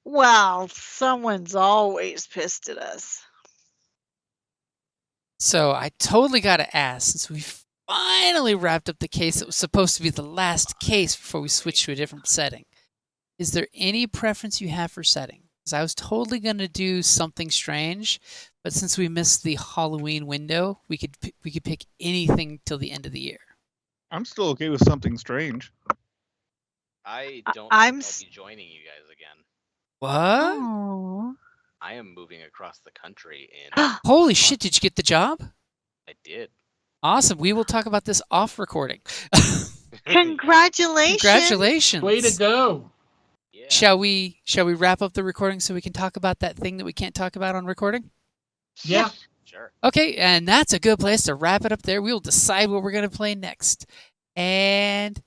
[SPEAKER 5] Well, someone's always pissed at us.
[SPEAKER 1] So I totally got to ask, since we finally wrapped up the case that was supposed to be the last case before we switch to a different setting, is there any preference you have for setting? Because I was totally going to do something strange, but since we missed the Halloween window, we could pick anything till the end of the year.
[SPEAKER 6] I'm still okay with something strange.
[SPEAKER 4] I don't think I'll be joining you guys again.
[SPEAKER 1] What?
[SPEAKER 5] Oh.
[SPEAKER 4] I am moving across the country in
[SPEAKER 1] Holy shit, did you get the job?
[SPEAKER 4] I did.
[SPEAKER 1] Awesome. We will talk about this off recording.
[SPEAKER 5] Congratulations.
[SPEAKER 1] Congratulations.
[SPEAKER 2] Way to go.
[SPEAKER 4] Yeah.
[SPEAKER 1] Shall we wrap up the recording so we can talk about that thing that we can't talk about on recording?
[SPEAKER 2] Yeah.
[SPEAKER 4] Sure.
[SPEAKER 1] Okay, and that's a good place to wrap it up there. We will decide what we're going to play next. And